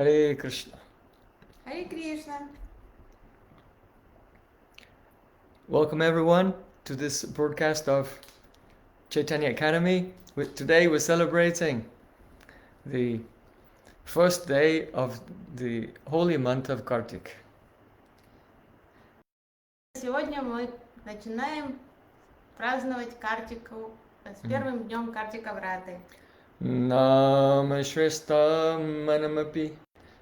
Hare Krishna. Hare Krishna. Welcome everyone to this broadcast of Chaitanya Academy. Today we're celebrating the first day of the holy month of Kartik. Сегодня мы начинаем праздновать Картику с первым днем Картика Враты. Nama Shrestam Manamapi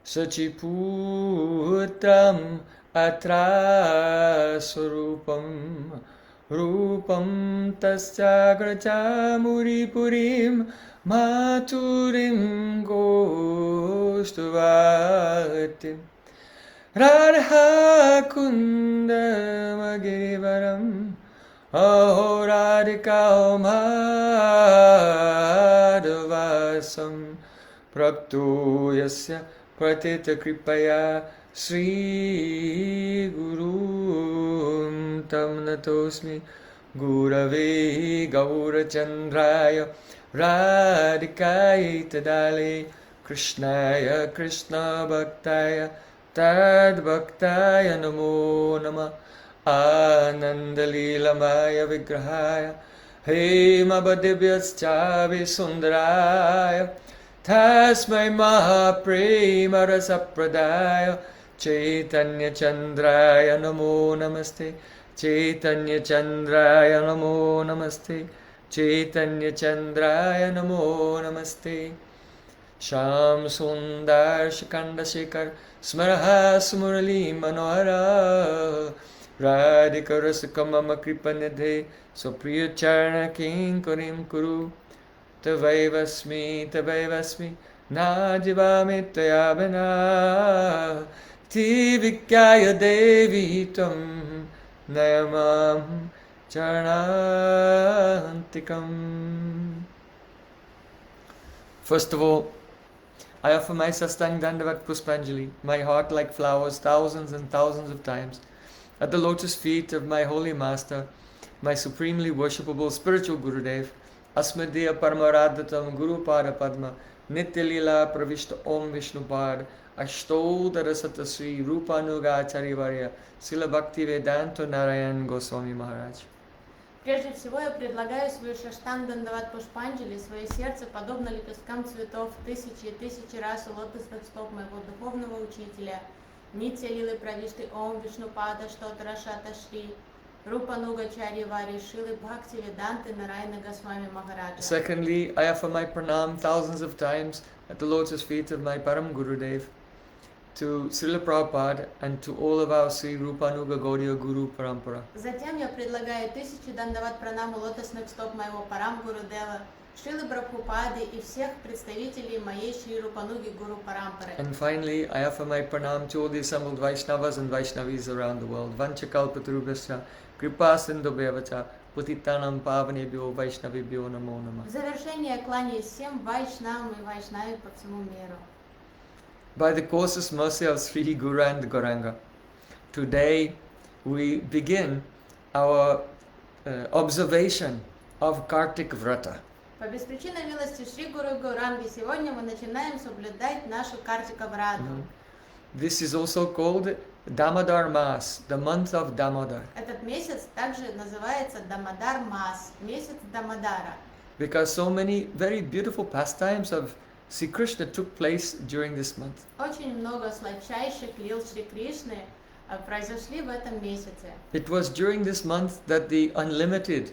Sachiputram Atra Surupam Rupam Tasyagraja Muripurim Maturim Gostuvatim Radha Kundamagirivaram Aho Radhika Madhavasam Prapto Yasya Pratita Kripaya Sri Guru Tam Natosmi Gurave Gaurachandraya Radhikaya Tadale Krishnaya Krishna Bhaktaya Tad Bhaktaya Namo Namah Anandalilamaya Vigrahaya Hemabadivyascha Visundaraya Tasmai Mahaprema Rasapradaya Chaitanya Chandraya Namo Namaste Chaitanya Chandraya Namo Namaste Chaitanya Chandraya Namo Namaste Sham Sundar Shikanda Shekar Smaraha Smurali Manohara Radhika Rasika Mama Kripanidhe Supriya Charana Kinkarim Kuru Tavaivasmi Najivami Tayabana Tivikaya Devi Tam Nayamam Charanantikam. First of all, I offer my Sastang Dandavat Puspanjali, my heart like flowers, thousands and thousands of times, at the lotus feet of my holy master, my supremely worshipable spiritual Gurudev, Asmadya Paramaradhatam Guru Pada Padma, Nitya Lila Pravishta Om Vishnupad, Ashtodara Satasri Rupanuga Acharyavarya, Sila Bhakti Vedanta Narayan Goswami Maharaj. Прежде всего я предлагаю свою Шаштанг Дандават Пушпанджали, свое сердце, подобно лепесткам цветов, тысячи и тысячи раз у лотосных стоп моего духовного учителя, Нитья Лилы Правишты Ом Вишнупада Штотара Шата Шри, Рупануга Чарьявари Шилы Бхакти Веданты Нарайна Госвами Махараджа. Secondly, I offer my pranam thousands of times at the lotus feet of my Param Gurudev, to Srila Prabhupada and to all of our Sri Rupanuga Gaudiya Guru Parampara. Затем я предлагаю тысячи дандават пранаму лотосных стоп моего Парам Гурудева, Шрилы Прабхупады и всех представителей моей Шри Рупануги Гуру Парампары. And finally, I offer my pranam to all the assembled Vaishnavas and Vaishnavis around the world. Vanchakalpatarubhasya, Kripa Sindhubhyavacha, Putitanam Pavanebhyo Vaishnavibhyo Namo Namah. В завершение я кланяюсь всем вайшнавам и вайшнави по всему миру. By the course's mercy of Sri Guru and Gauranga, today we begin our observation of Kartik Vrata. По беспричинной милости Шри Гуру Гауранги сегодня мы начинаем соблюдать нашу Картика Врату. This is also called Damodar Mas, the month of Damodar. Этот месяц также называется Дамодар Мас, месяц Дамодара. Because so many very beautiful pastimes of Sri Krishna took place during this month. Очень много сладчайших лил Шри Кришны произошли в этом месяце. It was during this month that the unlimited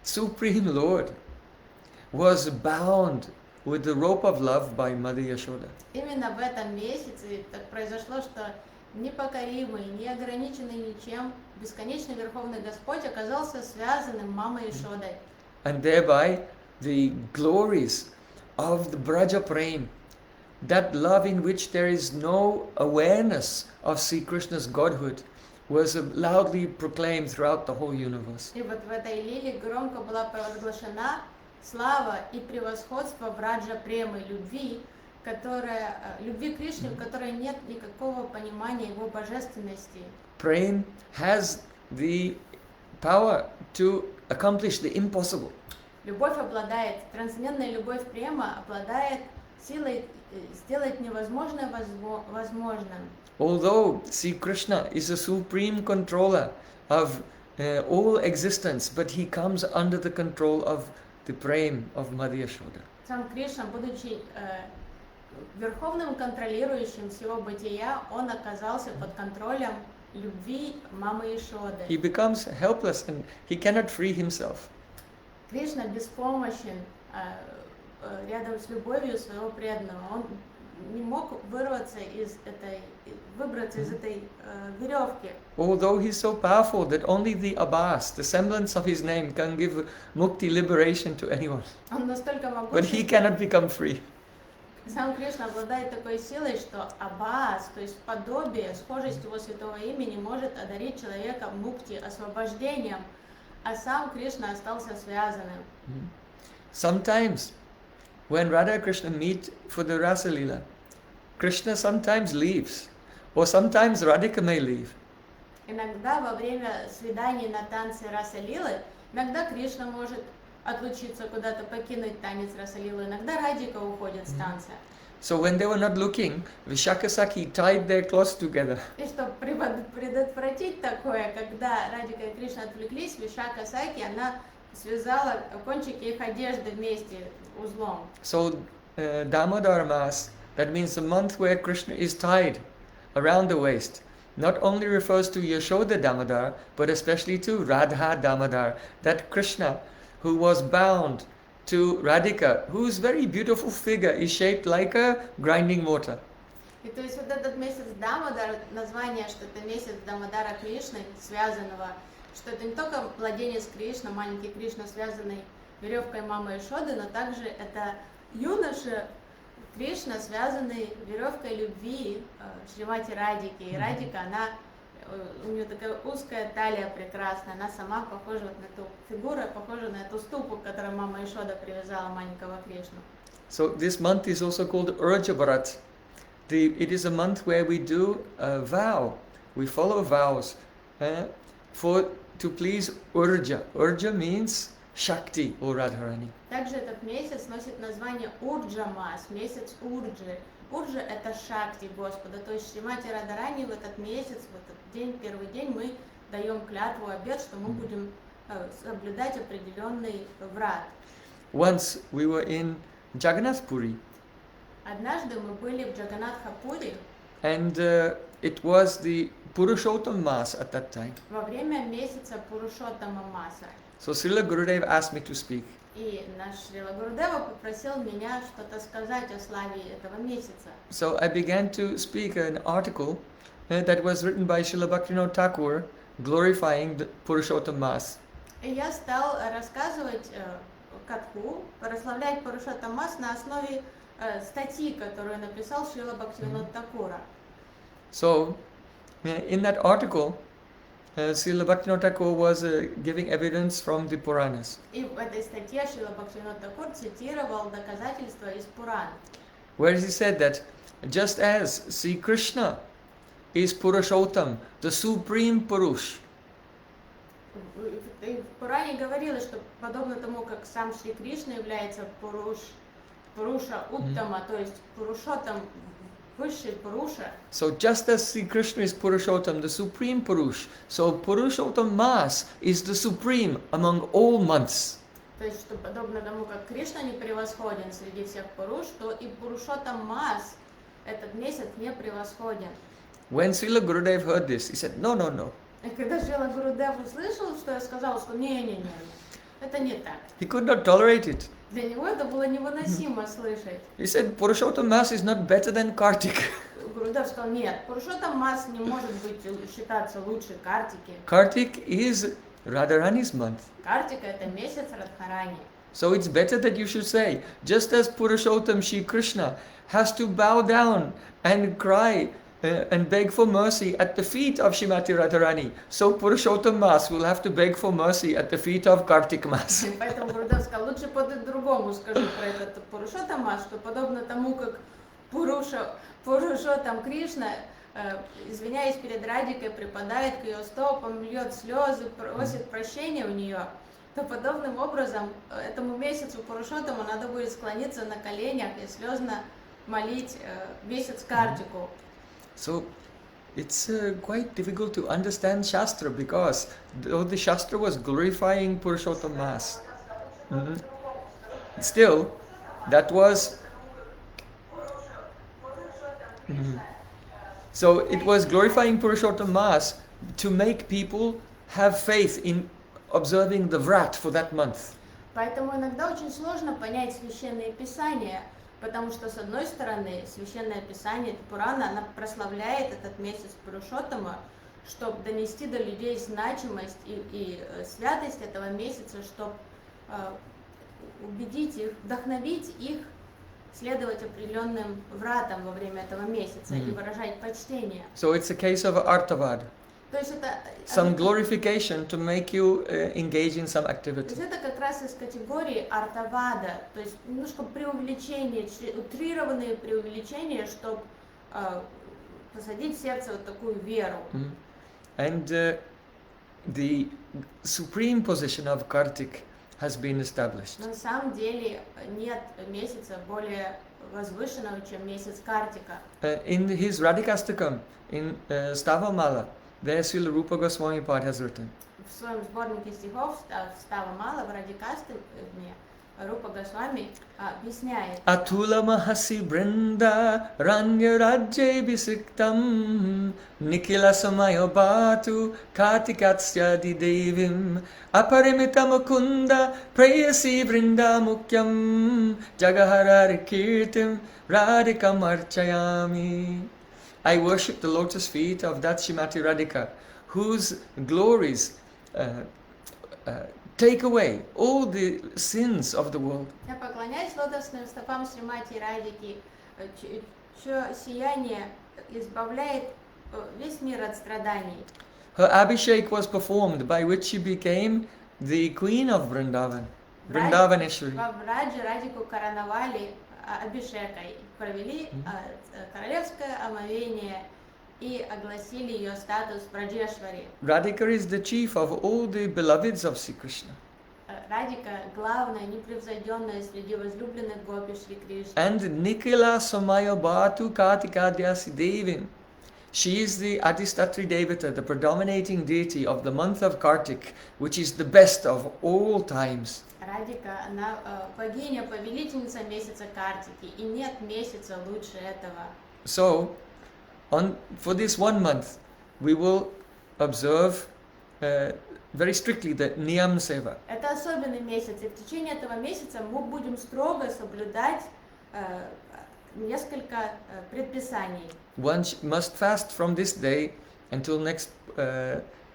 Supreme Lord was bound with the rope of love by Mother Yashoda. Именно в этом месяце так произошло, что непокоримый, неограниченный ничем, бесконечный Верховный Господь оказался связанным мамой Ишодой. And thereby the glories of the Braja Prem, that love in which there is no awareness of Sri Krishna's godhood, was loudly proclaimed throughout the whole universe. И вот в этой лиле громко была провозглашена слава и превосходство Браджа Премы, любви Кришне, в которой нет никакого понимания его божественности. Prem has the power to accomplish the impossible. Любовь обладает, трансцендентная любовь Према обладает силой сделать невозможное возможным. Although, see, Krishna is the supreme controller of all existence, but he comes under the control of the prem of Mother Yashoda. Сам Кришна, будучи верховным контролирующим всего бытия, он оказался под контролем любви мамы Ишоды. He becomes helpless and he cannot free himself. Кришна беспомощен рядом с любовью своего преданного. Он не мог выбраться из этой веревки. Although he's so powerful that only the Abbas, the semblance of his name, can give mukti, liberation to anyone. Он настолько But he могуществен. cannot become free. Сам Кришна обладает такой силой, что Аббас, то есть подобие, схожесть его святого имени, может одарить человека мукти, освобождением, а сам Кришна остался связанным. Sometimes, when Radha and Krishna meet for the Rasa Leela, Krishna sometimes leaves, or sometimes Radhika may leave. Иногда во время свиданий на танце Раса Лилы, иногда Кришна может отлучиться куда-то, покинуть танец Раса Лилы, иногда Радика уходит с танца. So when they were not looking, Vishaka Sakhi tied their clothes together. И чтобы предотвратить такое, когда Радика и Кришна отвлеклись, Вишака Саки, она связала кончики их одежды вместе узлом. So Damodar Mas, that means the month where Krishna is tied around the waist, not only refers to Yashoda Damodar, but especially to Radha Damodar, that Krishna who was bound to Radhika, whose very beautiful figure is shaped like a grinding mortar. И то есть вот этот месяц Дамодар, название, что это месяц Дамодара Кришны, связанного, что это не только младенец Кришна, маленький Кришна, связанный веревкой мамы Ишоды, но также это юноша Кришна, связанный веревкой любви Шримати Радики. И Радика, она, у нее такая узкая талия прекрасная, она сама похожа вот на эту фигуру, похожа на эту ступу, к которой мама Ишода привязала маленького Кришну. So this month is also called Urja Bharat. It is a month where we do a vow. We follow vows to please Urja. Urja means Shakti, or Radharani. Также этот месяц носит название Урджа Мас, месяц Урджи. Урджа — это Шакти Господа, то есть Шримати Радарани в этот месяц, в этот день, первый день, мы даем клятву, обет, что мы будем соблюдать определенный врат. Once we were in Jagannath Puri, Однажды мы были в Джаганатхапури and it was the Purushottam Mas at that time. во время месяца Пурушоттама Маса. So Srila Gurudev asked me to speak. И наш Шрила Гурудева попросил меня что-то сказать о славе этого месяца. So I began to speak an article that was written by Srila Bhaktivinoda Thakur glorifying the Purushottam Mas. И я стал рассказывать катху, прославлять Пурушоттам Мас на основе статьи, которую написал Шрила Бхактивинода Такура. So in that article, Srila Bhaktivinoda Thakur was giving evidence from the Puranas, И в этой статье Шрила Бхактивинода Такур цитировал доказательства из Пуран, where he said that just as Sri Krishna is Purushottam, the supreme Purush, И в Пуране говорилось, что подобно тому, как сам Шри Кришна является Пуруша Уттама, то есть Пурушотам, высший Пуруша, so just as Sri Krishna is Purushottam, the supreme Purush, so Purushottam Mas is the supreme among all months. то есть что подобно тому, как Кришна не превосходен среди всех Пуруш, то и Пурушотам Мас этот месяц не превосходен. When Srila Gurudev heard this, he said, no, no, no. И когда Шрила Гурудев услышал, что я сказала, что не, это не так. He could not tolerate it. Для него это было невыносимо слышать. He said, Purushottam Mas is not better than Kartik. Гурудев сказал, нет, Пурушоттам Мас не может быть считаться лучше Картики. Kartik is Radharani's month. Картика — это месяц Радхарани. So it's better that you should say, just as Purushottam Shri Krishna has to bow down and cry and beg for mercy at the feet of Shrimati Radharani, so Purushottam Mas will have to beg for mercy at the feet of Kartik Mas. Поэтому Гурудев сказал, лучше по-другому скажу про этот Пурушоттам Мас, что подобно тому, как Пурушоттам Кришна, извиняясь перед Радикой, припадает к ее стопам, льет слезы, просит прощения у нее, то подобным образом этому месяцу Пурушоттаму надо будет склониться на коленях и слезно молить месяц Картику. So it's quite difficult to understand Shastra because though the Shastra was glorifying Purushottam Mass, mhm, still that was mhm. So it was glorifying Purushottam Mass to make people have faith in observing the Vrat for that month. Поэтому иногда очень сложно понять Священное Писание, потому что, с одной стороны, Священное Писание, Пурана, она прославляет этот месяц Пурушоттама, чтобы донести до людей значимость и святость этого месяца, чтобы убедить их, вдохновить их следовать определенным вратам во время этого месяца и выражать почтение. So it's a case of artavad. То есть это Some glorification to make you engage in some То activity. есть это как раз из категории артавада, то есть немножко преувеличение, утрированные преувеличения, чтобы посадить в сердце вот такую веру. And the supreme position of Kartik has been established. Но на самом деле нет месяца более возвышенного, чем месяц Картика. In his Radhikastakam, in Stavamala, there Srila Rupa Goswami Pad has written. В своем сборнике стихов «Става мало» в Радикастаме Рупа Госвами объясняет. Atula mahasi brinda ranya rajye bisiktam nikila samayo batu kartikatsya devim aparimita mukunda prayasi vrinda mukyam jagahara kirtim radhikam archayami. I worship the lotus feet of that Shrimati Radhika, whose glories take away all the sins of the world. Я поклоняюсь лотосным стопам Шримати Радики, чье сияние избавляет весь мир от страданий. Her Abhishek was performed, by which she became the queen of Vrindavan, Vrindavaneshwari. Во Врадже Радику короновали Абишекой, провели королевское омовение и огласили ее статус Враджешвари. Radhika is the chief of all the beloveds of Sri Krishna. Радика главная, непревзойденная среди возлюбленных гопи Шри Кришны. And Nikila Samaya Bhatu Kartikadyasi Devim. She is the Adistatri Devata, the predominating deity of the month of Kartik, which is the best of all times. Радика, она богиня, повелительница месяца Картики, и нет месяца лучше этого. So, for this 1 month, we will observe very strictly the Niyam Seva. Это особенный месяц, и в течение этого месяца мы будем строго соблюдать несколько предписаний. One must fast from this day until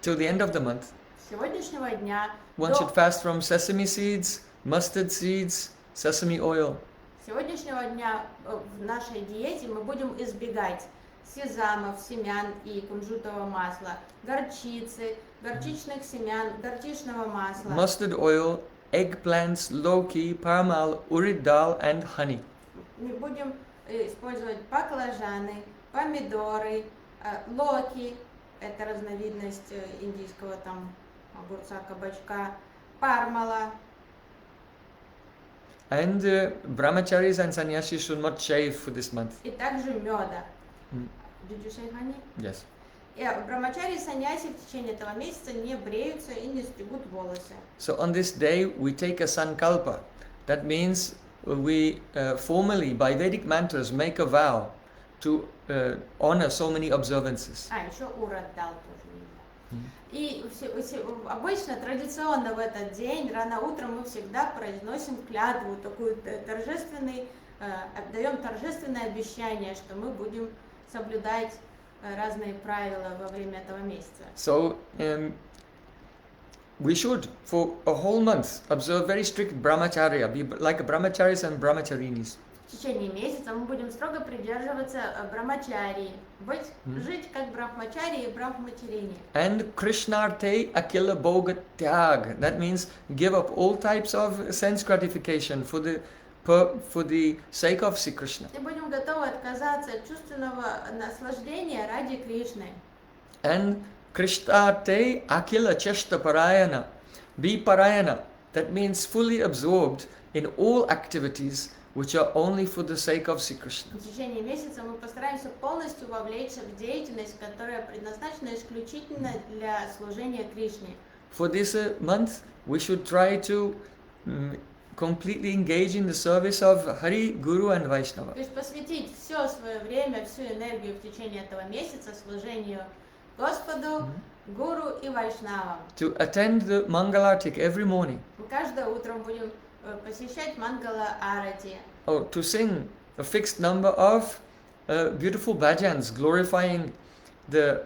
till the end of the month. С сегодняшнего дня One should fast from sesame seeds, mustard seeds, sesame oil. С сегодняшнего дня в нашей диете мы будем избегать сезамов, семян и кунжутового масла, горчицы, горчичных семян, горчичного масла. Mustard oil, eggplants, loki, parmal, urid dal and honey. Мы будем использовать баклажаны, помидоры, локи, это разновидность индийского там огурца, кабачка, пармала. And brahmacharis and sannyasis should not shave for this month. И также меда. Did you say honey? Yes. Брахмачари и саньяси в течение этого месяца не бреются и не стригут волосы. So on this day we take a sankalpa. That means we formally by Vedic mantras make a vow to honor so many observances. Еще урод дал тоже нельзя. И обычно, традиционно в этот день, рано утром мы всегда произносим клятву, такую отдаем торжественное обещание, что мы будем соблюдать разные правила во время этого месяца. So we should, for a whole month, observe very strict brahmacharya, be like brahmacharis and brahmacharinis. В течение месяца мы будем строго придерживаться брахмачарии, жить как брахмачари и брахмачарини. And krishnarte akila bhoga tyag. That means give up all types of sense gratification for the sake of Sri Krishna. И будем готовы отказаться от чувственного наслаждения ради Кришны. And krishnarte akila cheshta parayana. Be parayana. That means fully absorbed in all activities which are only for the sake of Sri Krishna. В течение месяца мы постараемся полностью вовлечься в деятельность, которая предназначена исключительно для служения Кришне. For this month, we should try to completely engage in the service of Hari, Guru and Vaishnava. То есть посвятить все свое время, всю энергию в течение этого месяца служению Господу, Гуру и Вайшнавам. To attend the Mangalartik every morning. Мы каждое утро будем посещать Мангала Арати. Or to sing a fixed number of beautiful bhajans glorifying the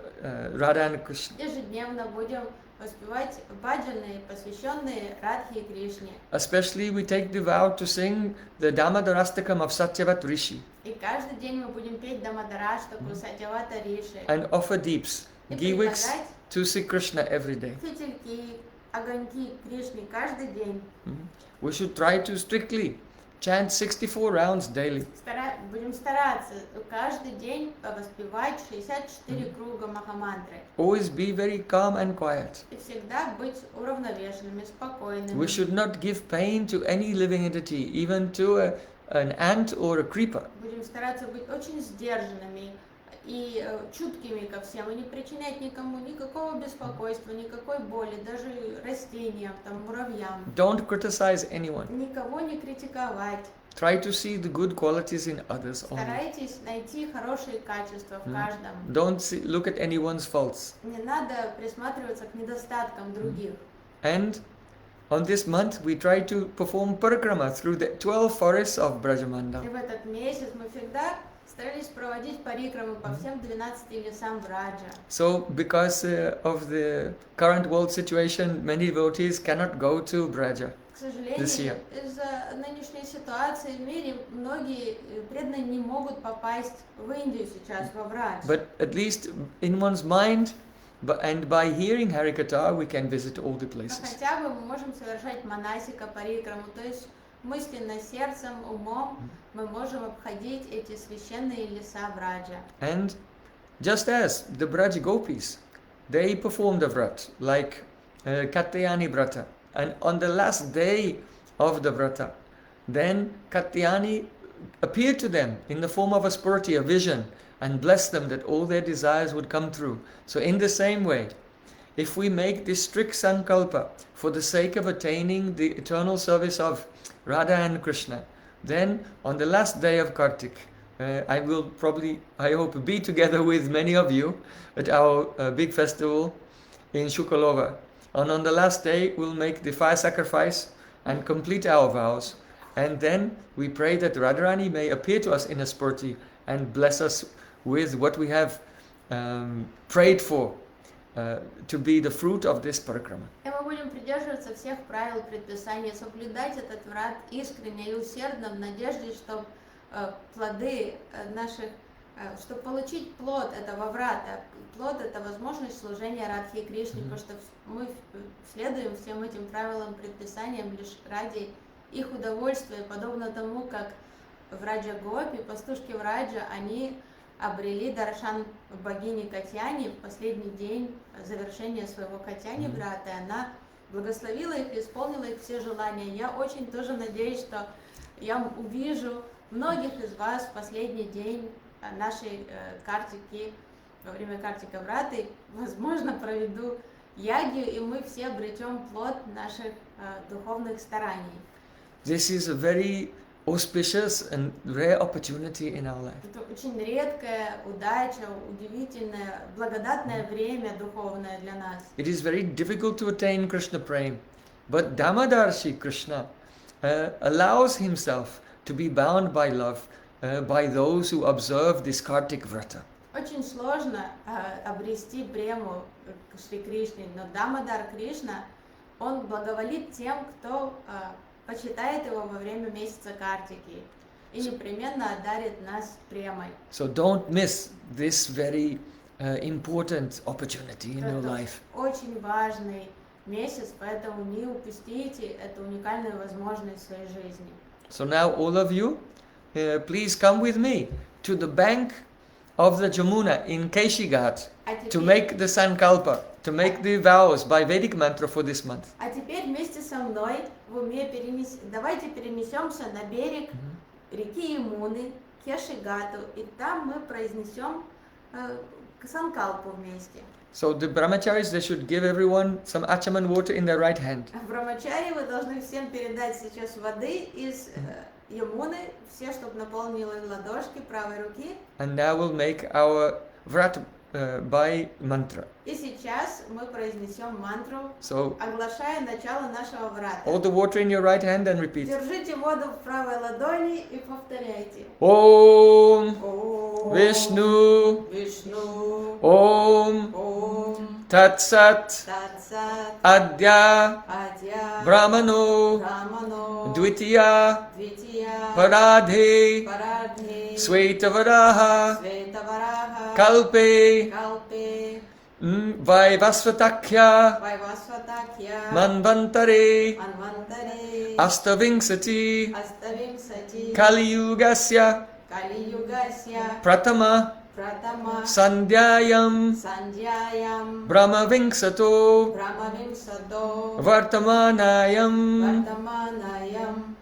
Radha and Krishna. Ежедневно будем воспевать баджаны, посвященные Радхе и Кришне. Especially we take the vow to sing the Damodarastakam of Satyavat Rishi И каждый день мы будем петь Дамадараштаку, Сатьявата Риши. and offer deeps, И giwicks предлагать to Sri Krishna every day. фитильки, огоньки Кришне каждый день. We should try to strictly chant 64 rounds daily. Будем стараться каждый день воспевать 64 круга Махамантры. Always be very calm and quiet. И всегда быть уравновешенными, спокойными. We should not give pain to any living entity, even to an ant or a creeper. Будем стараться быть очень сдержанными и чуткими ко всем, и не причинять никому никакого беспокойства, никакой боли, даже растениям, там, муравьям. Don't criticize anyone. Никого не критиковать. Try to see the good qualities in others only. Старайтесь найти хорошие качества в каждом. Don't look at anyone's faults. Не надо присматриваться к недостаткам других. And on this month we try to perform parikrama through the 12 forests of И Brajamandal. в этот месяц мы всегда старались проводить парикрамы по всем 12 лесам Враджа. So because of the current world situation, many devotees cannot go to Braja. К сожалению, This year. из-за нынешней ситуации в мире многие преданные не могут попасть в Индию сейчас, во Врадж. But at least in one's mind and by hearing Harikatha, we can visit all the Но places. хотя бы мы можем совершать манасика парикраму, то есть мысленно, сердцем, умом мы можем обходить эти священные леса Враджа. And just as the Braj gopis, they performed the vrat like Katyayani Vrata. And on the last day of the Vrata, then Katyayani appeared to them in the form of a spurti, a vision, and blessed them that all their desires would come true. So in the same way, if we make this strict sankalpa for the sake of attaining the eternal service of Radha and Krishna, then on the last day of Kartik, I will probably, I hope, be together with many of you at our big festival in Shukalova. And on the last day, we'll make the fire sacrifice and complete our vows. And then we pray that Radharani may appear to us in a spurti and bless us with what we have prayed for to be the fruit of this parikrama. И мы будем придерживаться всех правил предписаний, соблюдать этот врат искренне и усердно в надежде, что плоды наших, чтобы получить плод этого врата, плод это возможность служения Радхи Кришне, потому что мы следуем всем этим правилам, предписаниям лишь ради их удовольствия, подобно тому, как в Раджа Гопи, пастушки Враджа, они обрели даршан богини Катьяни в последний день завершения своего Катьяни брата, и она благословила их и исполнила их все желания. Я очень тоже надеюсь, что я увижу многих из вас в последний день нашей Картики, во время Картика Враты, возможно, проведу ягью, и мы все обретем плод наших духовных стараний. This is a very auspicious and rare opportunity in our life. Это очень редкая удача, удивительное, благодатное время духовное для нас. It is very difficult to attain Krishna Prem, but Damodarshi Krishna allows himself to be bound by love by those who observe this Kartik Vrata. Очень сложно обрести прему к Шри Кришне, но Дамодар Кришна, он благоволит тем, кто почитает его во время месяца Картики и непременно одарит нас премой. So don't miss this very important opportunity in your life. Очень важный месяц, поэтому не упустите эту уникальную возможность в своей жизни. So now all of you, please come with me to the bank of the Jamuna in Keshigat to make the Sankalpa, to make the vows by Vedic mantra for this month. А теперь вместе со мной в уме давайте перенесемся на берег реки Ямуны, Кешигату, и там мы произнесем санкалпу вместе. So the brahmacharis, they should give everyone some achaman water in their right hand. В Брамачаре вы должны всем передать сейчас воды из Ямуны, все, чтобы наполнили ладошки правой руки. And now we'll make our Vrata by mantra. И сейчас мы произнесем мантру, So оглашая начало нашего врата. hold the water in your right hand and repeat. Держите воду в правой ладони и повторяйте. Om Om Vishnu Vishnu Om Om Tat Sat Tatsat Adya Adya Brahmano Brahmano Dvitiya Dvitiya Paradhe Paradhe Svetavaraha Svetavaraha Kalpe Kalpe Vaivasvatakya Vaivasvatakya Manvantare Manvantare Astavingsati Astavimsati Kali Yugasya Kali Yugasya Pratama Pratama Sandhyayam Sandhyayam Brahmavingsato Brahmavimsato Vartamanayam Vartamanayam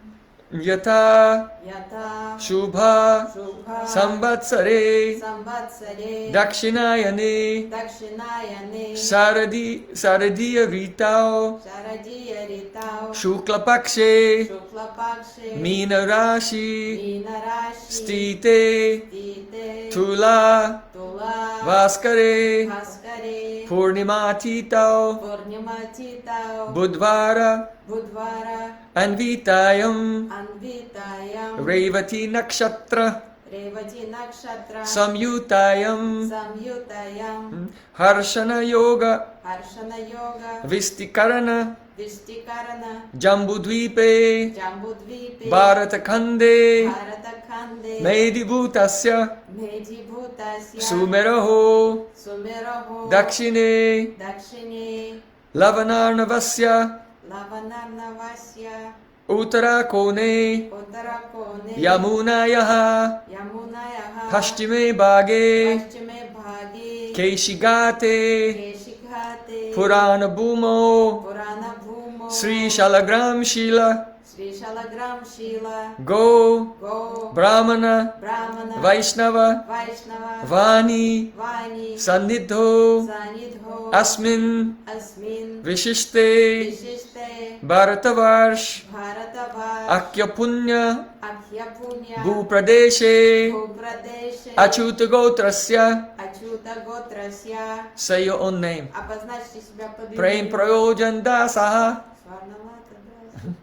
Yata Yata Shubha Shubha Samvatsare Samvatsare Dakshinayane Dakshinayane Saradiya Ritao Sharadiya Ritao Shuklapakshe Shuklapakshe Meena Rashi Minarashi Stite Tite Tula Tula Vaskare Bhaskare Purnimatitao Purnimatitao Budvara Budvara Anvitayam Anvitayam Revati Nakshatra Revati Nakshatra Samyutayam Samyutayam Harshana Yoga Harshana Yoga Vistikarana Vistikarana Jambudvipe Jambudvipe Bharatakhande Bharatakhande Medibhutasya Medibhutasya Sumeraho Sumeraho Dakshine Dakshine Lavanarnavasya Lavanarnavasya Uttarakone Uttarakone Yamunayaha Yamunayaha Pashtime Bhage Paschime Bhagi Keshigate Keshikate Purana Bhumo Purana Bhumo Sri Shalagram Shila Sri Shalagram Shila Go Go Brahmana Brahmana Vaishnava Vaishnava Vani Vani Sannidho Sanidho Asmin Asmin Vishishte Vishiste Bharatavarsh Bharatavash Akya Punya Akhyapunya Bhupradeshe Bhupradeshe Achyuta Gotrasya. Achyuta Gotrasya. Say your own name. Обозначьте себя под Prem именем. Prayojan Dasaha Сварнамата Даса.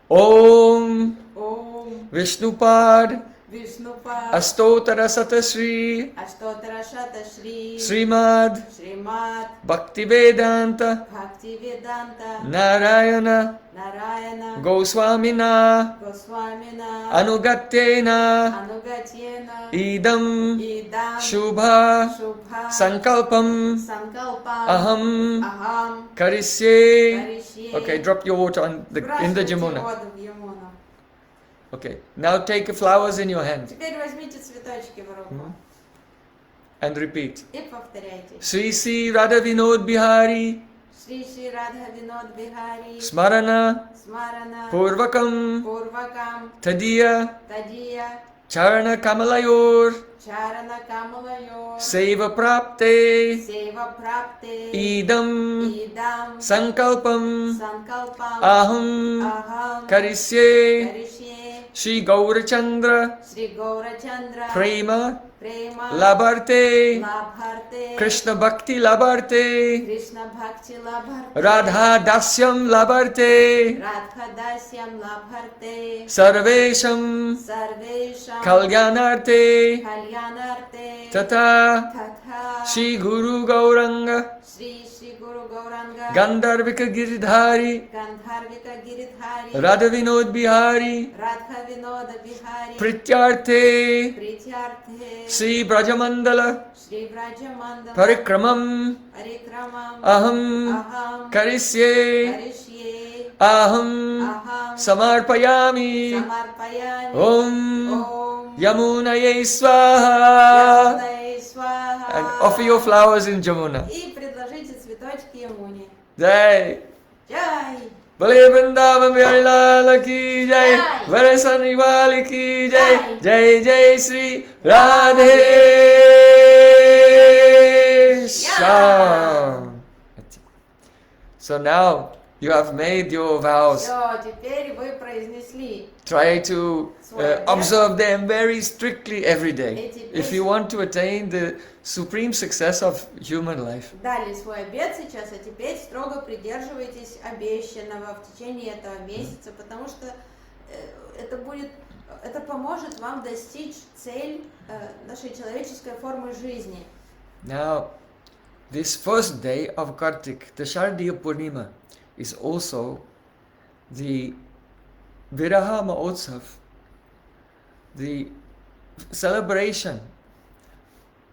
Om Om Vishnupad Vishnupa Astotara Satasri Ashtotara Shata Shri Srimad Srimad Bhaktivedanta Bhaktivedanta Narayana Narayana Goswamina Goswamina Anugatyena Anugatyena Idam Idam Shubha Shubha Sankalpam Sankalpam Aham Aham Karisye. Karishye. Okay, drop your water in the Бросьте Jamuna. воду в Ямуну. Okay, now take the flowers in your hand Теперь возьмите цветочки в руку and repeat. и повторяйте. Sri Sri Radha Vinod Bihari Шри Шри Радха Винод Бихари Smarana Смарана Purvakam Пурвакам Tadiya Тадия Charana Kamalayor Чарана Камалайо Seva Prapte Сева Прапте Idam Идам Sankalpam Санкалпам Aham Ахам Karisye Каришье Shri Gaurachandra Шри Гаурачандра Prema Према Labharte Лабхарте Krishna Bhakti Labharte Кришна Бхакти Лабхарте Radha Dasyam Labharte Радха Дасьям Лабхарте Sarvesham Сарвешам Kalyanarte Кальянарте Tata Татха Shri Guru Gauranga Шри Шри Гуру Гауранга Gandharvika Giridhari Гандхарвика Гиридхари Radha Vinod Bihari Радха Винода Бихари Prityarthe Притьярте Sri Brajamandala Шри Браджамандала Parikramam Парикрамам Aham Ахам Karisye Каришье Aham Ахам Samarpayami Самарпаями Om Om Yamunaye Swaha. Ямунае Сваха. And offer your flowers in Jamuna. И предложите цветочки Ямуне. Jai. Jai. Bale Vrindavan Bihari Lal ki jai, Varesani Wali ki jai, Jai Jai Sri Radhe Shyam. So now you have made your vows. Все, теперь вы произнесли Try to observe them very strictly every day if you want to attain the supreme success of human life. Дали свой обет сейчас, а теперь строго придерживайтесь обещанного в течение этого месяца, потому что это поможет вам достичь цель нашей человеческой формы жизни. Now, this first day of Kartik, the Shardiya Purnima, is also the Viraha Mahotsav, the celebration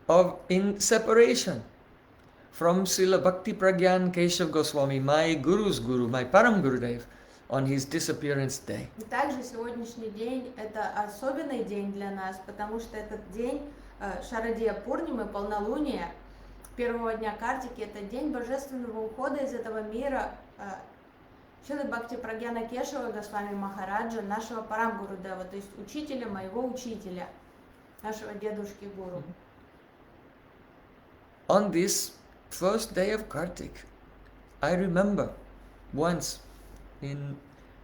of in separation from Srila Bhakti Pragyan Keshav Goswami, my Guru's Guru, my Param Gurudev, on his disappearance day. И также сегодняшний день это особенный день для нас, потому что этот день Шарадия Пурнимы, полнолуния, первого дня Картики, это день божественного ухода из этого мира Шрилы Бхакти Прагьяна Кешава Госвами Махараджа, нашего Парам Гурудева, то есть учителя, моего учителя, нашего дедушки Гуру. On this first day of Kartik, I remember once in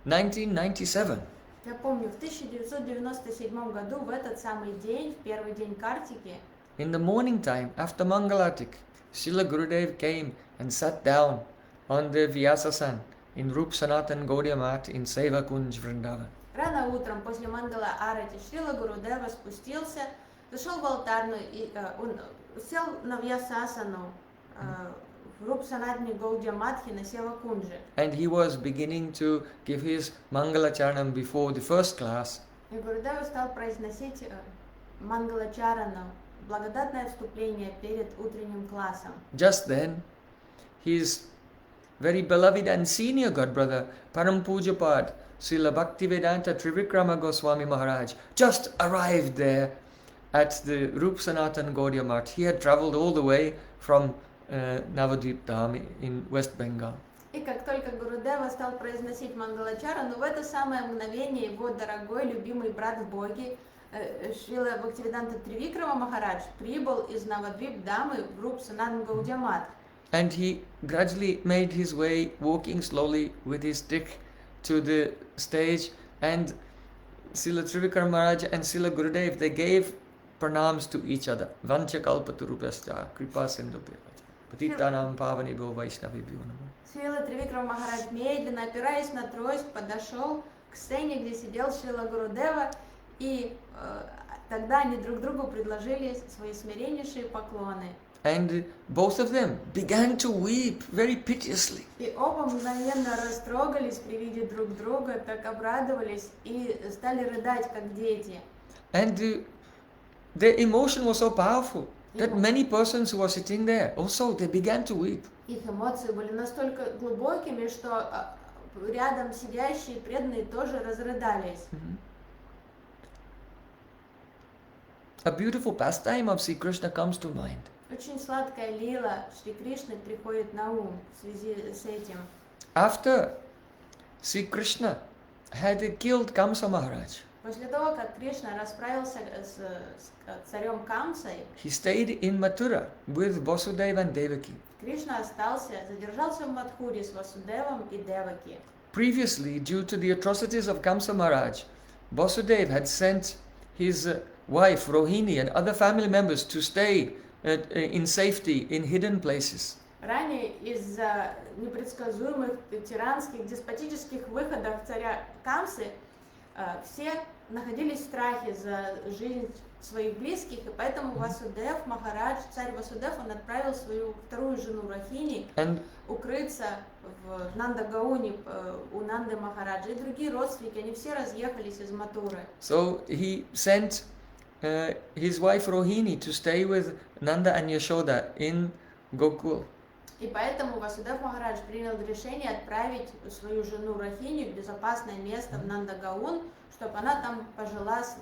1997. Я помню, в 1997 году, в этот самый день, в первый день Картики, in the morning time, after Mangalatik, Srila Gurudev came and sat down on the Vyasasan in Rup Sanatan Gaudiya Mat in Seva Kunj Vrindavan. Рано утром после Мангала Арати Шрила Гурудева спустился, зашел в алтарную и он сел на Вьясасану в Руп Санатни Гаудия Матхи на Сева Кунджи. And he was beginning to give his Mangalacharanam before the first class. И Гурудева стал произносить Мангалачарану, благодатное вступление перед утренним классом. Just then, his very beloved and senior godbrother, Param Pujapad, Srila Bhaktivedanta Trivikrama Goswami Maharaj, just arrived there at the Rup Sanatan Gaudiya Math. He had travelled all the way from Navadvip Dham in West Bengal. И как только Гурудева стал произносить Мангалачарану, в это самое мгновение его дорогой, любимый брат в Боге, Шрила Бхактивиданта Тривикрама Махарадж, прибыл из Навадвип Дамы в Руп Санатан Гаудия Мат. And he gradually made his way, walking slowly with his stick to the stage, and Srila Trivikram Maharaj and Srila Gurudev, they gave pranams to each other. Vancha kalpaturupascha kripa sindhubhyo patitanam pavanibhyo vaishnavibhyo namo. Шрила Тривикрама Махарадж, медленно опираясь на трость, подошел к сцене, где сидел Шрила Гурудева, и тогда они друг другу предложили свои смиреннейшие поклоны. And both of them began to weep very piteously. И оба мгновенно растрогались при виде друг друга, так обрадовались и стали рыдать, как дети. And their emotion was so powerful that many persons who were sitting there also they began to weep. Их эмоции были настолько глубокими, что рядом сидящие преданные тоже разрыдались. A beautiful pastime of Sri Krishna comes to mind. Очень сладкая лила Шри Кришны приходит на ум в связи с этим. After Sri Krishna had killed Kamsa Maharaj, После того, как Кришна расправился с царем Камсой, he stayed in Mathura with Vasudeva and Devaki. Кришна задержался в Мадхуре с Васудевом и Деваки. Previously, due to the atrocities of Kamsa Maharaj, Vasudeva had sent his wife Rohini and other family members to stay in safety in hidden places. Ранее из-за непредсказуемых тиранских, деспотических выходов царя Камсы все находились в страхе за жизнь своих близких, и поэтому Васудев, Махарадж, царь Васудев, он отправил свою вторую жену Рахини укрыться в Нандагауне у Нанды Махараджа, и другие родственники, они все разъехались из Матуры. So he sent his wife Rohini to stay with Nanda and Yashoda in Gokul. И поэтому Васудев Махарадж принял решение отправить свою жену Рахини в безопасное место в Нандагаун, чтобы она там пожила с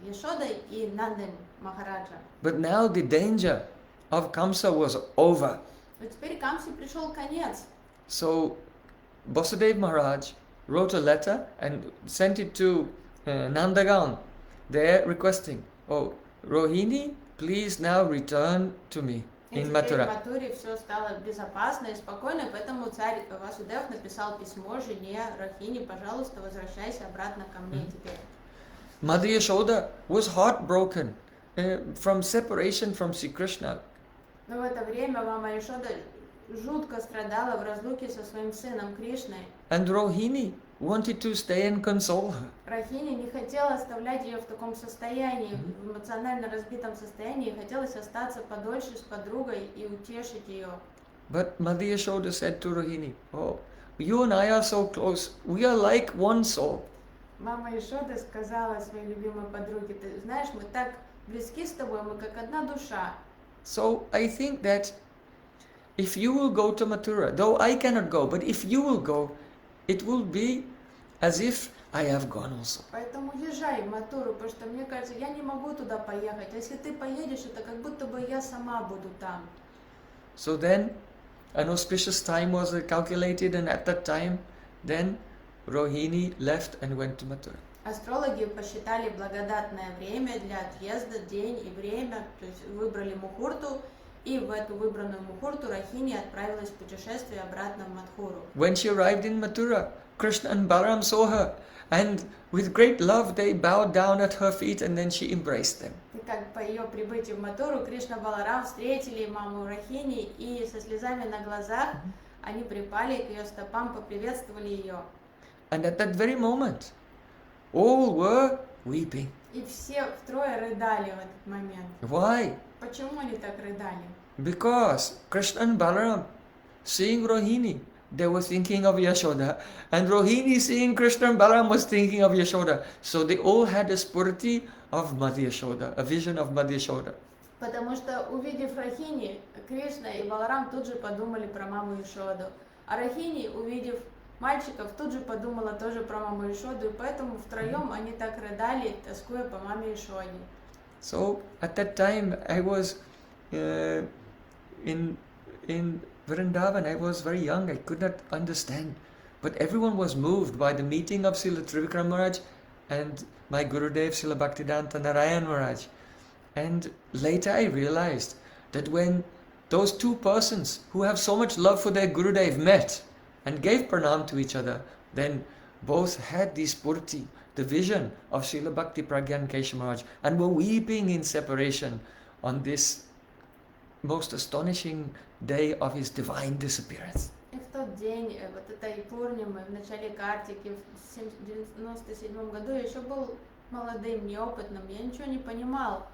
Яшодой и Нандой Махараджа. But now the danger of Kamsa was over. Но теперь Камсе пришел конец. So Vasudev Maharaj wrote a letter and sent it to Nandagaon. There requesting, oh, Rohini, please now return to me И in теперь в Mathura. Матуре все стало безопасно и спокойно, поэтому царь Васудев написал письмо жене Рахини: пожалуйста, возвращайся обратно ко мне теперь. Mother Yashoda was heartbroken from separation from Sri Krishna. Но в это время мама Яшода жутко страдала в разлуке со своим сыном Кришной. And Rohini wanted to stay and console her. Рахини не хотела оставлять ее в таком состоянии, в эмоционально разбитом состоянии, хотелось остаться подольше с подругой и утешить ее. But Mother Yashoda said to Rohini, oh, you and I are so close, we are like one soul. Мама Яшода сказала своей любимой подруге: ты знаешь, мы так близки с тобой, мы как одна душа. So I think that if you will go to Mathura, though I cannot go, but if you will go, it will be as if I have gone also. Поэтому езжай в Матуру, потому что мне кажется, я не могу туда поехать. А если ты поедешь, это как будто бы я сама буду там. So then an auspicious time was calculated, and at that time, then Rohini left and went to Mathura. Астрологи посчитали благодатное время для отъезда, день и время, то есть выбрали мухурту, и в эту выбранную мухурту Рахини отправилась в путешествие обратно в Мадхуру. When she arrived in Mathura, Krishna and Balaram saw her, and with great love they bowed down at her feet, and then she embraced them. И как по ее прибытию в Матуру, Кришна Баларам встретили маму Рахини, и со слезами на глазах они припали к ее стопам, поприветствовали ее. And at that very moment, all were weeping. И все втрое рыдали в этот момент. Why? Почему они так рыдали? Because Krishna and Balaram, seeing Rohini, they were thinking of Yashoda, and Rohini seeing Krishna and Balaram was thinking of Yashoda. So they all had a spurti of Mother Yashoda, a vision of Mother Yashoda. Потому что, увидев Рахини, Кришна и Баларам тут же подумали про маму Яшоду. А Рахини, увидев мальчиков, тут же подумала тоже про маму Яшоду, и поэтому втроем они так рыдали, тоскуя по маме Яшоде. So at that time I was in Vrindavan. I was very young. I could not understand, but everyone was moved by the meeting of Srila Trivikram Maharaj and my Gurudev Srila Bhaktivedanta Narayan Maharaj. And later I realized that when those two persons who have so much love for their Gurudev met and gave pranam to each other, then both had the spurti, the vision of Srila Bhakti Pragyan Kesha Maharaj, and were weeping in separation on this most astonishing day of his divine disappearance. И в тот день, вот этой Пурнимы, в начале Картики, в 1997 году, я еще был молодым, неопытным, я ничего не понимал,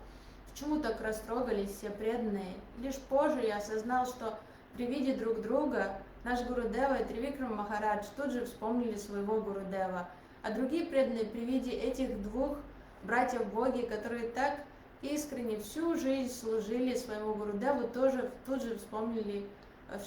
почему так растрогались все преданные. Лишь позже я осознал, что при виде друг друга наш Гурудева и Тривикрам Махарадж тут же вспомнили своего Гурудева, а другие преданные при виде этих двух братьев Боги, которые так искренне всю жизнь служили своему Гурудеву, тоже тут же вспомнили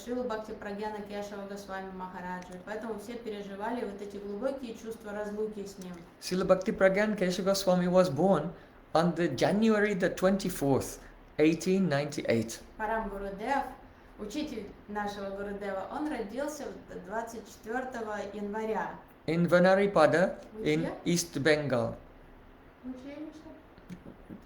Шрилу Бхакти Прагьяна Кешава Госвами Махараджа. Поэтому все переживали вот эти глубокие чувства разлуки с ним. Srila Bhakti Pragyan Kesha Goswami was born on the January the 24th, 1898. Парам Гурудев, учитель нашего Гурудева, он родился 24 января. In Vanaripada, in Где? East Bengal, Где?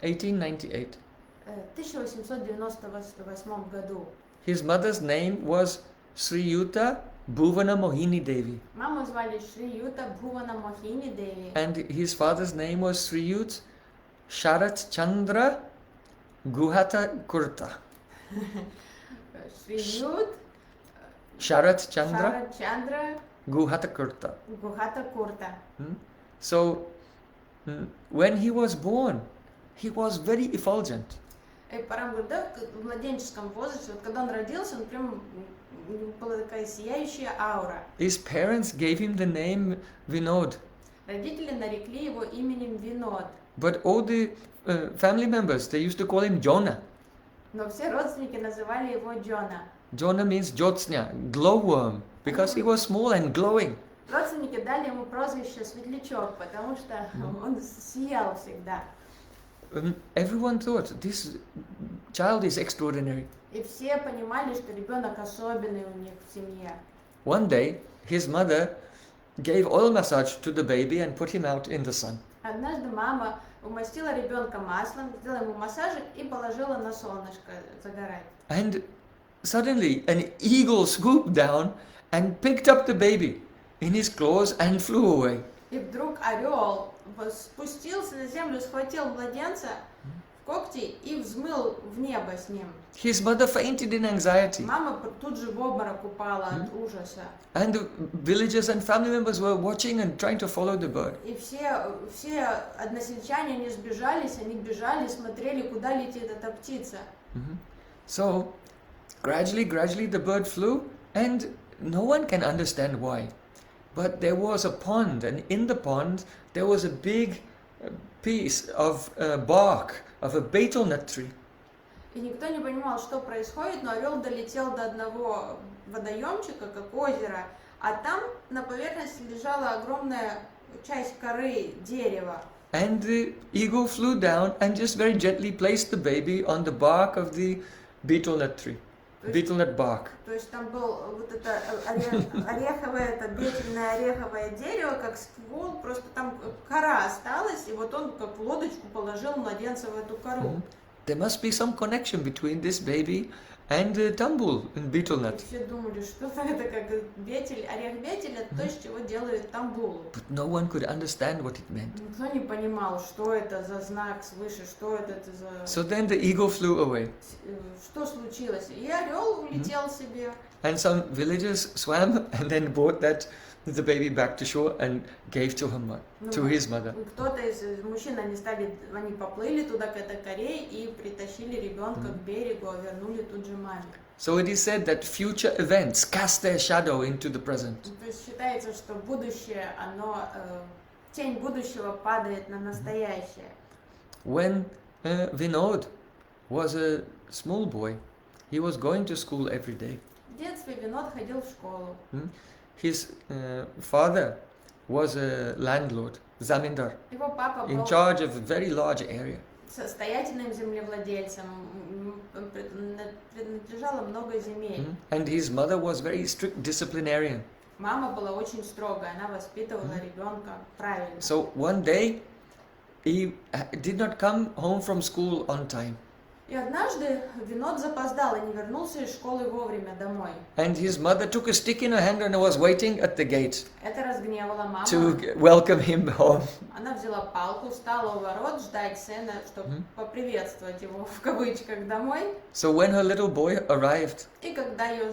1898. В 1898 году. His mother's name was Sriyuta Bhuvana Mohini Devi, Маму звали Шри-Юта Бхувана Мохини Деви. and his father's name was Sriyut Sharat Chandra Guhata Kurta. Шри-Ют Sharat Chandra Шарат Чандра Guhata Kurta. Гухата Курта. So, when he was born, he was very effulgent. И Парам Гурудев в младенческом возрасте, вот когда он родился, он прям, у него была такая сияющая аура. His parents gave him the name Vinod, Родители нарекли его именем Винод, but all the family members, they used to call him Jonah. но все родственники называли его Джона. Jonah means Jyotsna, glowworm, because he was small and glowing. Родственники дали ему прозвище Светлячок, потому что он сиял всегда. Everyone thought this child is extraordinary. И все понимали, что ребенок особенный у них в семье. one day his mother gave oil massage to the baby and put him out in the sun. Однажды мама умастила ребенка маслом, сделала ему массажик и положила на солнышко загорать. And suddenly an eagle swooped down and picked up the baby in his claws and flew away. И вдруг орел спустился на землю, схватил младенца в когти и взмыл в небо с ним. His mother fainted in anxiety. Мама тут же в обморок упала от ужаса. And the villagers and family members were watching and trying to follow the bird. И все односельчане, они сбежались, они бежали, смотрели, куда летит эта птица. So, gradually the bird flew, and no one can understand why. But there was a pond, and in the pond there was a big piece of bark of a betel nut tree. И никто не понимал, что происходит, но орел долетел до одного водоемчика, как озеро, а там на поверхности лежала огромная часть коры дерева. And the eagle flew down and just very gently placed the baby on the bark of the betel nut tree. Betel nut bark. То есть там был вот это ореховое, это бетельное ореховое дерево, как ствол, просто там кора осталась, и вот он как лодочку положил младенца в эту кору. There must be some connection between this baby and the tambul in betel И nut. все думали, что это как бетель, орех бетель, это то, из чего делают тамбулу. But no one could understand what it meant. Никто не понимал, что это за знак свыше, что это за... So then the eagle flew away, Что случилось? И орел улетел себе. and some villagers swam and then brought the baby back to shore and gave to his mother. Кто-то из мужчин, они поплыли туда к этой коре и притащили ребенка к берегу, а вернули тут же маме. So it is said that future events cast their shadow into the present. То есть считается, что будущее, тень будущего падает на настоящее. When Vinod was a small boy, he was going to school every day. В детстве Винод ходил в школу. His father was a landlord, zamindar, Его папа in был charge of a very large area. состоятельным землевладельцем, принадлежало много земель. And his mother was very strict disciplinarian. Мама была очень строгая, она воспитывала ребенка правильно. So one day he did not come home from school on time. И однажды Винод запоздал и не вернулся из школы вовремя домой. And his mother took a stick in her hand and was waiting at the gate Это разгневало маму. to welcome him home. Она взяла палку, стала у ворот ждать сына, чтобы поприветствовать его в кавычках домой. So when her little boy arrived, И когда ее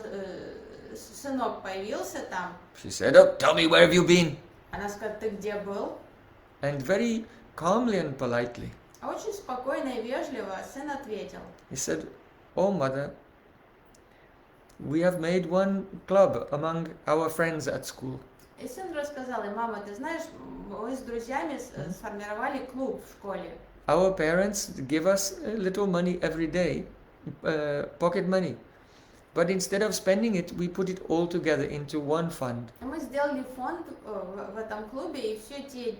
сынок появился там, she said, "Oh, tell me, where have you been?" она сказала: ты где был? And very calmly and politely, А очень спокойно и вежливо сын ответил: he said, "Oh, mother, we have made one club among our friends at school. И сын рассказал: и мама, ты знаешь, мы с друзьями сформировали клуб в школе. Our parents give us a little money every day, pocket money. But instead of spending it, we put it all together into one fund. Мы сделали фонд в этом клубе, и все те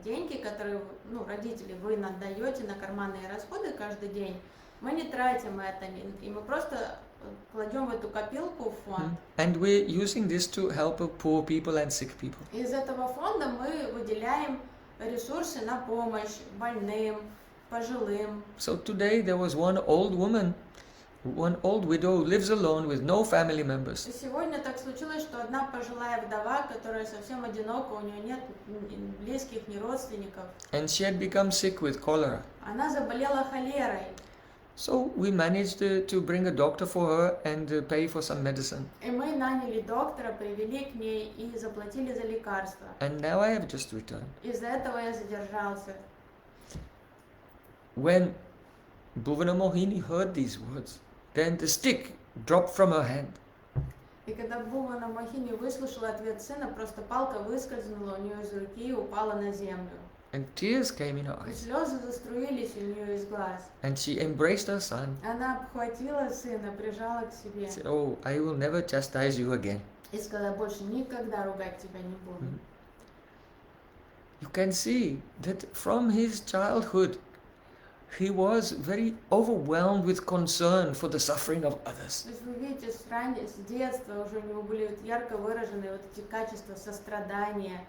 деньги, которые родители вы нам даете на карманные расходы каждый день, мы не тратим это, и мы просто кладем в эту копилку в фонд. And we're using this to help poor people and sick people." Из этого фонда мы выделяем ресурсы на помощь больным, пожилым. So today there was one old widow who lives alone with no family members. И сегодня так случилось, что одна пожилая вдова, которая совсем одинока, у нее нет ни близких, ни родственников. And she had become sick with cholera. Она заболела холерой. So we managed to bring a doctor for her and pay for some medicine. И мы наняли доктора, привели к ней и заплатили за лекарства. And now I have just returned. Из-за этого я задержался. When Bhuvana Mohini heard these words, then the stick dropped from her hand. И когда Бхувана Мохини выслушала ответ сына, просто палка выскользнула у нее из руки и упала на землю. And tears came in her И eyes. слезы заструились у нее из глаз. And she embraced her son. Она обхватила сына, прижала к себе Said, "Oh, I will never chastise you again." и сказала: больше никогда ругать тебя не буду. You can see that from his childhood, he was very overwhelmed with concern for the suffering of others. То есть вы видите, с детства уже у него были вот ярко выражены вот эти качества сострадания,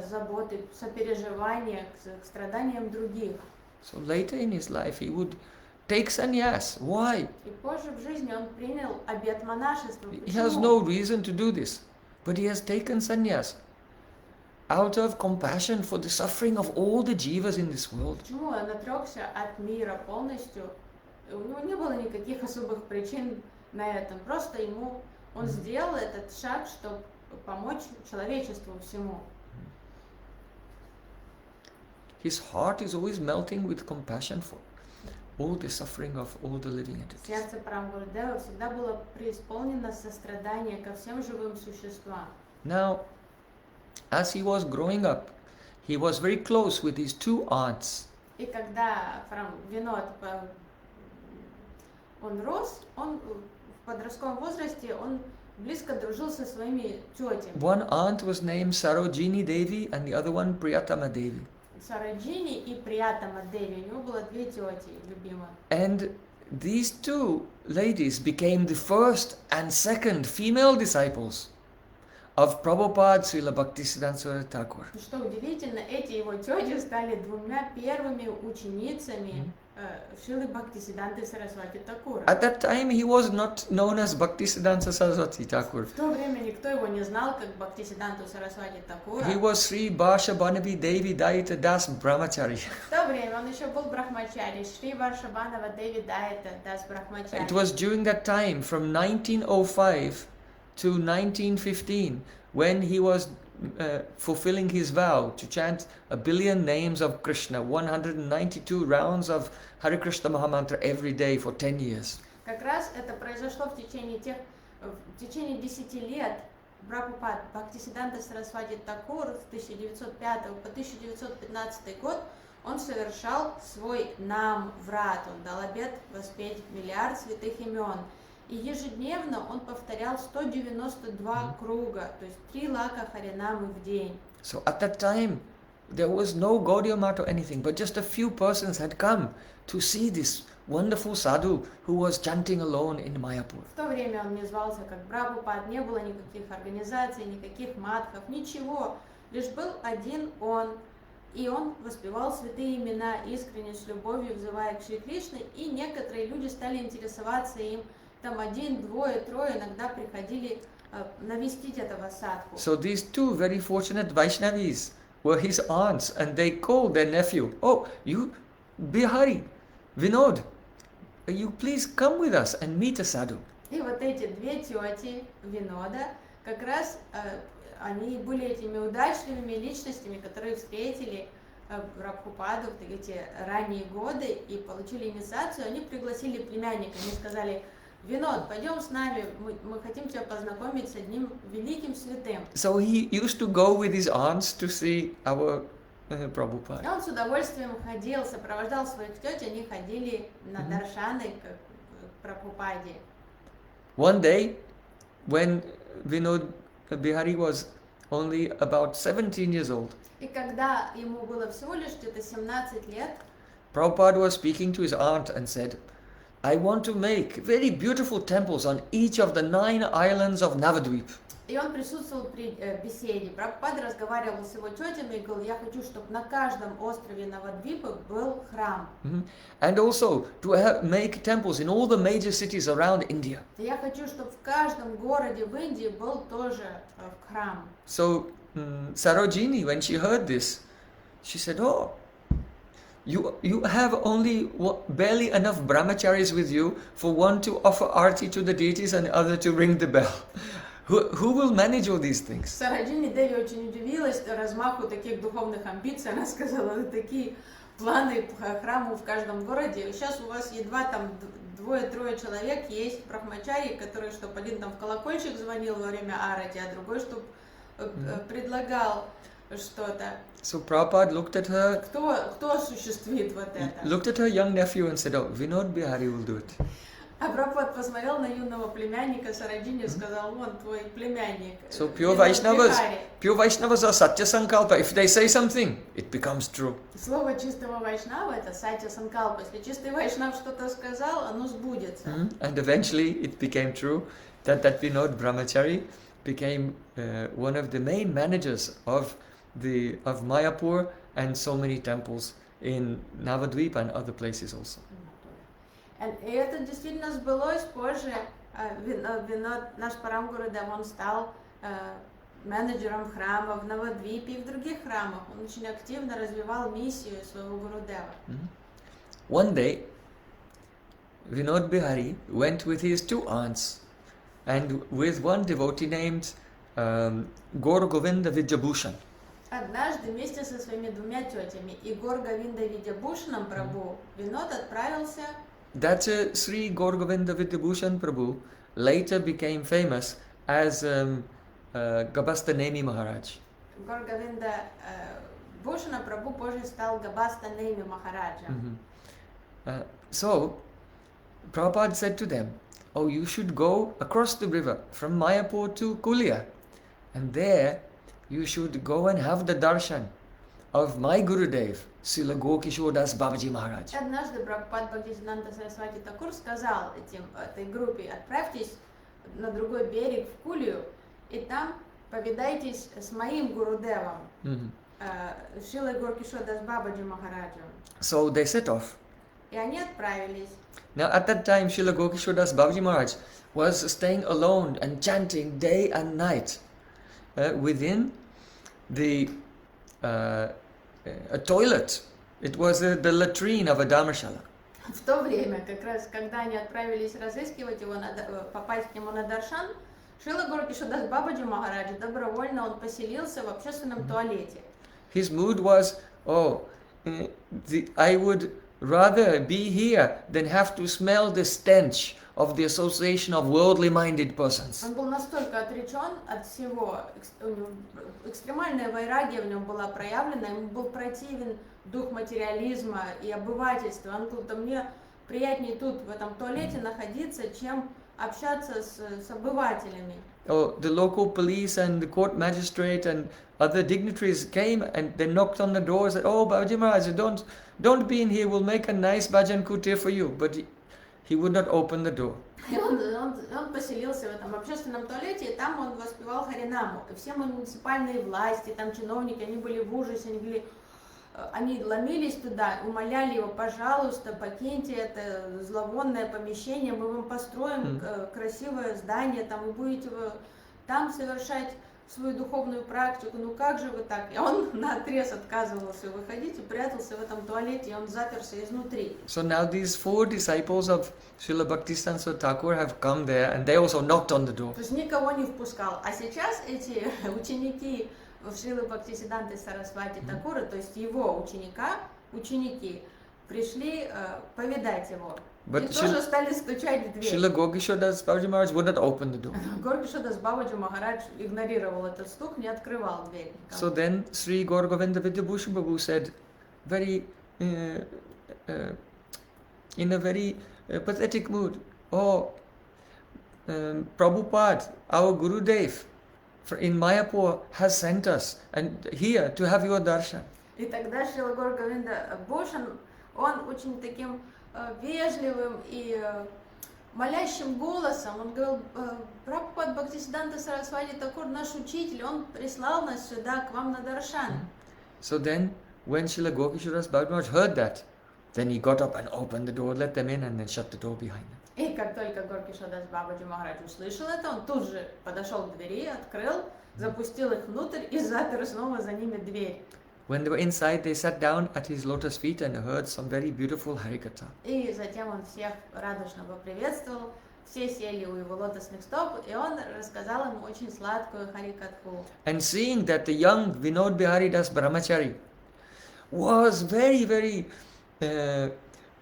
заботы, сопереживания к страданиям других. So later in his life he would take sannyas. Why? И позже в жизни он принял обет монашества. He has Почему? no reason to do this, but he has taken sannyas out of compassion for the suffering of all the jivas in this world. Почему он отрекся от мира полностью? У него не было никаких особых причин на этом. Просто он сделал этот шаг, чтобы помочь человечеству всему. His heart is always melting with compassion for all the suffering of all the living entities. Сердце Прамгурдева всегда было преисполнено сострадания ко всем живым существам. Now, as he was growing up, he was very close with his two aunts. И когда Винод он рос, он в подростковом возрасте он близко дружил со своими тетями. One aunt was named Sarojini Devi and the other one Priyatama Devi. Сараджини и Приятама Деви. У него было две тети любимые. And these two ladies became the first and second female disciples of Prabhupada Srila Bhaktisiddhanta Saraswati Thakur. И что удивительно, эти его тети стали двумя первыми ученицами Шрилы Бхактисиддханты Сарасвати Такура. At that time he was not known as Bhaktisiddhanta Saraswati Thakur. В то время никто его не знал как Бхактисиддханту Сарасвати Такура. He was Sri Bhasha Banavi Devi Daita Das Brahmachari. В то время он еще был брахмачари, Шри Варшабанава Деви Дайта Das Брахмачари. It was during that time from 1905 to 1915 when he was fulfilling his vow to chant 1 billion names of Krishna, 192 rounds of Hare Krishna Mahamantra every day for 10 years. Как раз это произошло в течение 10 лет. Прабхупад Бхактисиддханта Сарасвати Такур с 1905 по 1915 год он совершал свой нам врат, он дал обет воспеть миллиард святых имен. И ежедневно он повторял 192 круга, то есть 3 лака харинамы в день. So at that time, there was no Gaudiya Math or anything, but just a few persons had come to see this wonderful sadhu who was chanting alone in Mayapur. В то время он не звался как Прабхупад, не было никаких организаций, никаких матхов, ничего. Лишь был один он, и он воспевал святые имена искренне, с любовью взывая к Шри Кришне, и некоторые люди стали интересоваться им. Там 1, 2, 3 иногда приходили навестить этого садху. So these two very fortunate Vaishnavis were his aunts, and they called their nephew, "Oh, you Bihari, Vinod, you please come with us and meet a sadhu." И вот эти две тети Винода, как раз они были этими удачливыми личностями, которые встретили Прабхупаду в эти ранние годы и получили инициацию. Они пригласили племянника, они сказали: Винод, пойдем с нами, мы хотим тебя познакомить с одним великим святым. So he used to go with his aunts to see our Prabhupada. И он с удовольствием ходил, сопровождал своих теть, они ходили на даршаны к Прабхупаде. One day, when Vinod Bihari was only about 17 years old, И когда ему было всего лишь где-то 17 лет, Prabhupada was speaking to his aunt and said, "I want to make very beautiful temples on each of the 9 islands of Navadvip." и он присутствовал при беседе. Прабхупада разговаривал с его тетями и говорил: я хочу, чтобы на каждом острове Навадвипа был храм. And also to make temples in all the major cities around India. Я хочу, чтобы в каждом городе в Индии был тоже храм. So Sarojini, when she heard this, she said, "Oh, you have only barely enough brahmacharis with you for one to offer arti to the deities and the other to ring the bell. Who will manage all these things?" Сараджини Деви очень удивилась размаху таких духовных амбиций. Она сказала: такие планы храмов в каждом городе. Сейчас у вас едва там 2-3 человек есть брахмачари, которые, чтобы один там в колокольчик звонил во время арати, а другой, чтобы предлагал что-то. So Prabhupada looked at her. Кто осуществит вот это? Looked at her young nephew and said, "Oh, Vinod Bihari will do it." А Прабхупад посмотрел на юного племянника Сараджини и сказал: вон твой племянник. So pure Vaishnavas are Satya Sankalpa. If they say something, it becomes true. Слово чистого вайшнава это сатья санкалпа. Если чистый вайшнав что-то сказал, оно сбудется. And eventually it became true that Vinod Brahmachari became one of the main managers of Mayapur and so many temples in Navadvip and other places also. И это действительно сбылось позже. Винод, наш Парам Гурудев, он стал менеджером храма в Навадвипе и в других храмах. Он очень активно развивал миссию своего Гурудева. One day, Vinod Bihari went with his two aunts and with one devotee named Gaur Govinda Vidyabhushan. Однажды вместе со своими двумя тетями и Гор Говинда Видябушаном Прабhu Винод отправился. That Sri Gaur Govinda Vidyabhushan Prabhu later became famous as Gabasta Nemi Maharaj. Гор Говинда Бушана Прабhu позже стал Габаста Неми Махараджем. So, Prabhupada said to them, oh, you should go across the river from Mayapur to Kulia, and there you should go and have the darshan of my Gurudev, Srila Gokishore Das Babaji Maharaj. Однажды Прабхупад Бхактисиданта Сарасвати Такур сказал этой группе: отправьтесь на другой берег в Кулию, и там повидайтесь с моим Гурудевом, Шрилой Горкишор Дас Бабаджи Махараджем. So they set off. И они отправились. Now at that time, Srila Gokishore Das Babaji Maharaj was staying alone and chanting day and night within a toilet. It was the latrine of a dharmashala. В то время, как раз, когда они отправились разыскивать его, попасть к нему на даршан, Шрила Горкишор Дас Бабаджи Махараджа добровольно он поселился в общественном туалете. His mood was, I would rather be here than have to smell the stench of the association of worldly-minded persons. Он был настолько отречен от всего, экстремальная вайрагия в нем была проявлена, ему был противен дух материализма и обывательства. Он говорил: да мне приятнее тут, в этом туалете, находиться, чем общаться с обывателями. Oh, the local police and the court magistrate and other dignitaries came and they knocked on the doors and said, oh, Babaji Maharaj, don't be in here, we'll make a nice bhajan kutir for you. But he would not open the door. И он поселился в этом общественном туалете, и там он воспевал Харинаму. И все муниципальные власти, там чиновники, они были в ужасе, они ломились туда, умоляли его: пожалуйста, покиньте это зловонное помещение, мы вам построим красивое здание, там вы будете там совершать свою духовную практику. Ну как же вы так? И он наотрез отказывался выходить и прятался в этом туалете, и он заперся изнутри. So now these four disciples of Srila Bhaktisiddhanta Thakur have come there and they also knocked on the door. То есть никого не впускал. А сейчас эти ученики Шрилы Бхактисиданты Сарасвати Такура, то есть его ученики пришли повидать его. И тоже стали стучать в дверь. Srila Gokishore Das Babaji Maharaj would not open the door. Горкишор Дас Бабаджи Махарадж игнорировал этот стук, не открывал дверь. So then Sri Gaur Govinda Vidyabhushan Prabhu said, in a very pathetic mood, oh, Prabhupada, our Gurudev in Mayapur has sent us and here to have your darshan. И тогда Шрила Гаур Говинда Бхушан, он очень таким вежливым и молящим голосом, он говорил: Прабхупад Бхактисиданта Сарасвати Такур, наш учитель, он прислал нас сюда, к вам на даршан. So then, when Srila Gokishore Das Babaji Maharaj heard that, then he got up and opened the door, let them in, and then shut the door behind them. И как только Горкишор Дас Бабаджи Махарадж услышал это, он тут же подошел к двери, открыл, запустил их внутрь и запер снова за ними дверь. When they were inside, they sat down at his lotus feet and heard some very beautiful Harikatha. И затем он всех радостно поприветствовал, все сели у его лотосных стоп, и он рассказал им очень сладкую Харикатху. And seeing that the young Vinod Bihari Das Brahmachari was very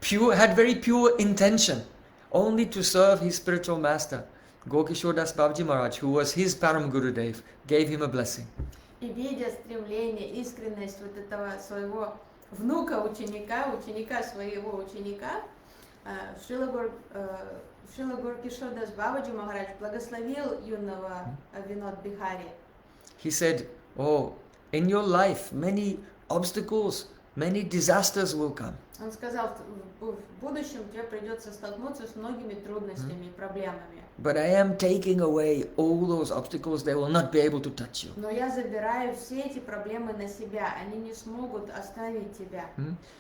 pure, had very pure intention, only to serve his spiritual master, Gokishore Das Babaji Maharaj, who was his Param Gurudev, gave him a blessing. И видя стремление, искренность вот этого своего внука ученика своего ученика, Шрила Горкишодас Бабаджи Махарадж благословил юного Винод Бихари. He said, oh, in your life many obstacles, many disasters will come. Он сказал, в будущем тебе придется столкнуться с многими трудностями и проблемами. But I am taking away all those obstacles, they will not be able to touch you. Но я забираю все эти проблемы на себя, они не смогут оставить тебя.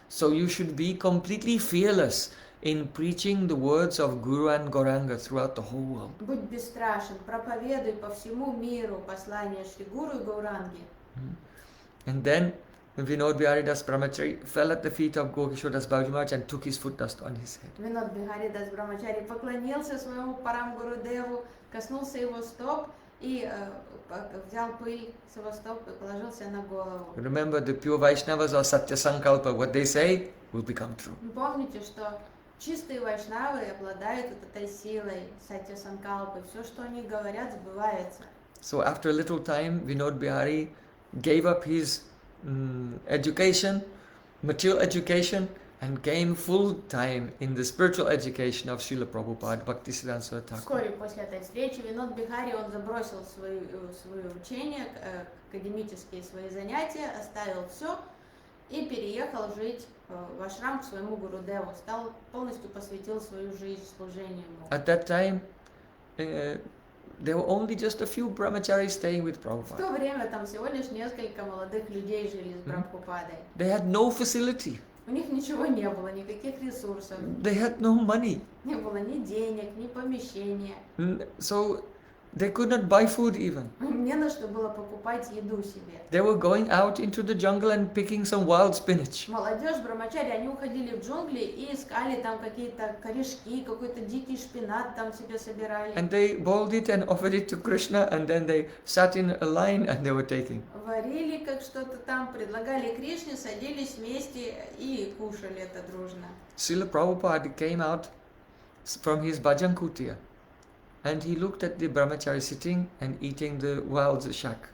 So you should be completely fearless in preaching the words of Guru and Gauranga throughout the whole world. Будь бесстрашен, проповедуй по всему миру послание Шри Гуру и Гауранги. And then Vinod Bihari Das Brahmachari fell at the feet of Gokishore Das Babaji Maharaj and took his foot dust on his head. Винод Бихари Дас Брамачари поклонился своему Парам Гурудеву, коснулся его стоп и взял пыль с его стоп и положил себе на голову. Remember, the pure Vaishnavas or Satya Sankalpa, what they say will become true. Помните, что чистые вайшнавы обладают вот этой силой Сатья Санкалпы. Все, что они говорят, сбывается. So after a little time, Vinod Bihari gave up his education, material education, and came full time in the spiritual education of Srila Prabhupada, Bhaktisiddhanta Saraswati Thakur. Вскоре после этой встречи Винод Бихари он забросил свое учение, академические свои занятия, оставил все и переехал жить в ашрам к своему Гурудеву, полностью посвятил свою жизнь служению ему. At that time, there were only just a few brahmacharis staying with В Prabhupada. то время там всего лишь несколько молодых людей жили с Прабхупадой. They had no facility. У них ничего не было, никаких ресурсов. They had no money. Не было ни денег, ни помещения. So they could not buy food even. Не на что было покупать еду себе. They were going out into the jungle and picking some wild spinach. Молодежь, брамачари, они уходили в джунгли и искали там какие-то корешки, какой-то дикий шпинат там себе собирали. And they boiled it and offered it to Krishna, and then they sat in a line and they were taking. Варили как что-то там, предлагали Кришне, садились вместе и кушали это дружно. Srila Prabhupada came out from his bhajan kutia and he looked at the brahmachari sitting and eating the wild shak.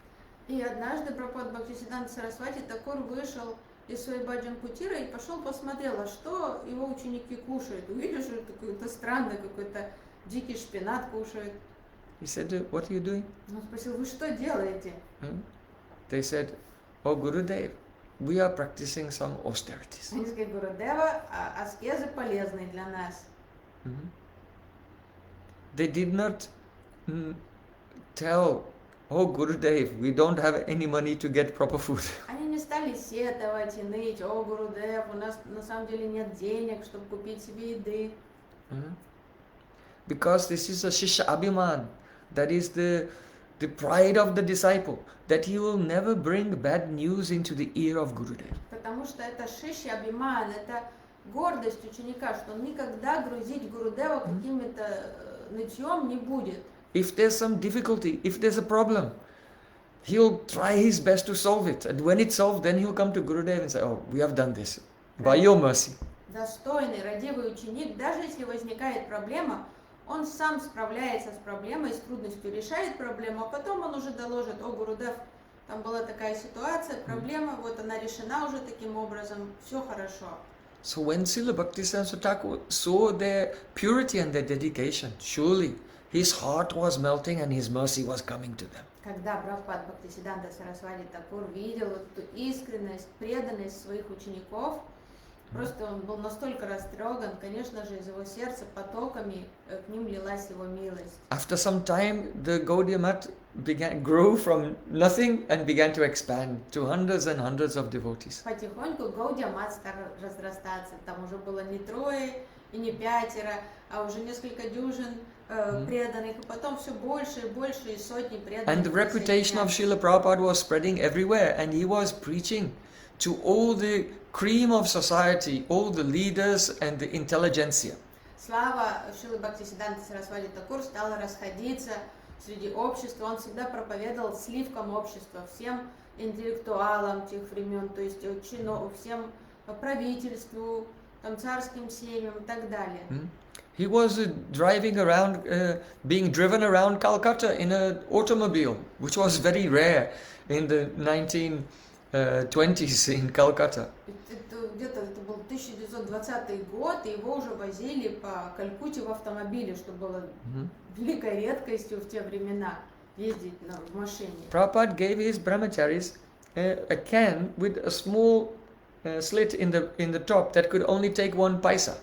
И однажды Прабхупада Бхактисиддханта Сарасвати Такур вышел из своей баджан кутиры и пошел посмотрел, а что его ученики кушают. Увидел, что это какой-то странный, какой-то дикий шпинат кушают. He said, what are you doing? Он спросил, вы что делаете? They said, oh Gurudev, we are practicing some austerities. Они сказали, Гурудева, аскезы полезны для нас. They did not tell, oh Gurudev, we don't have any money to get proper food. Они не стали сетовать и ныть, о, Гурудев, у нас на самом деле нет денег, чтобы купить себе еды. Because this is a Shishya Abhiman, that is the pride of the disciple, that he will never bring bad news into the ear of Gurudev. Потому что это шишья абиман, это гордость ученика, что он никогда грузить Гурудева каким-то нытьем не будет. If there's some difficulty, if there's a problem, he'll try his best to solve it. And when it's solved, then he'll come to Gurudev and say, oh, we have done this by your mercy. Достойный, родивый ученик, даже если возникает проблема, он сам справляется с проблемой, с трудностью решает проблему, а потом он уже доложит, о, Гурудев, там была такая ситуация, проблема, вот она решена уже таким образом, все хорошо. So when Srila Bhaktisiddhanta Thakur saw their purity and their dedication, surely his heart was melting and his mercy was coming to them. Когда Прабхупада Бхактисиддханта Сарасвати Такур видел эту искренность, преданность своих учеников, просто он был настолько растроган, конечно же, из его сердца потоками к ним лилась его милость. After some time, the Gaudiya Math grew from nothing and began to expand to hundreds and hundreds of devotees. Потихоньку Гаудия Мат стал разрастаться, там уже было не трое и не пятеро, а уже несколько дюжин преданных, и потом все больше и больше, и сотни преданных. And the reputation of Srila Prabhupada was spreading everywhere, and he was preaching to all the cream of society, all the leaders and the intelligentsia. Слава Шрилы Бхактисиддханты Сарасвати Такур стала расходиться среди общества. Он всегда проповедовал сливкам общества, всем интеллектуалам тех времен, то есть всем правительству, там, царским семьям и так далее. He was driving around, being driven around Calcutta in an automobile, which was very rare in the 1920s in Calcutta. где-то это был 1920 год, и его уже возили по Калькутте в автомобиле, что было великой редкостью в те времена ездить в машине. Prabhupada gave his brahmacharis a can with a small slit in the top that could only take 1 paisa.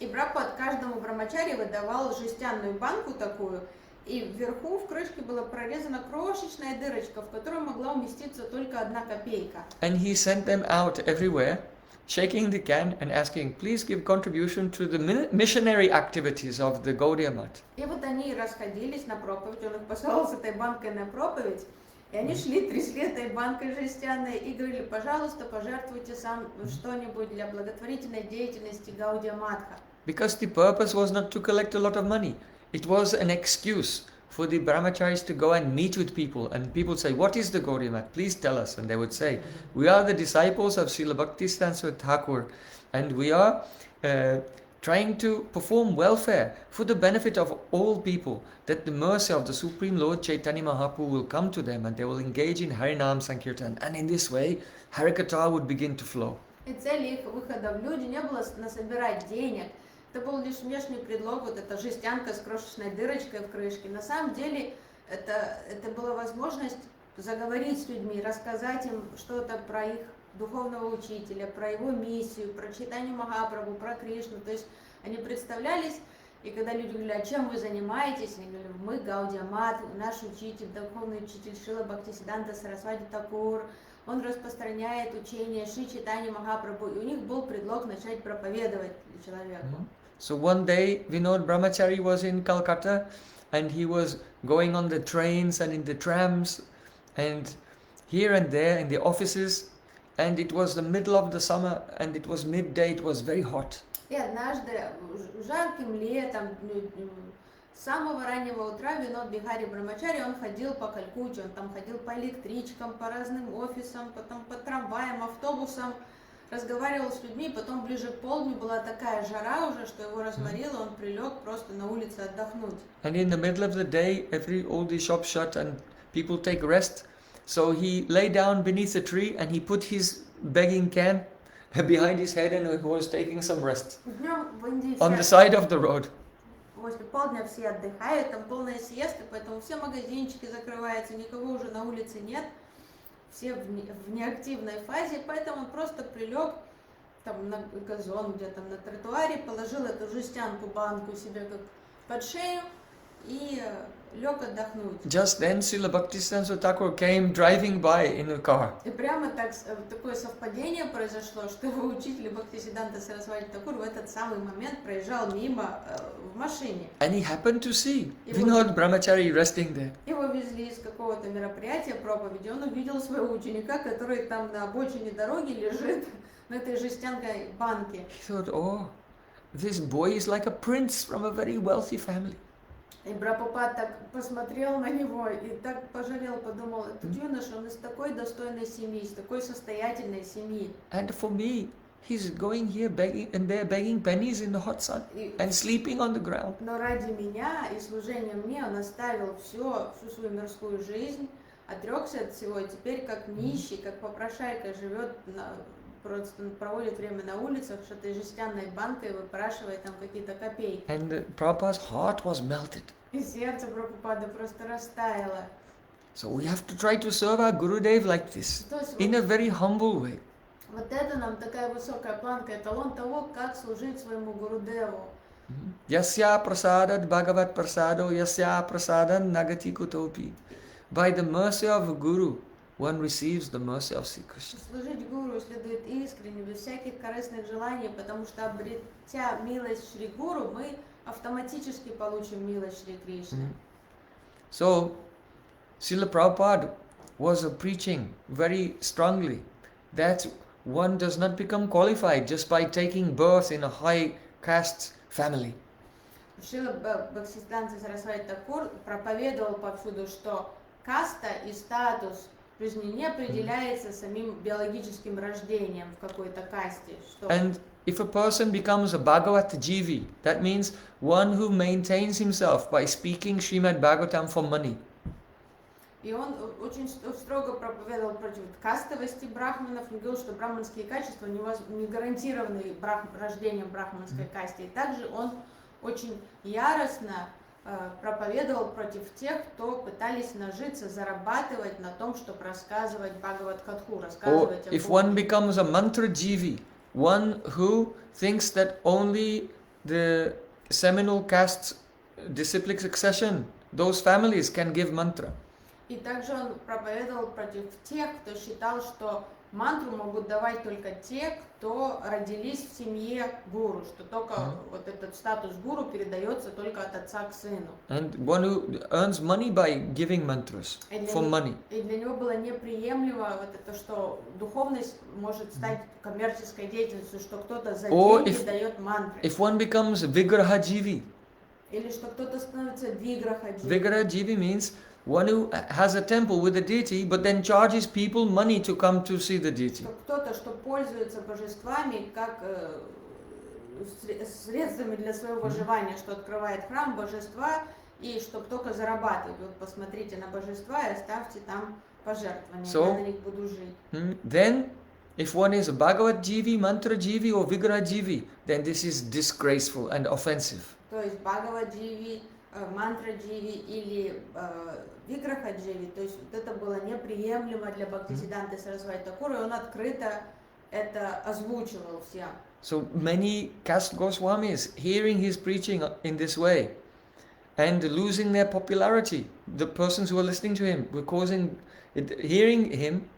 И Прабхупад каждому брамачари выдавал жестяную банку такую, и вверху в крышке была прорезана крошечная дырочка, в которую могла уместиться только 1 копейка. And he sent them out everywhere, shaking the can and asking, please give contribution to the missionary activities of the Gaudiya Math. И вот они расходились на проповедь, он их послал с этой банкой на проповедь, и они шли, трясли этой банкой жестяной и говорили, пожалуйста, пожертвуйте сам что-нибудь для благотворительной деятельности Гаудия Матха. Because the purpose was not to collect a lot of money. It was an excuse for the brahmacharis to go and meet with people. And people say, what is the Gaudiya Math? Please tell us. And they would say, we are the disciples of Srila Bhaktisiddhanta Thakur. And we are trying to perform welfare for the benefit of all people. That the mercy of the Supreme Lord Chaitanya Mahaprabhu will come to them and they will engage in Harinam Sankirtan. And in this way, Harikatha would begin to flow. И цель их выхода в люди не было насобирать денег. Это был лишь внешний предлог, вот эта жестянка с крошечной дырочкой в крышке. На самом деле это была возможность заговорить с людьми, рассказать им что-то про их духовного учителя, про его миссию, про Чайтанью Махапрабху, про Кришну. То есть они представлялись, и когда люди говорили, а чем вы занимаетесь, они говорили, мы Гаудия Мат, наш учитель, духовный учитель Шрила Бхактисиддханта Сарасвати Такур, он распространяет учение Шри Чайтаньи Махапрабху, и у них был предлог начать проповедовать человеку. So one day, Vinod Brahmachari was in Calcutta and he was going on the trains and in the trams and here and there in the offices, and it was the middle of the summer and it was midday, it was very hot. И однажды жарким летом, с самого раннего утра Винод Бихари Брамачари, он ходил по Калькутте, он там ходил по электричкам, по разным офисам, потом по трамваям, автобусам, разговаривал с людьми, потом ближе к полдню была такая жара уже, что его разморило, он прилег просто на улице отдохнуть. And in the middle of the day, all the shops shut and people take rest. So he lay down beneath a tree and he put his begging can behind his head and he was taking some rest on the side of the road. После полдня все отдыхают, там полная сиеста, поэтому все магазинчики закрываются, никого уже на улице нет. Все в неактивной фазе, поэтому он просто прилег там на газон, где-то на тротуаре, положил эту жестянку, банку себе как под шею и лег отдохнуть. Just then Srila Bhaktisiddhanta Thakur came driving by in a car. И прямо так, такое совпадение произошло, что его учитель Бхактисиддханта Сарасвати Такур в этот самый момент проезжал мимо в машине. And he happened to see Vinod Brahmachari resting there. Его везли из какого-то мероприятия, проповеди, он увидел своего ученика, который там на обочине дороги лежит на этой жестянкой банке. He thought, oh, this boy is like a prince from a very wealthy family. И Прабхупад так посмотрел на него и так пожалел, подумал, этот юноша, он из такой достойной семьи, из такой состоятельной семьи. And for me, he's going here begging and there begging pennies in the hot sun and sleeping on the ground. Но ради меня и служения мне он оставил всю свою мирскую жизнь, отрекся от всего, и теперь как нищий, как попрошайка живет, просто проводит время на улицах с этой жестяной банкой, выпрашивает там какие-то копейки. And Prabhupada's heart was melted. И сердце Прабхупады просто растаяло. So we have to try to serve our Gurudev like this, in a very humble way. Вот это нам такая высокая планка, эталон того, как служить своему Гурудеву. Yasya prasadad bhagavat prasado yasya prasadan nagati kutopi. By the mercy of a Guru, one receives the mercy of Sri Krishna. Служить Гуру следует искренне, без всяких корыстных желаний, потому что, обретя милость Шри Гуру, мы автоматически получим милость Шри Кришны. So, Srila Prabhupada was preaching very strongly that one does not become qualified just by taking birth in a high caste family. Шрила Бхактисиддханта Сарасвати Такур проповедовал повсюду, что каста и статус жизни не определяется самим биологическим рождением в какой-то касте. And if a person becomes a Bhagavat Jivi, that means one who maintains himself by speaking Srimad Bhagavatam for money. И он очень строго проповедовал против кастовости брахманов, он говорил, что брахманские качества не гарантированы рождением в брахманской касте. И также он очень яростно проповедовал против тех, кто пытались нажиться, зарабатывать на том, чтобы рассказывать Бхагават-катху, Or рассказывать о if one Боге. becomes a mantra jivi, one who thinks that only the seminal caste disciplic succession, those families can give mantra. И также он проповедовал против тех, кто считал, что мантру могут давать только те, кто родились в семье гуру, что только вот этот статус гуру передается только от отца к сыну. And one who earns money by giving mantras for money. И для него было неприемлемо вот это, что духовность может стать коммерческой деятельностью, что кто-то за деньги дает мантры. If one becomes vigrahajivi, или что кто-то становится виграхадживи. Vigrahajivi means one who has a temple with a deity but then charges people money to come to see the deity. Кто-то, что пользуется божествами как средствами для своего выживания, что открывает храм божества и чтобы только зарабатывать. Вот посмотрите на божества и оставьте там пожертвования, я на них буду жить. Then, if one is a Bhagavad Jivi, Mantra Jivi or Vigrahajivi, then this is disgraceful and offensive. То есть Бхагавадживи, Мантра-дживи или Виграха-дживи, то есть вот это было неприемлемо для Бхактисиддханты Сарасвати Такура, и он открыто это озвучивал всем. So many caste Goswamis hearing his preaching in this way and losing their popularity. The persons who were listening to him were causing, hearing him,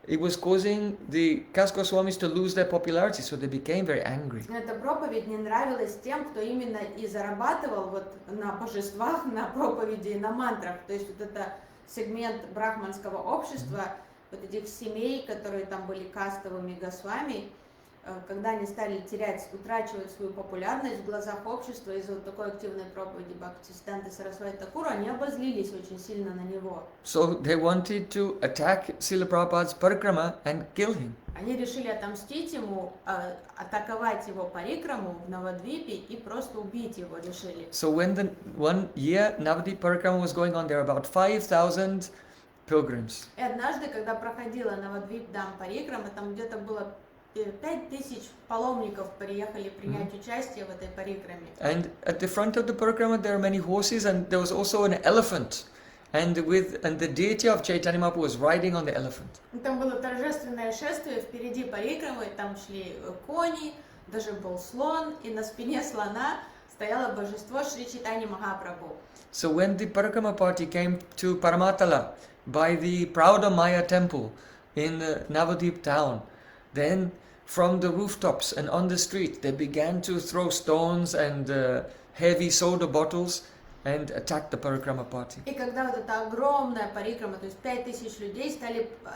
it was causing the caste Goswamis to lose their popularity, so they became very angry. Эта проповедь не нравилась тем, кто именно и зарабатывал вот на божествах, на проповеди и на мантрах. То есть вот это сегмент брахманского общества, вот этих семей, которые там были кастовыми госвами, когда они стали утрачивать свою популярность в глазах общества из-за вот такой активной проповеди Бхактисиддханты Сарасвати Такура, они обозлились очень сильно на него. So they wanted to attack Srila Prabhupada's parikrama and kill him. Они решили отомстить ему, атаковать его парикраму в Навадвипе и просто убить его решили. So when the 1 year Navadvip parikrama was going on, there were about 5,000 pilgrims. И однажды, когда проходила Навадвип Дам парикрама, там где-то было 5000 паломников приехали принять участие в этой парикраме. And at the front of the parikrama there are many horses, and there was also an elephant. And the deity of Chaitanya Mahaprabhu was riding on the elephant. Там было торжественное шествие, впереди парикрамы, там шли кони, даже был слон, и на спине слона стояло божество Шри Чайтанья Махапрабху. So when the parikrama party came to Paramatala by the Prauda Maya temple in Navadvip town, then from the rooftops and on the street they began to throw stones and heavy soda bottles and attack the parikrama party. И когда вот эта огромная парикрама, то есть 5000 людей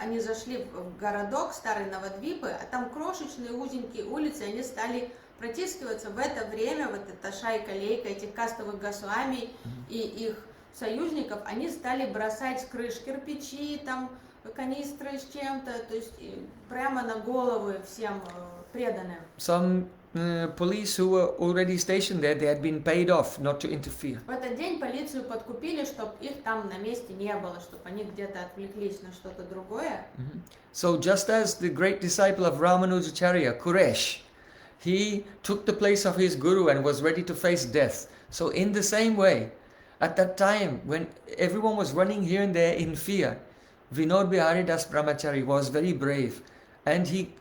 они зашли в городок старый Навадвипы, а там крошечные узенькие улицы, они стали протискиваться. В это время вот эта шайка-лейка этих кастовых госвами и их союзников, они стали бросать с крыш кирпичи, там канистры с чем-то, то есть прямо на головы всем преданным. Some police who were already stationed there, they had been paid off not to interfere. В этот день полицию подкупили, чтобы их там на месте не было, чтобы они где-то отвлеклись на что-то другое. So just as the great disciple of Ramanujacharya, Kuresh, he took the place of his guru and was ready to face death. So in the same way, at that time when everyone was running here and there in fear, Vinod Bihari Das Brahmachari was very brave, and he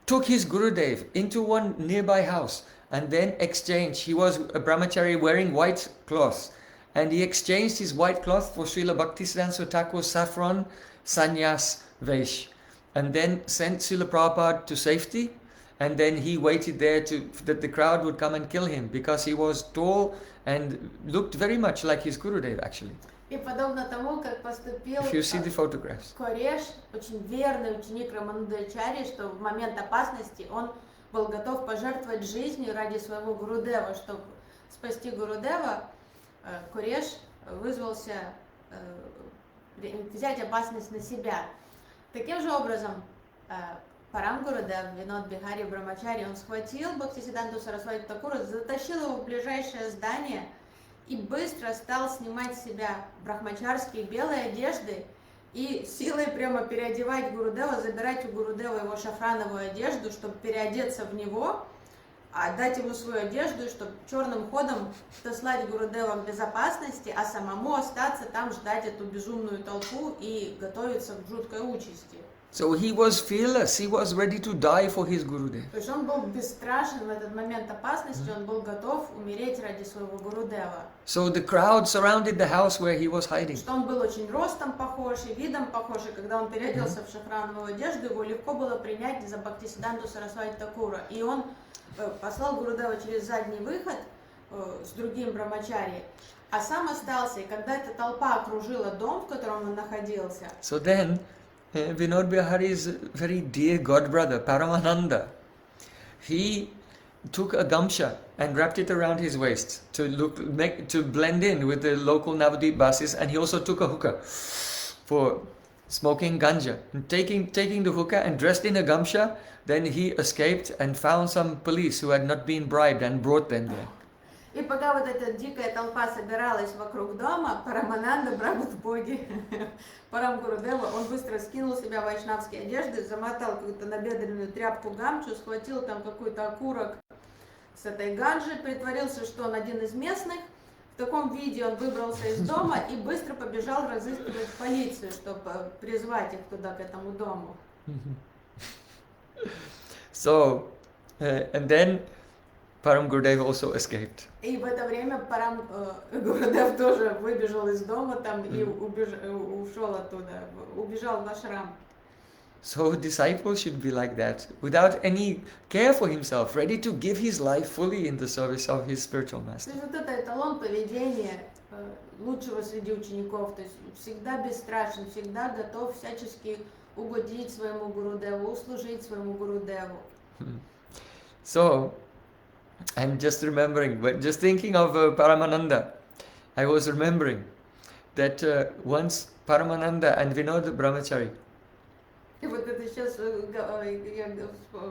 took his Gurudev into one nearby house and then exchanged. He was a brahmachari wearing white cloth, and he exchanged his white cloth for Srila Bhaktisiddhanta Thakur's saffron sannyas vesh, and then sent Srila Prabhupada to safety, and then he waited there that the crowd would come and kill him because he was tall and looked very much like his Gurudev actually. И подобно тому, как поступил If you see the photographs. Кореш, очень верный ученик Раманудачари, что в момент опасности он был готов пожертвовать жизнью ради своего Гурудева. Чтобы спасти Гурудева, Кореш вызвался взять опасность на себя. Таким же образом, Парам Гурудев, Винод Бихари Брамачари, он схватил Бхактисиддханту Сарасвати Такура, затащил его в ближайшее здание и быстро стал снимать с себя брахмачарские белые одежды и силой прямо переодевать Гурудева, забирать у Гурудева его шафрановую одежду, чтобы переодеться в него, отдать ему свою одежду, и чтобы черным ходом дослать Гурудева к безопасности, а самому остаться там, ждать эту безумную толпу и готовиться к жуткой участи. So he was fearless, he was ready to die for his Gurudev. То есть он был бесстрашен в этот момент опасности, он был готов умереть ради своего Гурудева. So the crowd surrounded the house where he was hiding. Что он был очень ростом похож и видом похож, и когда он переоделся в шафрановую одежду, его легко было принять за Бхактисиданту Сарасвати Такура. И он послал Гурудева через задний выход с другим брамачари, а сам остался. И когда эта толпа окружила дом, в котором он находился, So then Vinod Bihari's very dear god brother Paramananda, he took a gamsha and wrapped it around his waist to blend in with the local Navadvip Basis, and he also took a hookah for smoking ganja. And taking the hookah and dressed in a gamsha, then he escaped and found some police who had not been bribed and brought them there. и пока вот эта дикая толпа собиралась вокруг дома, Парамананда, брат боги Парам Гурудева, он быстро скинул с себя вайшнавские одежды, замотал какую-то набедренную тряпку гамчу, схватил там какой-то окурок с этой ганджи, притворился, что он один из местных. В таком виде он выбрался из дома и быстро побежал разыскивать полицию, чтобы призвать их туда, к этому дому. So, and then Param Gurudev also escaped. И в это время Парам Гурудев тоже выбежал из дома там и ушел оттуда, убежал в ашрам. So disciples should be like that, without any care for himself, ready to give his life fully in the service of his spiritual То master. есть вот это эталон поведения лучшего среди учеников, то есть всегда бесстрашен, всегда готов всячески угодить своему Гурудеву, услужить своему Гурудеву. So, I'm just remembering, but just thinking of Paramananda, I was remembering that once Paramananda and Vinod Brahmachari, И вот это сейчас я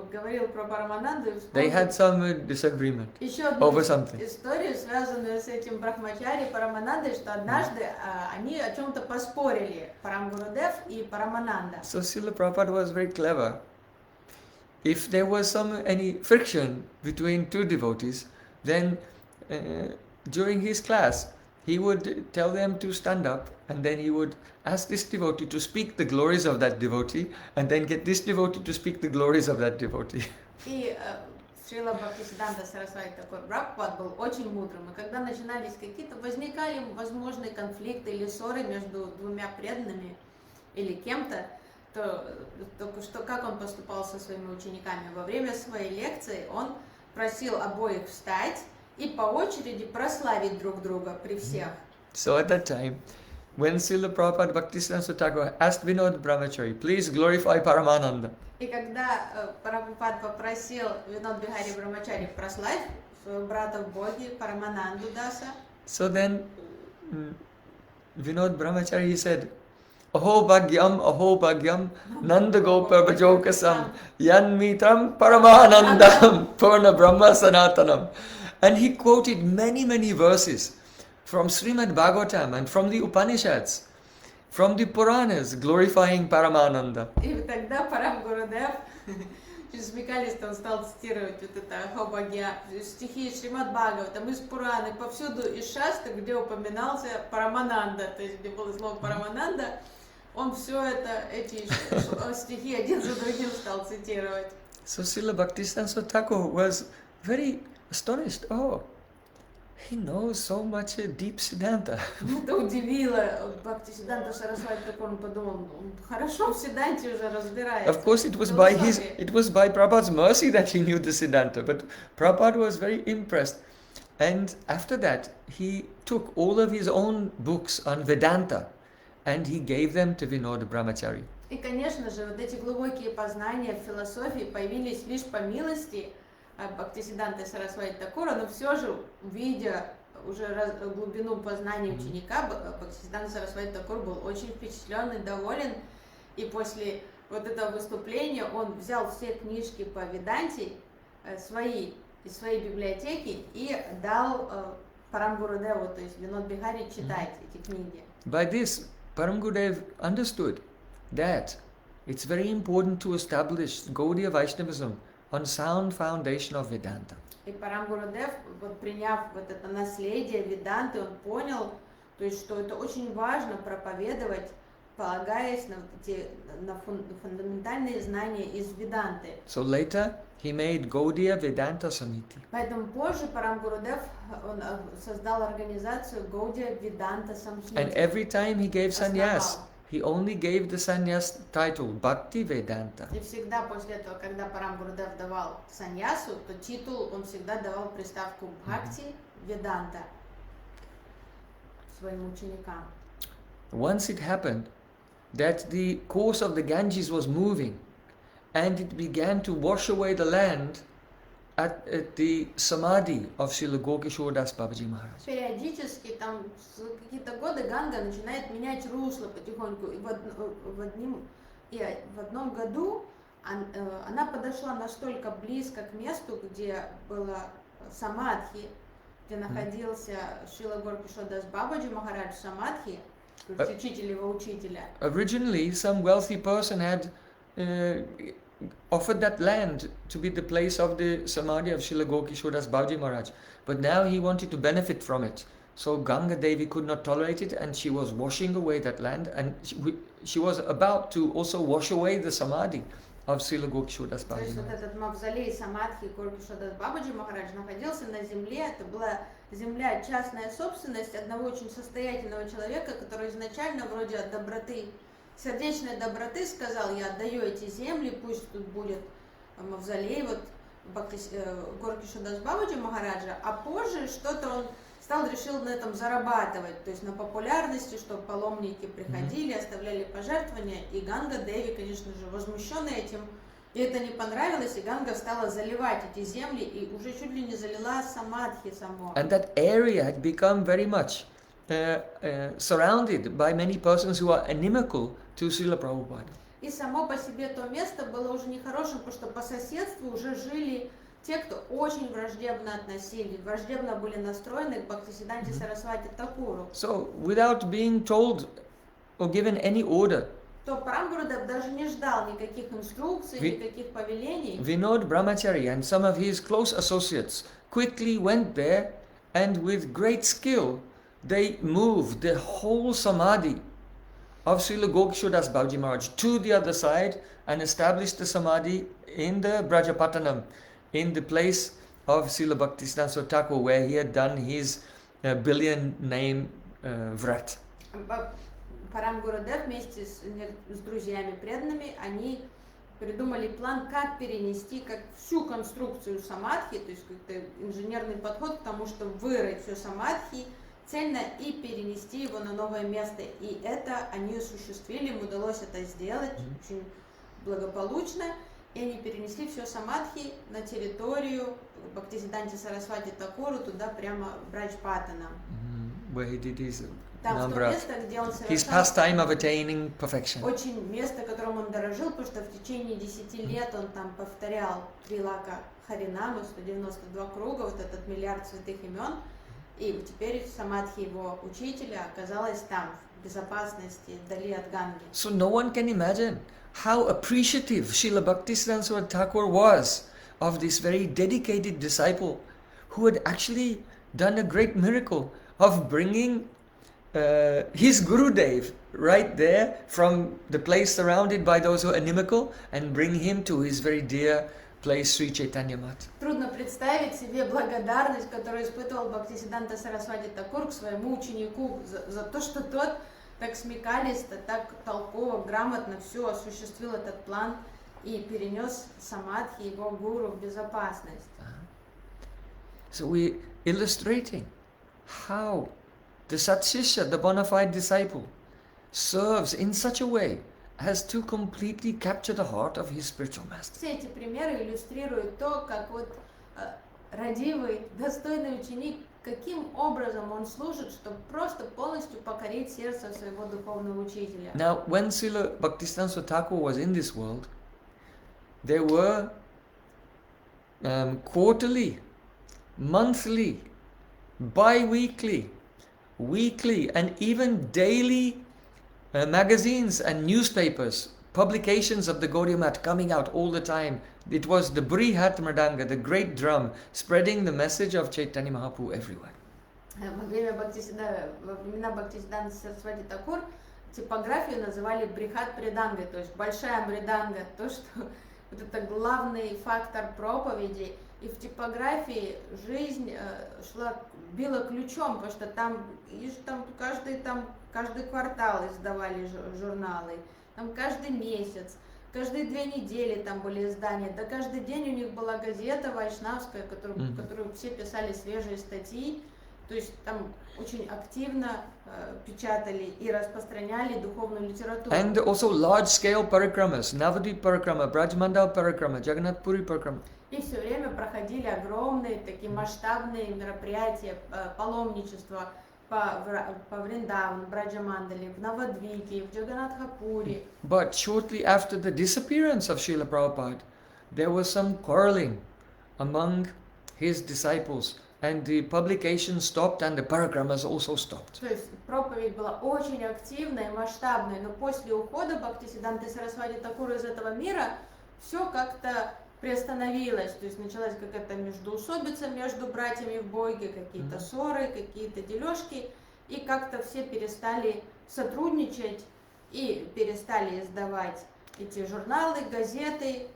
говорил про Парамананду. they had some disagreement Еще одну over something. историю, связанную с этим Брахмачари Параманандой, что однажды они о чем-то поспорили, Парам Гурудев и Парамананда. So Srila Prabhupada was very clever. If there was any friction between two devotees, then during his class, he would tell them to stand up, and then he would ask this devotee to speak the glories of that devotee, and then get this devotee to speak the glories of that devotee. И Шрила Бхактисидданта Сарасвати Такур Прабхупад был очень мудрым, и когда начинались какие-то, возникали возможные конфликты или ссоры между двумя преданными или кем-то, то как он поступал со своими учениками? Во время своей лекции он просил обоих встать и по очереди прославить друг друга при всех. So at that time, when Srila Prabhupada Bhaktisiddhanta Thakur asked Vinod Brahmachari, please glorify Paramananda. И когда Прабхупад попросил Винод Бихари Брахмачари прославить своего брата в Боге, Парамананду Даса, so then Vinod Brahmachari, he said, Aho Bhagyam, Nanda Gopa Bhajokasam, Yanmitam Paramanandam, Purna Brahma Sanatanam. And he quoted many verses from Srimad Bhagavatam and from the Upanishads, from the Puranas, glorifying Paramananda. И тогда Парам Гурудев, смекалист, он стал цитировать вот это Хобагья, стихи Шримад Бхагаватам из Пураны, повсюду из Шасты, где упоминался Парамананда, то есть где было слово Парамананда, он все это, эти стихи один за другим стал цитировать. So Srila Bhaktisiddhanta Thakur was very astonished. Oh, he knows so much deep Siddhanta. Это удивило Бхактисидданта Сарасвати Такур, он подумал, хорошо в Сиддханте уже разбирается. Of course, it was by Prabhupada's mercy that he knew the Siddhanta, but Prabhupada was very impressed. And after that, he took all of his own books on Vedanta and he gave them to Vinod Brahmachari. И, конечно же, вот эти глубокие познания в философии появились лишь по милости Бхактисидданты Сарасвати Такура, но все же, видя уже глубину познания ученика, Бхактисидданта Сарасвати Такур был очень впечатлен и доволен. И после вот этого выступления он взял все книжки по Веданте свои из своей библиотеки и дал Парам Гурудеву, то есть Винод Бихари, читать эти книги. By this, Param Gurudev understood that it's very important to establish Gaudiya Vaishnavism on sound foundation of Vedanta. И Парам Гурудев, вот приняв вот это наследие Веданты, он понял, то есть, что это очень важно проповедовать, полагаясь на, вот эти, на фундаментальные знания из Веданты. So later he made Gaudiya Vedanta Samiti. Поэтому позже Парам Гурудев он создал организацию Гаудия Веданта Самхити. And every time he gave sannyas, Основал. he only gave the sannyas title Bhakti Vedanta. И всегда после этого, когда Парам Гурудев давал саньясу, то титул он всегда давал приставку Бхакти Веданта своим ученикам. Once it happened that the course of the Ganges was moving and it began to wash away the land at the samadhi of Srila Gokishore Das Babaji Maharaj. Периодически там какие-то годы Ганга начинает менять русло потихоньку. И в одном году она подошла настолько близко к месту, где была самадхи, где находился Шрила Горкишор Дас Бабаджи Махарадж Самадхи, учитель его учителя. Originally, some wealthy person had offered that land to be the place of the samadhi of Srila Gokishore Das Babaji Maharaj. But now he wanted to benefit from it. So Ganga Devi could not tolerate it and she was washing away that land, and she was about to also wash away the samadhi of Srila Gokishore Das То Babaji есть вот Maharaj. этот мавзолей Самадхи Горкишор Дас Бабаджи Махарадж находился на земле. Это была земля, частная собственность одного очень состоятельного человека, который изначально вроде от доброты, сердечной доброты сказал: я отдаю эти земли, пусть тут будет мавзолей вот Горкишор Дас Бабаджи Махараджа, а позже что-то он решил на этом зарабатывать, то есть на популярности, чтобы паломники приходили, оставляли пожертвования, и Ганга Деви, конечно же, возмущенная этим, ей это не понравилось, и Ганга стала заливать эти земли, и уже чуть ли не залила Самадхи само. And that area had become very much surrounded by many persons who are inimical to Srila Prabhupada. И само по себе то место было уже нехорошим, потому что по соседству уже жили те, кто очень враждебно относились, враждебно были настроены к Бхактисиданте Сарасвати Такуру. So, without being told or given any order, То Парам Гурудев даже не ждал никаких инструкций, никаких повелений. Vinod Brahmachari and some of his close associates quickly went there, and with great skill they moved the whole samadhi of Srila Gokishore Das Babaji Maharaj to the other side and established the samadhi in the Brajapatanam, in the place of Srila Bhaktisiddhanta Thakur, where he had done his billion name Vrata. Парам Гурудев вместе с друзьями преданными, они придумали план, как перенести всю конструкцию самадхи, то есть какой-то инженерный подход к тому, чтобы вырыть все самадхи цельно и перенести его на новое место. И это они осуществили, им удалось это сделать очень благополучно. И они перенесли все самадхи на территорию Бхактисиданте Сарасвати Такуру, туда прямо в Браджпатанам. Where he did his Там в то number of место, где он his совершал pastime of attaining perfection. очень место, которым он дорожил, потому что в течение 10 лет он там повторял 3 лака Харинамы, 192 круга, вот этот миллиард святых имен. И теперь самадхи его учителя оказалась там, в безопасности, вдали от Ганги. So no one can imagine how appreciative Srila Bhaktisiddhanta Thakur was of this very dedicated disciple who had actually done a great miracle of bringing his Gurudev right there from the place surrounded by those who are inimical and bring him to his very dear place, Sri Chaitanya Mat. Трудно представить себе благодарность, которую испытывал Бхактисиданта Сарасвати Такур к своему ученику за то, что тот так смекалисто, так толково, грамотно все осуществил этот план и перенес самадхи его гуру в безопасность. So we're illustrating how the Satsishya, the bona fide disciple, serves in such a way as to completely capture the heart of his spiritual master. Все эти примеры иллюстрируют то, как вот радивый, достойный ученик, каким образом он служит, чтобы просто полностью покорить сердце своего духовного учителя. Now, when Srila Bhaktisiddhanta Thakur was in this world, there were quarterly, monthly, bi-weekly, weekly, and even daily magazines and newspapers, publications of the Gaudiya Math coming out all the time. It was the Brihat Mridanga, the great drum, spreading the message of Chaitanya Mahaprabhu everywhere. Во времена Бхактисиданта Сарасвати Такур типографию называли брихат мридангой, то есть большая мриданга, то, что вот это главный фактор проповеди. И в типографии жизнь била ключом, потому что там каждый квартал издавали журналы, там каждый месяц, каждые 2 недели там были издания, да каждый день у них была газета вайшнавская, которую все писали свежие статьи, то есть там очень активно печатали и распространяли духовную литературу. And also large-scale parikramas, Navadvip Parikrama, Brajmandal Parikrama, Jagannath Puri Parikrama. И все время проходили огромные такие масштабные мероприятия, паломничества по Вриндавану, Браджамандали, в Навадвипе, в Джаганатхапури. But shortly after the disappearance of Srila Prabhupada, there was some quarreling among his disciples, and the publication stopped and the parikramas also stopped. То есть проповедь была очень активной и масштабной, но после ухода Бхактисиданты Сарасвати Такура из этого мира все как-то приостановилось, то есть началась какая-то междоусобица между братьями в Боге, какие-то ссоры, какие-то дележки, и как-то все перестали сотрудничать и перестали издавать эти журналы, газеты,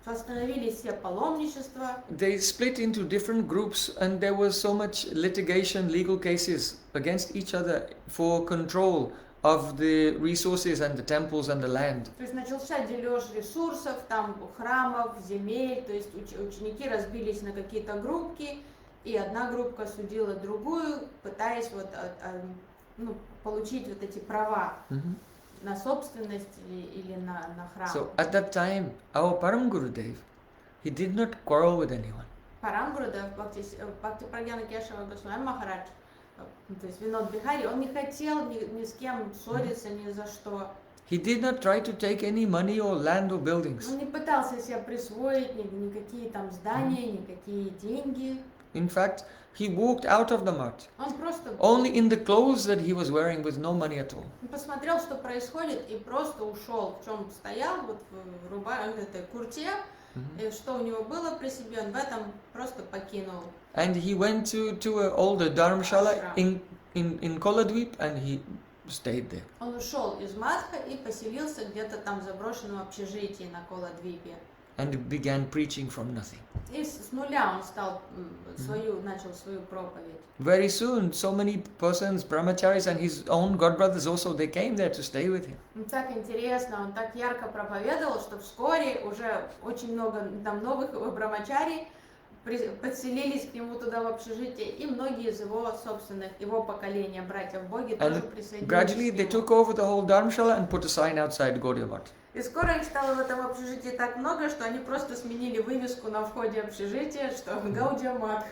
остановились все паломничества. They split into different groups, and there was so much litigation, legal cases against each other for control of the resources and the temples and the land. То есть начался дележ ресурсов, там храмов, земель, то есть ученики разбились на какие-то группки, и одна группка судила другую, пытаясь получить вот эти права на собственность или на храм. So at that time, our Param Gurudev, he did not quarrel with anyone. Парам Гурудев, Бхакти Прагьяна Кешава Госвами Махарадж, то есть Винод Бихари, он не хотел ни с кем ссориться, ни за что. He did not try to take any money or land or buildings. Он не пытался себе присвоить никакие там здания, никакие деньги. In fact, he walked out of the mart, Он просто only in the clothes that he was wearing with no money at all. посмотрел, что происходит, и просто ушел, в чем стоял, вот в этой курте, и что у него было при себе, он в этом просто покинул. And he went to an older dharamshala in Koladweep, and he stayed there. Он ушел из Мадха и поселился где-то там в заброшенном общежитии на Коладвипе. And began preaching from nothing. И с нуля он начал свою проповедь. Very soon, so many persons, brahmacharis and his own godbrothers also, they came there to stay with him. Так интересно, он так ярко проповедовал, что вскоре уже очень много там новых брамачари подселились к нему туда в общежитие, и многие из его поколения братьев в Боге тоже присоединились. Gradually they took over the whole dharamshala and put a sign outside Gaudiya Math. И скоро их стало в этом общежитии так много, что они просто сменили вывеску на входе общежития, что Гаудия Мат.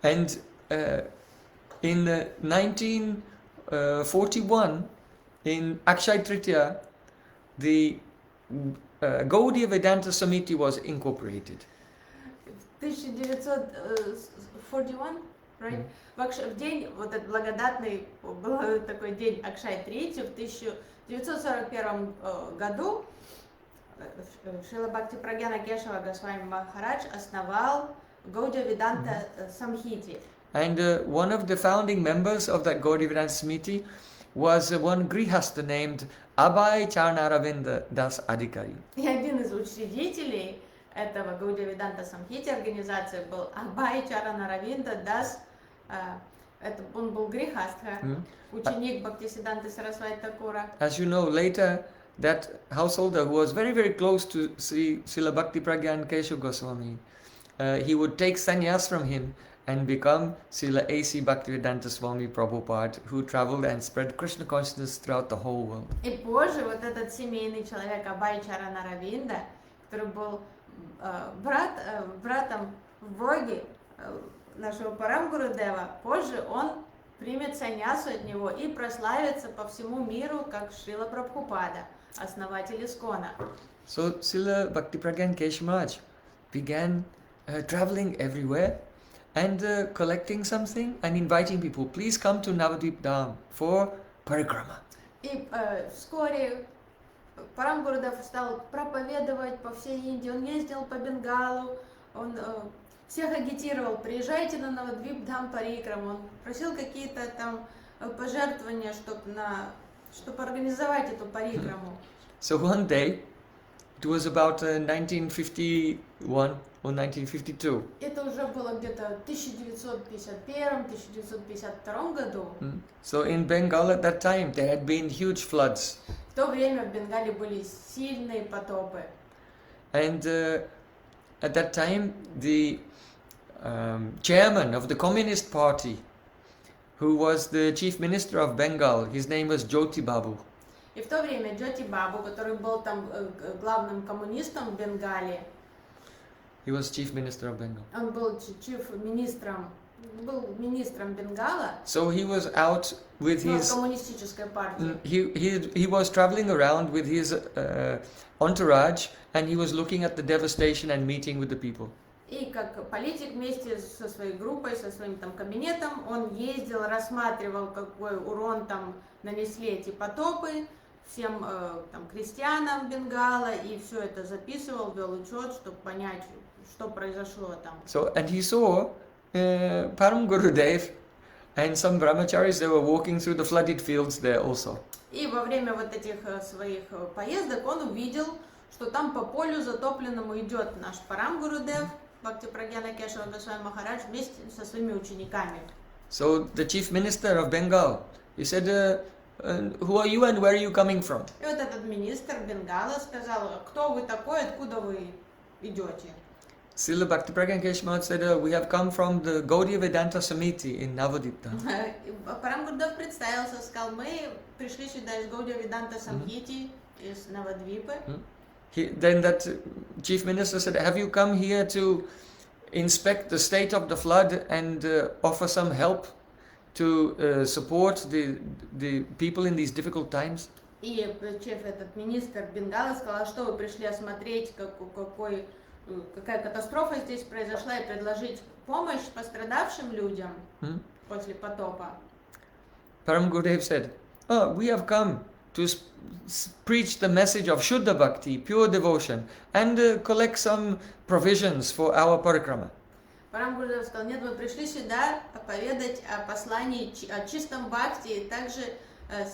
And in 1941, in Akshay Tritiya, the Gaudiya Vedanta Samiti was incorporated. 1941, right? В день, вот этот благодатный, был такой день Акшай Трити, в 1941 году Шрила Бхакти Прагьяна Кешава Госвами Махарадж основал Гаудия Веданта Самхити. And one of the founding members of that Gaudiya Vedanta Samiti was one grihastha named Abhay Charnaravinda Das Adhikari. И один из учредителей этого Гаудия Веданта Самхити организации был Абхай Чаранаравинда Дас. Он был грихастха, ученик Бхактисиданты Сарасвати Такура. As you know, later that householder who was very, very close to Srila Bhakti Pragyan Keshav Goswami, he would take sannyas from him and become Srila A.C. Bhaktivedanta Swami Prabhupada, who traveled and spread Krishna consciousness throughout the whole world. И позже вот этот семейный человек Абхай Чаранаравинда, который был братом в Боге нашего Парам Гурудева, позже он примет саньясу от него и прославится по всему миру как Шрила Прабхупада, основатель Искона. So Srila Bhakti Pragyan Keshav Maharaj began traveling everywhere and collecting something and inviting people, please come to Navadvip Dham for parikrama. И вскоре Парам Гурудев стал проповедовать по всей Индии. Он ездил по Бенгалу, он всех агитировал: приезжайте на Навадвип Дхам Парикраму. Он просил какие-то там пожертвования, чтобы организовать эту парикраму. So one day, it was about 1951 or 1952. Это уже было где-то в 1951-1952 году. So in Bengal at that time, there had been huge floods. В то время в Бенгале были сильные потопы. And at that time, the chairman of the Communist Party, who was the chief minister of Bengal, his name was Jyoti Babu. И в то время Джоти Бабу, который был там главным коммунистом в Бенгале, He was chief minister of Bengal. он был министром Бенгала, So he was out with his. коммунистической партии. He was traveling around with his entourage, and he was looking at the devastation and meeting with the people. И как политик вместе со своей группой, со своим там кабинетом, он ездил, рассматривал, какой урон там нанесли эти потопы всем там крестьянам Бенгала, и все это записывал, вел учет, чтобы понять, что произошло там. So, and he saw Param Gurudev and some brahmacharis, they were walking through the flooded fields there also. И во время вот этих своих поездок он увидел, что там по полю затопленному идет наш Парам Гурудев, Бхактипрагьяна Кешава Госвами Махарадж, вместе со своими учениками. So the chief minister of Bengal, he said, who are you and where are you coming from? И вот этот министр Бенгала сказал: кто вы такой, откуда вы идете? Srila Bhaktipragyan Keshmad said, we have come from the Gaudiya Vedanta Samiti in Navadip. Парам Гурудев представился, сказал: мы пришли сюда из Гаудия Веданта Самхити, из Навадвипы. Then that chief minister said, have you come here to inspect the state of the flood and offer some help to support the people in these difficult times? И этот министр Бенгала сказал: что вы пришли осмотреть, какая катастрофа здесь произошла, и предложить помощь пострадавшим людям после потопа. Param Gurudev said, we have come to preach the message of Shuddha Bhakti, pure devotion, and collect some provisions for our parikrama. Парам Гурудев сказал: нет, мы пришли сюда поведать о послании, о чистом бхакти, и также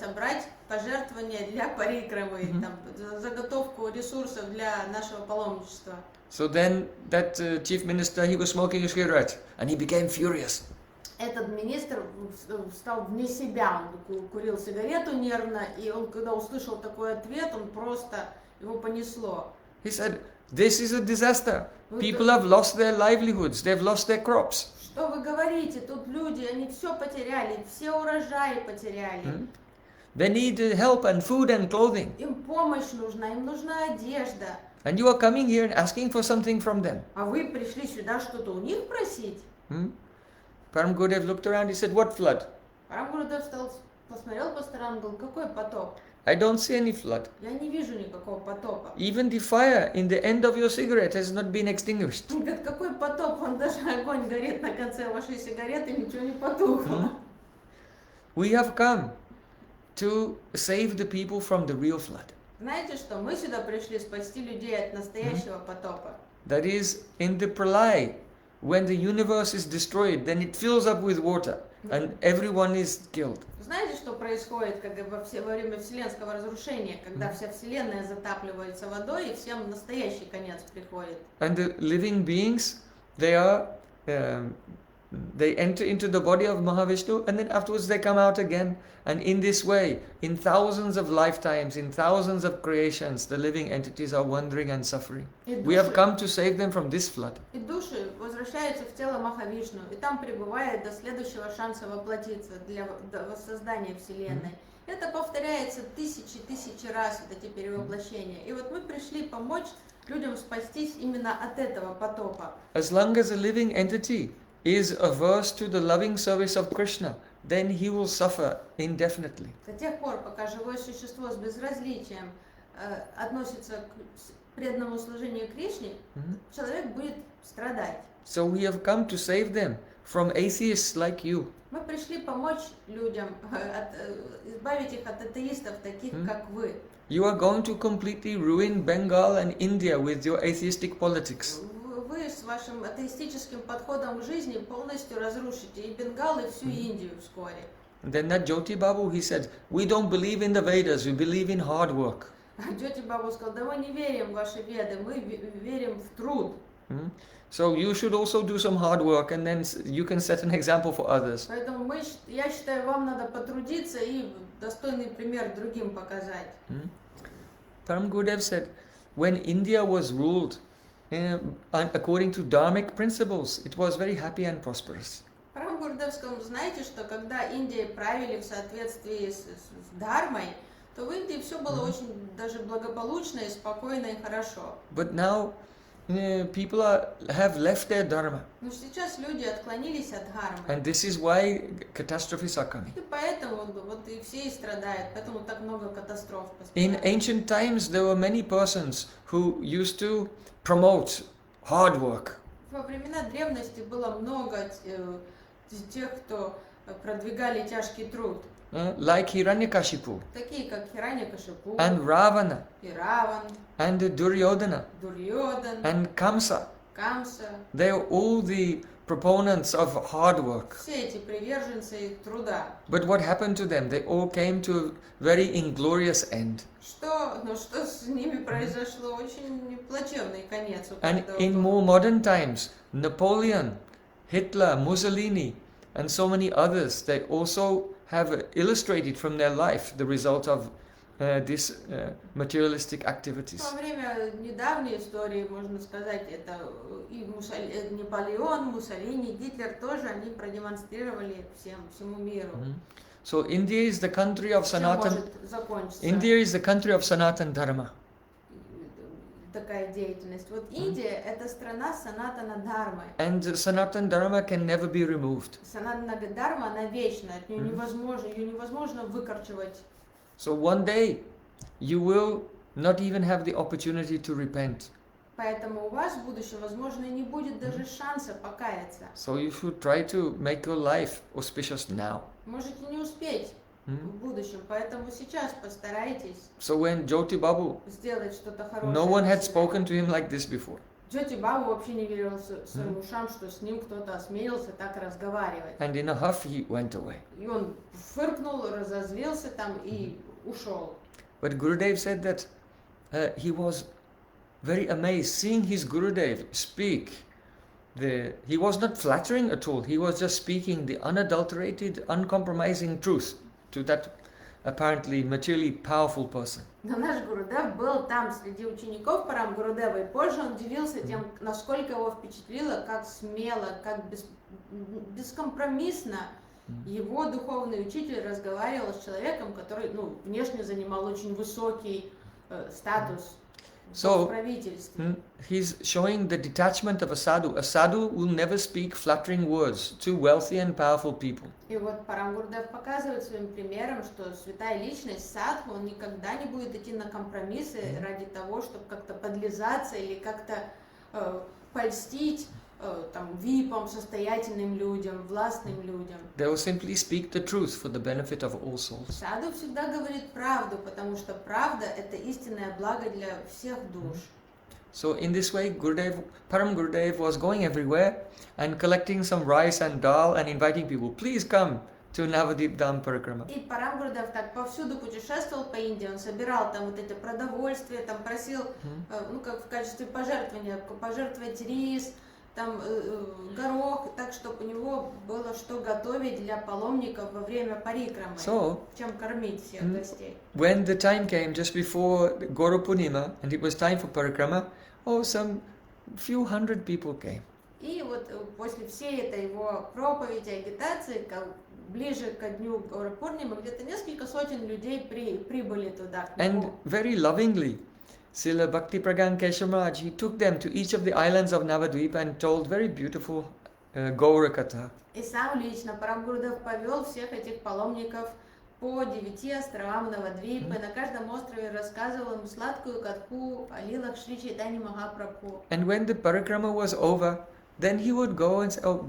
собрать пожертвования для парикрамы, там, заготовку ресурсов для нашего паломничества. So then that chief minister, he was smoking a cigarette, and he became furious. Этот министр стал вне себя, он курил сигарету нервно, и он, когда услышал такой ответ, он просто, его понесло. He said, this is a disaster. People have lost their livelihoods, they've lost their crops. Что вы говорите? Тут люди, они все потеряли, все урожаи потеряли. They need help and food and clothing. Им помощь нужна, им нужна одежда. And you are coming here and asking for something from them. А вы пришли сюда что-то у них просить? Param Gurudev looked around, he said, what flood? Парам Гурудев посмотрел по сторонам, говорил: какой потоп? I don't see any flood. Я не вижу никакого потопа. Even the fire in the end of your cigarette has not been extinguished. Он говорит: какой потоп? Он даже огонь горит на конце вашей сигареты, ничего не потухло. We have come to save the people from the real flood. Знаете что? Мы сюда пришли спасти людей от настоящего потопа. That is, in the pralay, when the universe is destroyed, then it fills up with water and everyone is killed. Знаете, что происходит, когда во время вселенского разрушения, когда вся вселенная затапливается водой, и всем настоящий конец приходит? And the living beings, they enter into the body of Mahavishnu, and then afterwards they come out again. And in this way, in thousands of lifetimes, in thousands of creations, the living entities are wandering and suffering. We have come to save them from this flood. И души возвращаются в тело Махавишну, и там пребывает до следующего шанса воплотиться для воссоздания Вселенной. Это повторяется тысячи раз, вот эти перевоплощения. И вот мы пришли помочь людям спастись именно от этого потопа. As long as a living entity is averse to the loving service of Krishna, then he will suffer indefinitely. До тех пор, пока живое существо с безразличием относится к преданному служению Кришне, человек будет страдать. So we have come to save them from atheists like you. Мы пришли помочь людям, избавить их от атеистов, таких как вы. You are going to completely ruin Bengal and India with your atheistic politics. Вы с вашим атеистическим подходом к жизни полностью разрушите и Бенгал, и всю Индию вскоре. And then that Jyoti Babu, he said, we don't believe in the Vedas, we believe in hard work. Джоти Бабу сказал, да мы не верим в ваши веды, мы верим в труд. So you should also do some hard work, and then you can set an example for others. Поэтому я считаю, вам надо потрудиться и достойный пример другим показать. Param Gurudev said, when India was ruled according to dharmic principles, it was very happy and prosperous. Парам Гурдев сказал, знаете, что когда Индией правили в соответствии с дхармой, то в Индии все было очень даже благополучно и спокойно и хорошо. But now people have left their dharma. Но сейчас люди отклонились от дхармы. And this is why catastrophes are coming. И поэтому вот и все и страдают, поэтому так много катастроф In постоянно. ancient times, there were many persons who used to promote hard work. Во времена древности было много тех, кто продвигали тяжкий труд. Like Hiranyakashipu Такие как Хираньякашипу, and Ravana и Раван, and Duryodhana Дурьодан, and Kamsa. Камса. They are all the proponents of hard work. Все эти приверженцы труда. But what happened to them? They all came to a very inglorious end. Что с ними произошло? Очень плачевный конец у And каждого. in more modern times, Napoleon, Hitler, Mussolini, and so many others, they also have illustrated from their life the result of these materialistic activities. Во время недавней истории, можно сказать, это и Наполеон, Муссолини, Гитлер тоже, они продемонстрировали всему миру. So India is the country of Чем Sanatan. может закончиться India is the country of Sanatan Dharma. такая деятельность. Вот Индия это страна Санатана Дхармы. And Sanatan Dharma can never be removed. Санатана Дхарма, она вечна, от нее невозможно выкорчевать. So one day you will not even have the opportunity to repent. Поэтому у вас в будущем, возможно, и не будет даже шанса покаяться. So you should try to make your life auspicious now. Можете не успеть в будущем, поэтому сейчас постарайтесь So when Jyoti Babu, сделать что-то хорошее. no one для had себя. spoken to him like this before. Джоти Бабу вообще не верил своим ушам, что с ним кто-то осмелился так разговаривать. And in a huff he went away. И он фыркнул, разозлился там и ушел. But Gurudev said that he was very amazed seeing his Gurudev speak. He was not flattering at all. He was just speaking the unadulterated, uncompromising truth to that apparently materially powerful person. Но наш Гурудев был там среди учеников Парам Гурудева, и позже он удивился тем, насколько его впечатлило, как смело, как бескомпромиссно его духовный учитель разговаривал с человеком, который внешне занимал очень высокий статус в правительстве. He's showing the detachment of a sadhu. A sadhu will never speak flattering words to wealthy and powerful people. И вот Парам Гурудев показывает своим примером, что святая личность, садху, он никогда не будет идти на компромиссы ради того, чтобы как-то подлизаться или как-то польстить там випам, состоятельным людям, властным людям. They will simply speak the truth for the benefit of all souls. Саду всегда говорит правду, потому что правда – это истинное благо для всех душ. So in this way, Param Gurudev was going everywhere and collecting some rice and dal and inviting people, please come to Navadip Dham Parikrama. И Парам Гурудев так повсюду путешествовал по Индии, он собирал там вот это продовольствие, там просил, как в качестве пожертвования, пожертвовать рис, там горох, так, чтобы у него было что готовить для паломников во время парикрамы, чем кормить всех гостей. When the time came just before Guru Purnima and it was time for Parikrama, some few hundred people came. И вот после всей этой его проповеди, агитации, ближе ко дню Гуру Пурнимы, где-то несколько сотен людей прибыли туда. And very lovingly, Srila Bhakti Pragan Keshamaraj, he took them to each of the islands of Navadvip and told very beautiful Gaura Katha. И сам лично Парам Гурудев повел всех этих паломников по 9 островам Навадвипы, на каждом острове рассказывал им сладкую катху о лилах Шри Чайтаньи Махапрабху. And when the parikrama was over, then he would go and say, "Oh,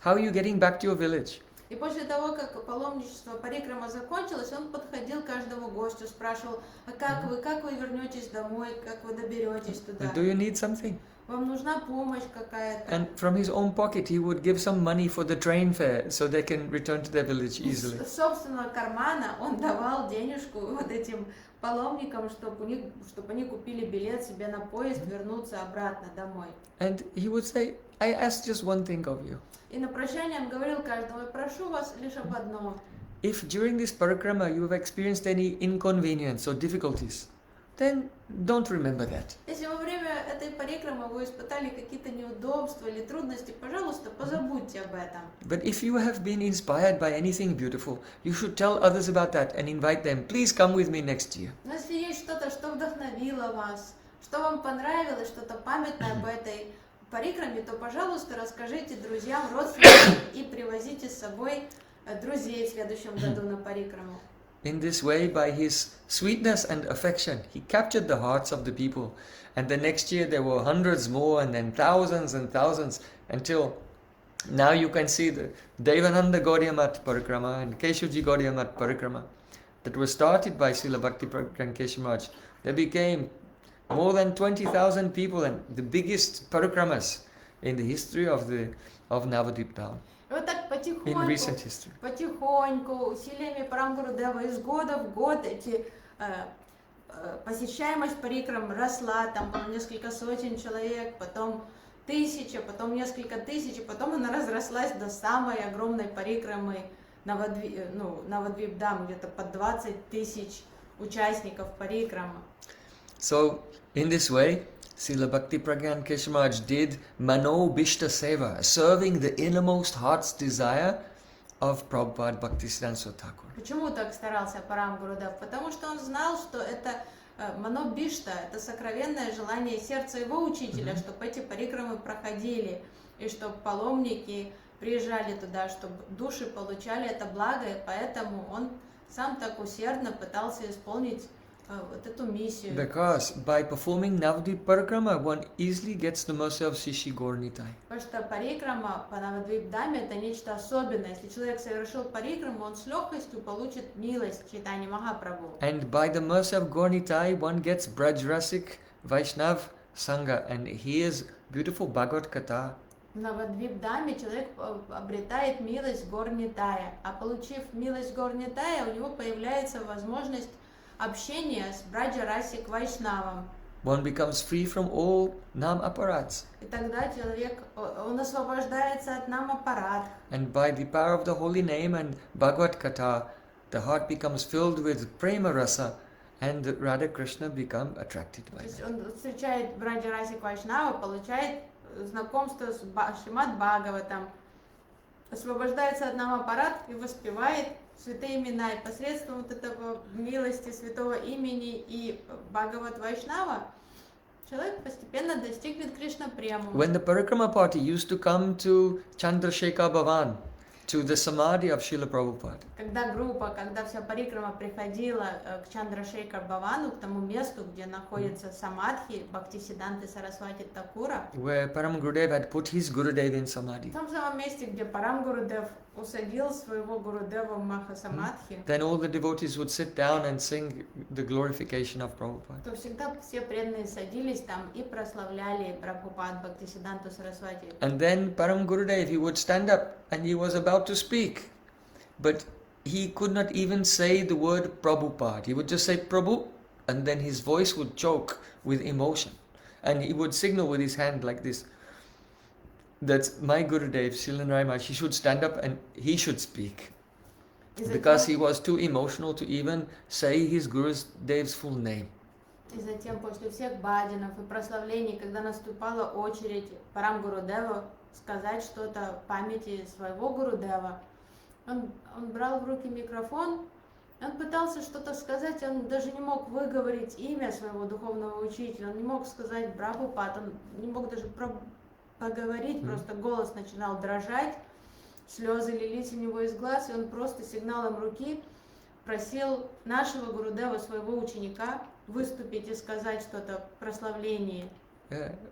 how are you getting back to your village?" И после того, как паломничество парикрама закончилось, он подходил к каждому гостю, спрашивал, а как вы вернетесь домой, как вы доберетесь туда? Do you need something? Вам нужна помощь какая-то? And from his own pocket, he would give some money for the train fare so they can return to their village easily. Из собственного кармана он давал денежку вот этим паломникам, чтобы они купили билет себе на поезд, вернуться обратно домой. And he would say, "I ask just one thing of you. И на прощание он говорил каждому, прошу вас лишь об одном. If during this parikrama you have experienced any inconvenience or difficulties, then don't remember that. Если во время этой парикрамы вы испытали какие-то неудобства или трудности, пожалуйста, позабудьте об этом. But if you have been inspired by anything beautiful, you should tell others about that and invite them. Please come with me next year." Но если есть что-то, что вдохновило вас, что вам понравилось, что-то памятное об этой парикраме, то, пожалуйста, расскажите друзьям, родственникам и привозите с собой друзей в следующем году на парикраму. In this way, by his sweetness and affection, he captured the hearts of the people. And the next year there were hundreds more, and then thousands and thousands, until now you can see the Devananda Gaudiya Mat Parikrama and Keshavji Gaudiya Mat Parikrama that were started by Srila Bhakti Pragyan Keshav Maharaj. They became more than 20,000 people and the biggest parikramas in the history of Navadvip Dham. И вот так In recent history. потихоньку, усилиями Парамгурудева из года в год посещаемость парикрам росла, там было несколько сотен человек, потом 1000, потом несколько тысяч, и потом она разрослась до самой огромной парикрамы Навадвип Dham, где-то под 20 тысяч участников парикрама. So, in this way, Srila Bhakti Pragyan Keshav Maharaj did Mano Bishta Seva, serving the innermost heart's desire of Prabhupada Bhaktisiddhanta Saraswati Thakur. Почему так старался Парамгурудев? Потому что он знал, что это Мано Бишта, это сокровенное желание сердца его учителя, чтобы эти парикрамы проходили, и чтобы паломники приезжали туда, чтобы души получали это благо, и поэтому он сам так усердно пытался исполнить вот эту миссию. Because by performing Navadvip Parikrama, one easily gets the mercy of Shishi Gaur Nitai. Потому что парикрама по Навадвип Dhame это нечто особенное. Если человек совершил парикраму, он с легкостью получит милость Чайтаньи Махапрабху. And by the mercy of Gaur Nitai, one gets Brajrasik Vaishnav Sangha and hears beautiful Bhagavad Katha. В Навадвип Dhame человек обретает милость Гор Нитая, а получив милость Гор Нитая, у него появляется возможность общения с Браджа Расик Вайшнавом. One becomes free from all nam aparats. И тогда человек, он освобождается от намапарат. And by the power of the holy name and Bhagavad Katha, the heart becomes filled with prema rasa and Radha Krishna become attracted by То есть that. он встречает Браджа Расик Вайшнава, получает знакомство с Шримад Бхагаватом, освобождается от намапарат и воспевает святые имена, и посредством вот этого милости святого имени и Бхагават Вайшнава человек постепенно достигнет Кришна Прему. When the Parikrama party used to come to Chandrasekhar Bhavan, to the Samadhi of Srila Prabhupada, Когда вся парикрама приходила к Чандрашейкар Бхавану, к тому месту, где находится самадхи Бхактисиддханты Сарасвати Такура, where Param Gurudev had put his Gurudev in Samadhi, в том самом месте, где Парам Гурудев усадил своего Гурудева в Маха-самадхи, then all the devotees would sit down and sing the glorification of Prabhupada. то всегда все преданные садились там и прославляли Прабхупад Бхактисиддханту Сарасвати. And then Param Gurudev, he would stand up and he was about to speak, but he could not even say the word Prabhupada. He would just say Prabhu, and then his voice would choke with emotion. And he would signal with his hand like this. That's my Gurudev, Shilan Rai Maharaj. He should stand up and he should speak. Because he was too emotional to even say his Gurudev's full name. И затем, после всех баджанов и прославлений, когда наступала очередь Парам Гурудеву сказать что-то в памяти своего Гурудева, он брал в руки микрофон, он пытался что-то сказать, он даже не мог выговорить имя своего духовного учителя, он не мог сказать Прабхупад, он не мог даже поговорить, просто голос начинал дрожать, слезы лились у него из глаз, и он просто сигналом руки просил нашего Гурудева, своего ученика, выступить и сказать что-то в прославлении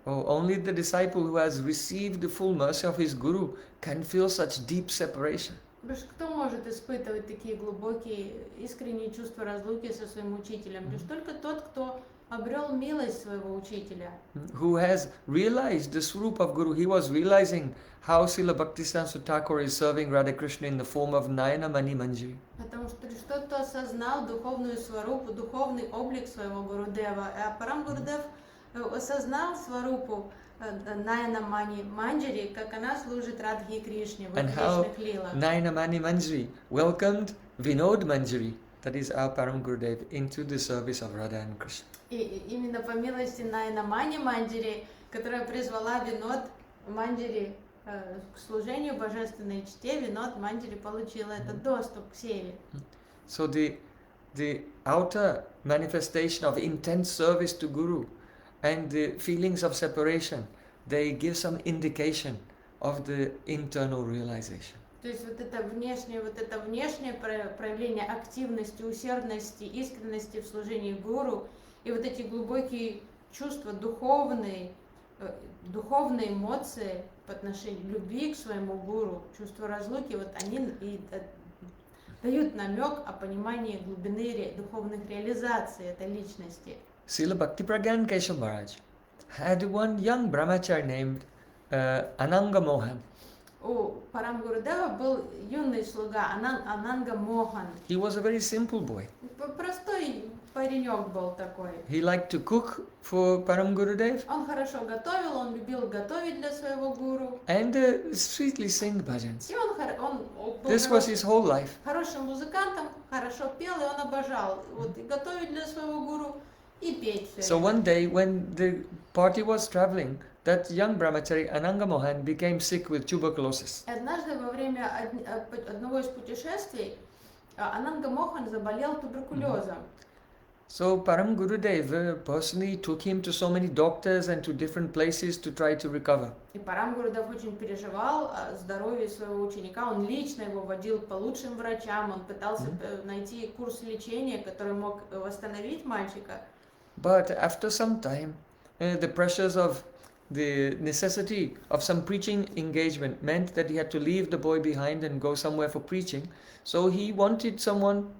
Only the disciple who has received the full mercy of his guru can feel such deep separation. Лишь кто может испытывать такие глубокие, искренние чувства разлуки со своим учителем? Лишь только тот, кто обрел милость своего учителя. Who has realized the Swarup of Guru. He was realizing how Srila Bhaktisiddhanta Thakur is serving Radha Krishna in the form of Nayana Mani Manjari. Потому что лишь тот, кто осознал духовную сварупу, духовный облик своего Гурудева, а Парам Гурудев осознал сварупу Наяна Мани Манджари, как она служит Радхи Кришне в And how вечных лилах. Nayana Mani Manjari welcomed Vinod Manjari, that is our Param Gurudev, into the service of Radha and Krishna. И именно по милости Наяна Мани Манджари, которая призвала Винод Манджари к служению божественной чте, Винод Манджари получила этот доступ к севе. So the outer manifestation of intense service to Guru and the feelings of separation, they give some indication of the internal realization. То есть вот это внешнее проявление активности, усердности, искренности в служении гуру и вот эти глубокие чувства, духовные эмоции по отношению к любви к своему гуру, чувство разлуки, вот они и дают намек о понимании глубины духовных реализаций этой личности. Srila Bhaktipragyan Keshav Maharaj had one young brahmachari named Ananga Mohan. У Парам Гурудева был юный слуга Ананга Мохан. He was a very simple boy. Простой паренек был такой. He liked to cook for Param Gurudev Он хорошо готовил, он любил готовить для своего гуру. and sweetly sing bhajans. И он был This was his whole life. хорошим музыкантом, хорошо пел, и он обожал вот и готовить для своего гуру, и петь. So one day when the party was traveling, that young brahmachari Ananga Mohan became sick with tuberculosis. Однажды во время одного из путешествий Ананга Мохан заболел туберкулезом. So Param Gurudev personally took him to so many doctors and to different places to try to recover. И Парам Гурудев очень переживал о здоровье своего ученика, он лично его водил по лучшим врачам, он пытался найти курс лечения, который мог восстановить мальчика. But after some time, the pressures of the necessity of some preaching engagement meant that he had to leave the boy behind and go somewhere for preaching. So he wanted someone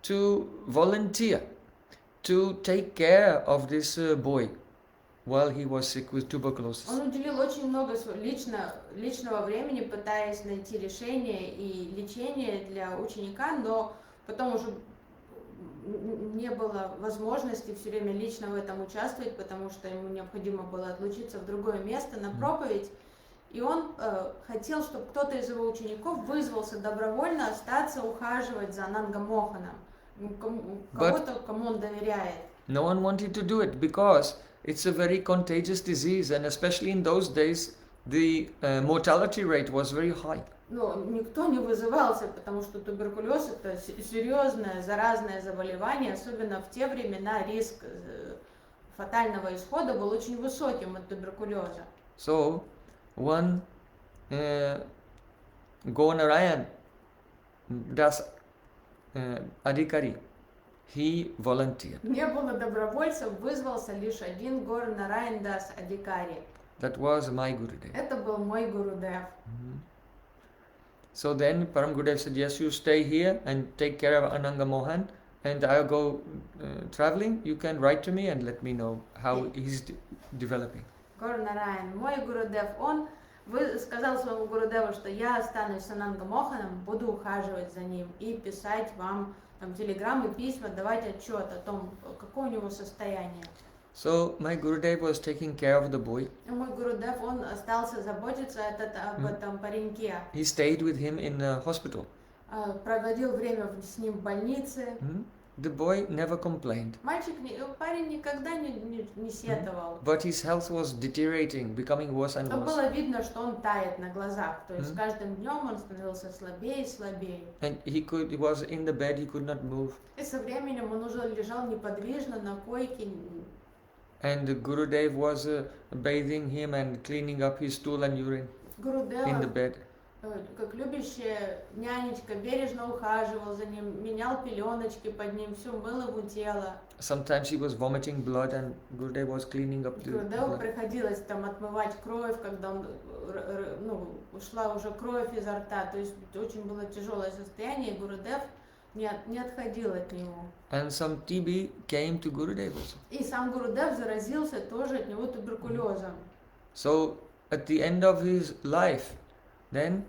to volunteer to take care of this boy while he was sick with tuberculosis. Он уделил очень много личного времени, пытаясь найти решение и лечение для ученика, но потом уже не было возможности все время лично в этом участвовать, потому что ему необходимо было отлучиться в другое место на проповедь. И он хотел, чтобы кто-то из его учеников вызвался добровольно остаться, ухаживать за Ананга Моханом. Кого-то, кому он доверяет. No one wanted to do it because it's a very contagious disease, and especially in those days, the mortality rate was very high. Но никто не вызывался, потому что туберкулез это серьезное заразное заболевание, особенно в те времена риск фатального исхода был очень высоким от туберкулеза. So one Gonarayan Das Adhikari, he volunteered. Не было добровольцев, вызвался лишь один Гор Нараян Дас Адикари. That was my Gurudev. Это был мой Гурудев. So then Param Gurudev said, yes, you stay here and take care of Ananga Mohan, and I'll go traveling. You can write to me and let me know how he's developing. Гор Нараян, мой Гурудев, он сказал своему Гурудеву, что я останусь с Ананга Моханом, буду ухаживать за ним и писать вам там телеграммы, письма, давать отчет о том, какое у него состояние. So my Gurudev was taking care of the boy. Мой Гурудев, он остался заботиться об этом пареньке. He stayed with him in the hospital. Проводил время с ним в больнице. The boy never complained. Парень никогда не сетовал. But his health was deteriorating, becoming worse and Но worse. было видно, что он тает на глазах. То есть с каждым днем он становился слабее и слабее. And he was in the bed, he could not move. И со временем он уже лежал неподвижно на койке. And the Gurudev was bathing him and cleaning up his stool and urine in the bed. как любящая нянечка, бережно ухаживал за ним, менял пеленочки под ним, все мыл ему тело. Sometimes he was vomiting blood and Gurudev was cleaning up the Гурудеву blood. приходилось там отмывать кровь, когда он, ушла уже кровь изо рта, то есть очень было тяжелое состояние, и Гурудев не отходил от него. And some TB came to Gurudev also. И сам Гурудев заразился тоже от него туберкулезом. So at the end of his life, then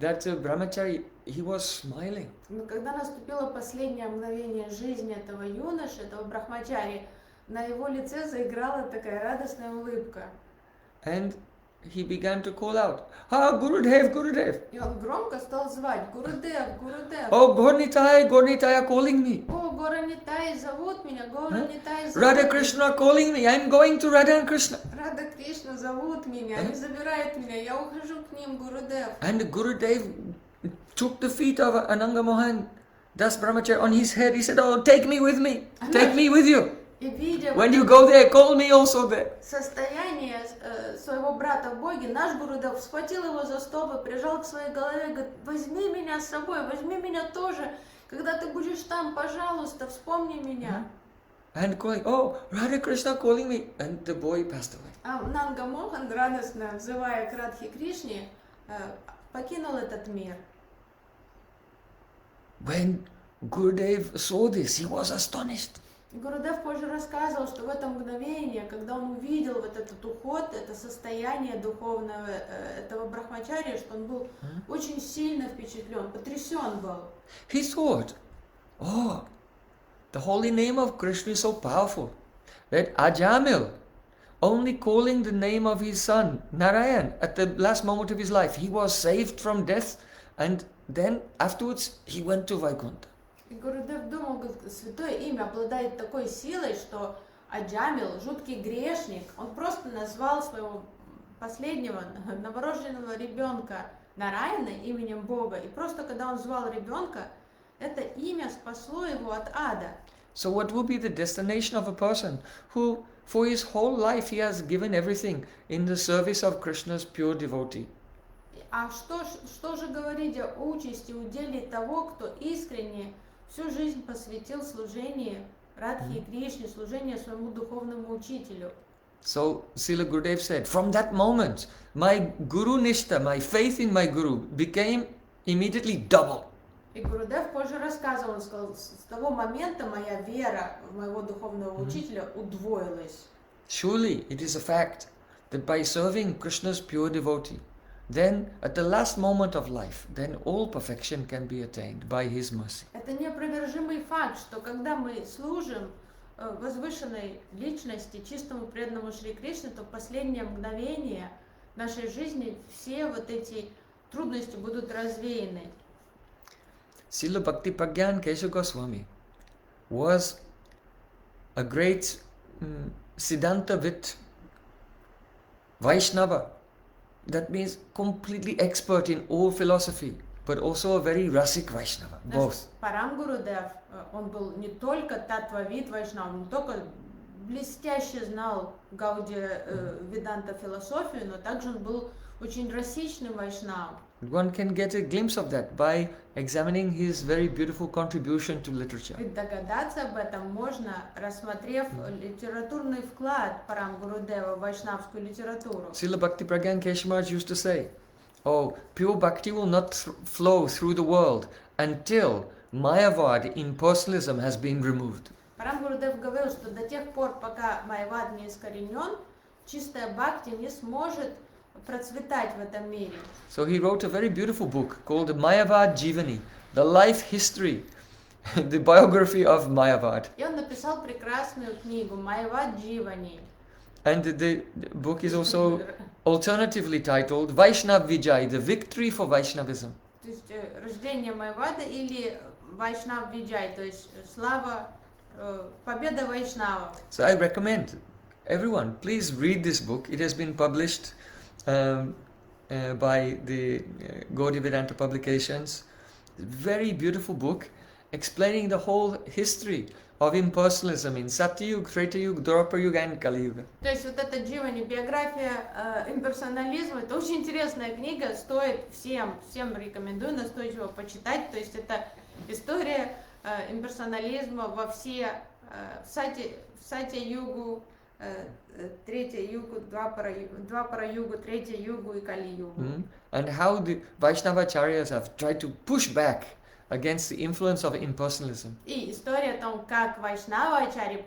that brahmachari, he was smiling. Но когда наступило последнее мгновение жизни этого юноши, этого брахмачари, на его лице заиграла такая радостная улыбка. And he began to call out, "Ah, Gurudev, Gurudev! И он громко стал звать: Гурудев, Гурудев! Oh, Gornitai, Gornitai calling me! О, Гора Нитай зовут меня, Гора Нитай зовут Radha меня. Krishna calling me! I'm going to Radha and Krishna!" Рада Кришна зовут меня, они забирают меня, я ухожу к ним, Гурудев. And Gurudev took the feet of Ananga Mohan Das Brahmachari on his head. He said, "Oh, take me with me. Take me with you. И видя When you go there, call me also there." состояние своего брата в Боге, наш Гурудев схватил его за стопы, прижал к своей голове и говорит: возьми меня с собой, возьми меня тоже. Когда ты будешь там, пожалуйста, вспомни меня. And calling, "Oh, Radha Krishna calling me." And the boy passed away. А Нанга Мохан, радостно взывая к Радхе Кришне, покинул этот мир. When Gurudev saw this, he was astonished. Гурудев позже рассказывал, что в это мгновение, когда он увидел вот этот уход, это состояние духовного этого брахмачария, что он был очень сильно впечатлен, потрясен был. He thought, "Oh, the holy name of Krishna is so powerful that Ajamil, only calling the name of his son Narayan at the last moment of his life, he was saved from death, and then afterwards he went to Vaikuntha." И Гурудев думал, говорит, святое имя обладает такой силой, что Аджамил, жуткий грешник, он просто назвал своего последнего новорожденного ребенка Нараяна именем Бога. И просто когда он звал ребенка, это имя спасло его от ада. So what will be the destination of a person who for his whole life he has given everything in the service of Krishna's pure devotee? А что же говорить о участи, уделе того, кто искренне всю жизнь посвятил служению Радхе и Кришне, служению своему духовному учителю? So Srila Gurudev said, from that moment, my Guru Nishta, my faith in my Guru became immediately double. И Гурудев позже рассказывал, он сказал, с того момента моя вера в моего духовного учителя удвоилась. Surely it is a fact that by serving Krishna's pure devotee, then at the last moment of life, then all perfection can be attained by his mercy. Это неопровержимый факт, что когда мы служим возвышенной личности, чистому преданному Шри Кришне, то в последнее мгновение нашей жизни все вот эти трудности будут развеяны. Srila Bhakti Pragyan Kesha Goswami was a great Siddhantavit Vaishnava. That means completely expert in all philosophy, but also a very Rasik Vaishnava, both. Парам Гурудев, он был не только татвавид Вайшнав, не только блестяще знал Гаудия Веданта философию, но также он был очень расичным Вайшнавом. One can get a glimpse of that by examining his very beautiful contribution to literature. Ведь догадаться об этом можно, рассмотрев литературный вклад Парам Гурудева в вайшнавскую литературу. Srila Bhakti Pragyan Keshamaraj used to say, "Oh, pure bhakti will not flow through the world until Mayavad impersonalism has been removed." Парам Гурудев говорил, что до тех пор, пока Майавад не искоренен, чистая бхакти не сможет процветать в этом мире. So he wrote a very beautiful book called the Mayavad Jivani, the life history, the biography of Mayavad. И он написал прекрасную книгу Майавад Дживани. And the book is also alternatively titled Vaishnav Vijay, the victory for Vaishnavism. То есть рождение Майавада или Вайшнав Виджай, то есть слава, победа Вайшнава. So I recommend everyone, please read this book. It has been published by the Gaudiya Vedanta Publications. Very beautiful book, explaining the whole history of impersonalism in Satyug, Tretayug, Dwapar and Kali Yuga. То есть вот эта Дживани, биография имперсонализма, это очень интересная книга, стоит всем рекомендую настойчиво почитать. То есть это история имперсонализма во все Сатья-югу, Третья-югу, Двапара-югу, Третья-югу и Кали-югу. And how the Vaishnavacharyas have tried to push back against the influence of impersonalism. И история о том, как вайшнава-ачарьи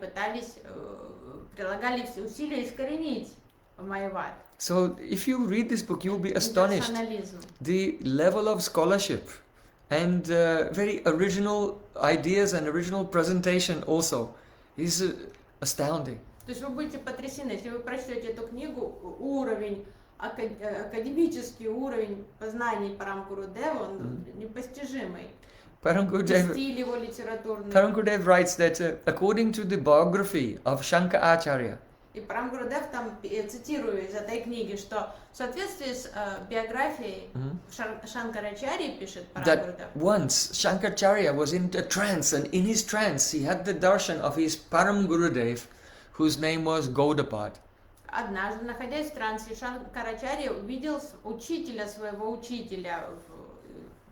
прилагали все усилия искоренить майявад. So if you read this book, you will be astonished. The level of scholarship and very original ideas and original presentation also is astounding. То есть вы будете потрясены, если вы прочтете эту книгу, уровень, академический уровень познаний Парам-Гурудева, он непостижимый. Param Gurudev writes that according to the biography of Shankar Acharya, и Парам-Гурудев там, цитирую из этой книги, что в соответствии с биографией Шанкарачарьи, пишет Парам-Гурудев, that once Shankaracharya was in a trance, and in his trance he had the darshan of his Param Gurudev, whose name was Gaudapad. Однажды, находясь в трансе, Шанкарачарья увидел своего учителя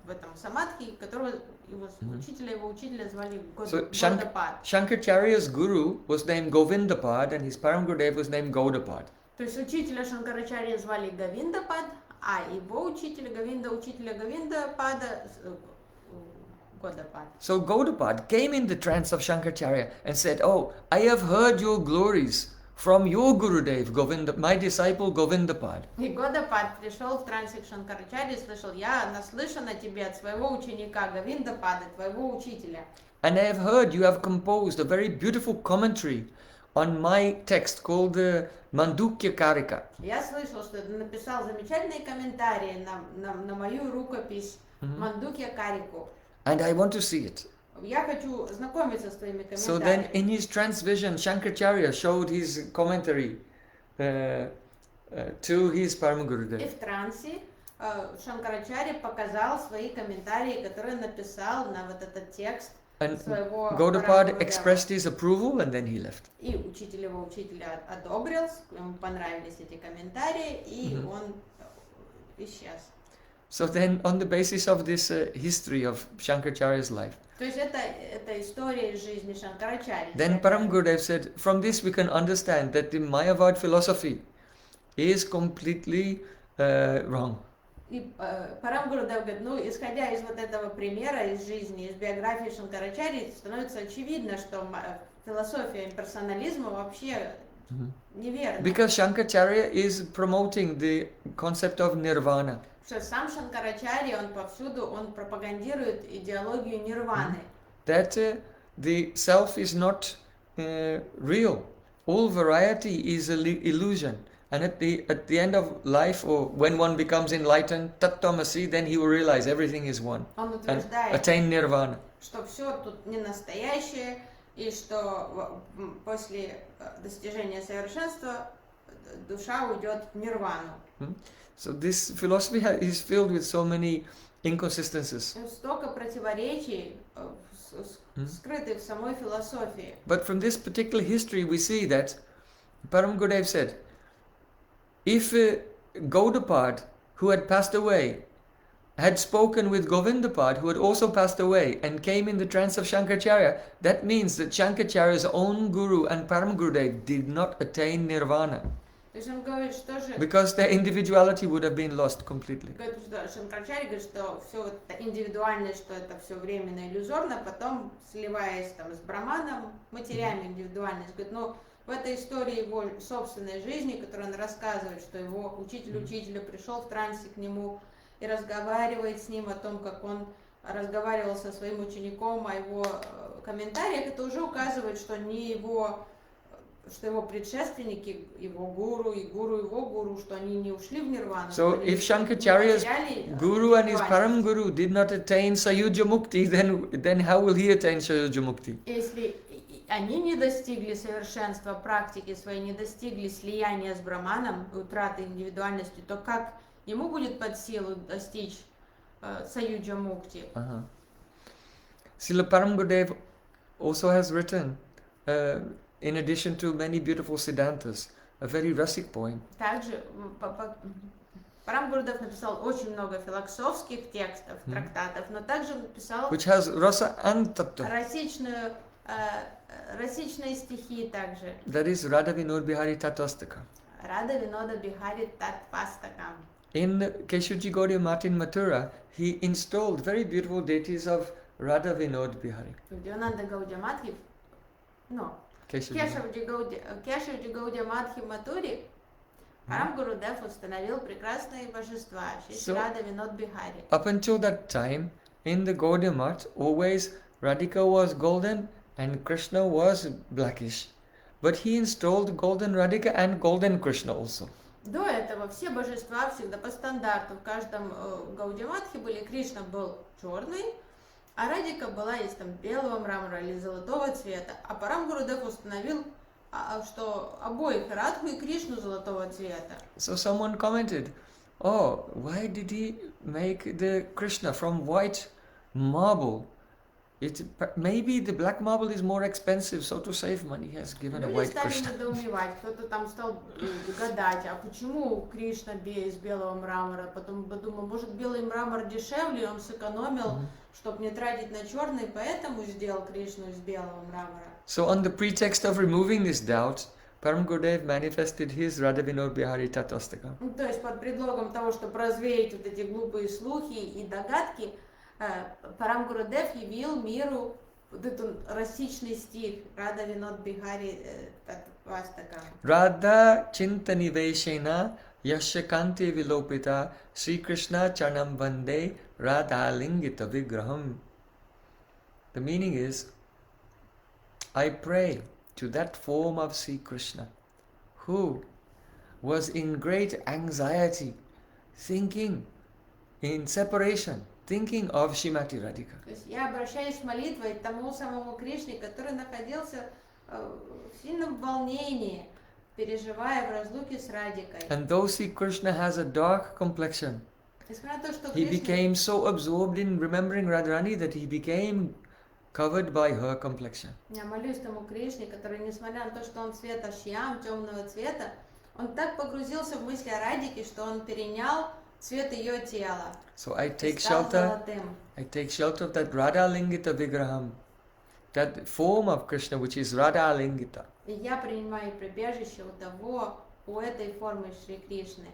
в этом самадхи, которого его учителя звали Gaudapad. Shankaracharya's guru was named Govindapad and his Param Gurudev was named Gaudapad. То есть учителя Шанкарачарьи звали Говиндапад, а его учителя Говиндапада Gaudapad. So Gaudapad came in the trance of Shankaracharya and said, "Oh, I have heard your glories from your Gurudev, my disciple Govindapad." И Gaudapad пришел в трансе к Шанкарачарье и слышал: я наслышан о тебе от своего ученика Говиндапада, твоего учителя. And I have heard you have composed a very beautiful commentary on my text called the Mandukya Karika. Я слышал, что ты написал замечательные комментарии на мою рукопись Мандукья Карику. And I want to see it. Я хочу знакомиться с твоими комментариями. So then in his transvision, Shankaracharya showed his commentary to his Param Gurudev. И в трансе Шанкарачарья показал свои комментарии, которые написал на вот этот текст своего Gaudapad expressed his approval and then he left. И учителя одобрил, ему понравились эти комментарии, и он исчез. So then, on the basis of this history of Shankaracharya's life, то есть это история из жизни Шанкарачарьи. Then Param Gurudev said, from this we can understand that the Mayavad philosophy is completely wrong. И Парам Гурудев говорит, исходя из вот этого примера, из жизни, из биографии Шанкарачарьи, становится очевидно, что философия имперсонализма вообще неверна. Because Shankaracharya is promoting the concept of nirvana. Что сам Шанкарачарья, он повсюду, он пропагандирует идеологию нирваны. That the self is not real. All variety is an illusion. And at the end of life, or when one becomes enlightened, tattvamasi, then he will realize everything is one. Он And утверждает, attain nirvana. что все тут не настоящее, и что после достижения совершенства душа уйдет в нирвану. So this philosophy is filled with so many inconsistencies. Столько противоречий скрытых в самой философии. But from this particular history we see that Param Gurudev said, if Gaudapad, who had passed away, had spoken with Govindapad, who had also passed away, and came in the trance of Shankaracharya, that means that Shankaracharya's own guru and Param Gurudev did not attain nirvana. Because their individuality would have been lost completely. Шанкарачарья говорит, что все это индивидуальное, что это все временно, иллюзорно, потом сливаясь там с Браманом, мы теряем индивидуальность. Говорит, в этой истории его собственной жизни, которую он рассказывает, что его учитель учителя пришел в трансе к нему и разговаривает с ним о том, как он разговаривал со своим учеником, о его комментариях, это уже указывает, что его предшественники, его гуру и гуру его гуру, что они не ушли в нирвану. So if Shankaracharya's guru and his Param Guru did not attain Sayuja Mukti, then how will he attain Sayuja Mukti? Если они не достигли совершенства практики своей, не достигли слияния с Браманом, утраты индивидуальности, то как ему будет под силу достичь Sayuja Mukti? Srila Param Gurudev also has written, in addition to many beautiful Siddhantas, a very rasic poem. Также Парам Гурудев написал очень много философских текстов, трактатов, но также написал Which has rasa and tattva. Расичные стихи также. That is Radha Vinod Bihari Tatvastaka. Рада Винода Бихари Татвастакам. In Keshavji Gaudiya Math in Mathura, he installed very beautiful deities of Radha Vinod Bihari. В Дивананда Гаудия Матхи, Keshavji. Кешавджи Гаудия Матхи в Матуре, Парам Гурудев установил прекрасные божества, Шри Рада Винод Бихари. Up until that time, in the Gaudiya Math, always Radhika was golden and Krishna was blackish. But he installed golden Radhika and golden Krishna also. До этого все божества всегда по стандарту в каждом Гаудия Матхе были. Кришна был черный, а Радика была из там белого мрамора или золотого цвета. А Парам Гурудев установил, что обоих Радху и Кришну золотого цвета. So someone commented, oh, why did he make the Krishna from white marble? Maybe the black marble is more expensive, so to save money he has given a Люди white стали Krishna. недоумевать, кто-то там стал гадать, а почему Кришна из белого мрамора? Потом подумал, может белый мрамор дешевле, он сэкономил, чтобы не тратить на черный, поэтому сделал Кришну из белого мрамора. So on the pretext of removing this doubt, Param Gurudev manifested his Radha Vinod Bihari Tatvastaka. То есть под предлогом того, чтобы развеять вот эти глупые слухи и догадки, Парам Гурудев явил миру вот этот расичный стих Рада Винод Бихари Татвастака. Radha Chintaniveshena Yashakanti Vilopita Sri Krishna Charnam Vande Radha Lingita Vigraham. The meaning is, I pray to that form of Sri Krishna who was in great anxiety, thinking in separation, thinking of Shrimati Radhika. То есть я обращаюсь с молитвой к тому самому Кришне, который находился в сильном волнении, переживая в разлуке с Радикой. And though Sri Krishna has a dark complexion, Несмотря на то, что he Кришна... became so absorbed in remembering Radharani that he became covered by her complexion. Я молюсь тому Кришне, который, несмотря на то, что он цвета шьям, темного цвета, он так погрузился в мысли о Радике, что он перенял цвет ее тела. So I take Стал shelter. золотым. I take shelter of that Radha Lingita Vigraham, that form of Krishna which is Radha Lingita. И я принимаю прибежище у этой формы Шри Кришны.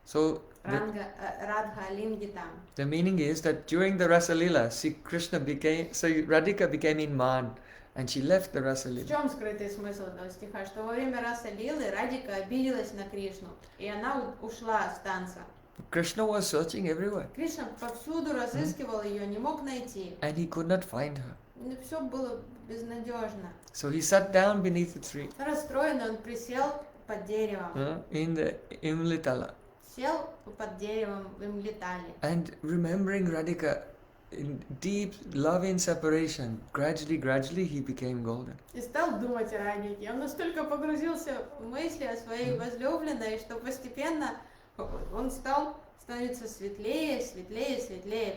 So Радха Лингитам. the meaning is that during the Rasa Leela, Radhika became in man and she left the Rasa В Leela. чем скрытый смысл этого стиха? Что во время Раса Лилы Радика обиделась на Кришну, и она ушла с танца. Krishna was searching everywhere Кришна повсюду разыскивал ее, не мог найти. and he could not find her. Все было безнадежно. So he sat down beneath the tree Расстроенный, он присел под деревом. in the Imlitala Сел под деревом в Имлитале. and remembering Radhika in deep love in separation, gradually he became golden. И стал думать о Радике. Он настолько погрузился в мысли о своей возлюбленной, что постепенно он становится светлее,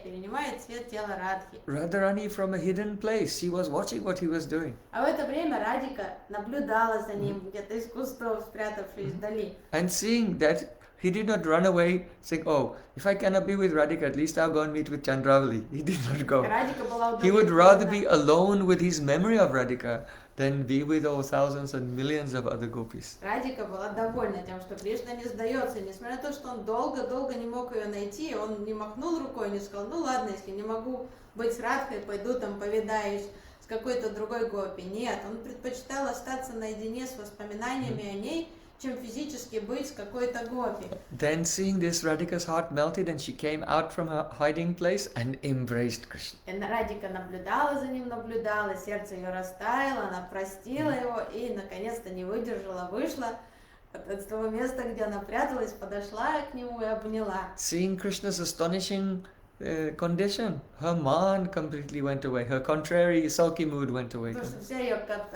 перенимает цвет тела Радхи. Radharani from a hidden place, she was watching what he was doing. А в это время Радика наблюдала за ним где-то из кустов, спрятавшись вдали. And seeing that, he did not run away saying, oh, if I cannot be with Radhika, at least I'll go and meet with Chandravali. He did not go. Радика была He would rather be alone with his memory of Radhika than be with all thousands and millions of other gopis. Радика была довольна тем, что Кришна не сдается, несмотря на то, что он долго не мог ее найти, он не махнул рукой, не сказал, ну ладно, если не могу быть с Радхой, пойду там повидаюсь с какой-то другой гопи. Нет, он предпочитал остаться наедине с воспоминаниями о ней, чем физически быть с какой-то гопи. Then seeing this, Radhika's heart melted and she came out from her hiding place and embraced Krishna. И Радика наблюдала за ним, сердце ее растаяло, она простила его и, наконец-то, не выдержала, вышла от того места, где она пряталась, подошла к нему и обняла. Seeing Krishna's astonishing condition, her man completely went away, her contrary sulky mood went away. Потому что вся ее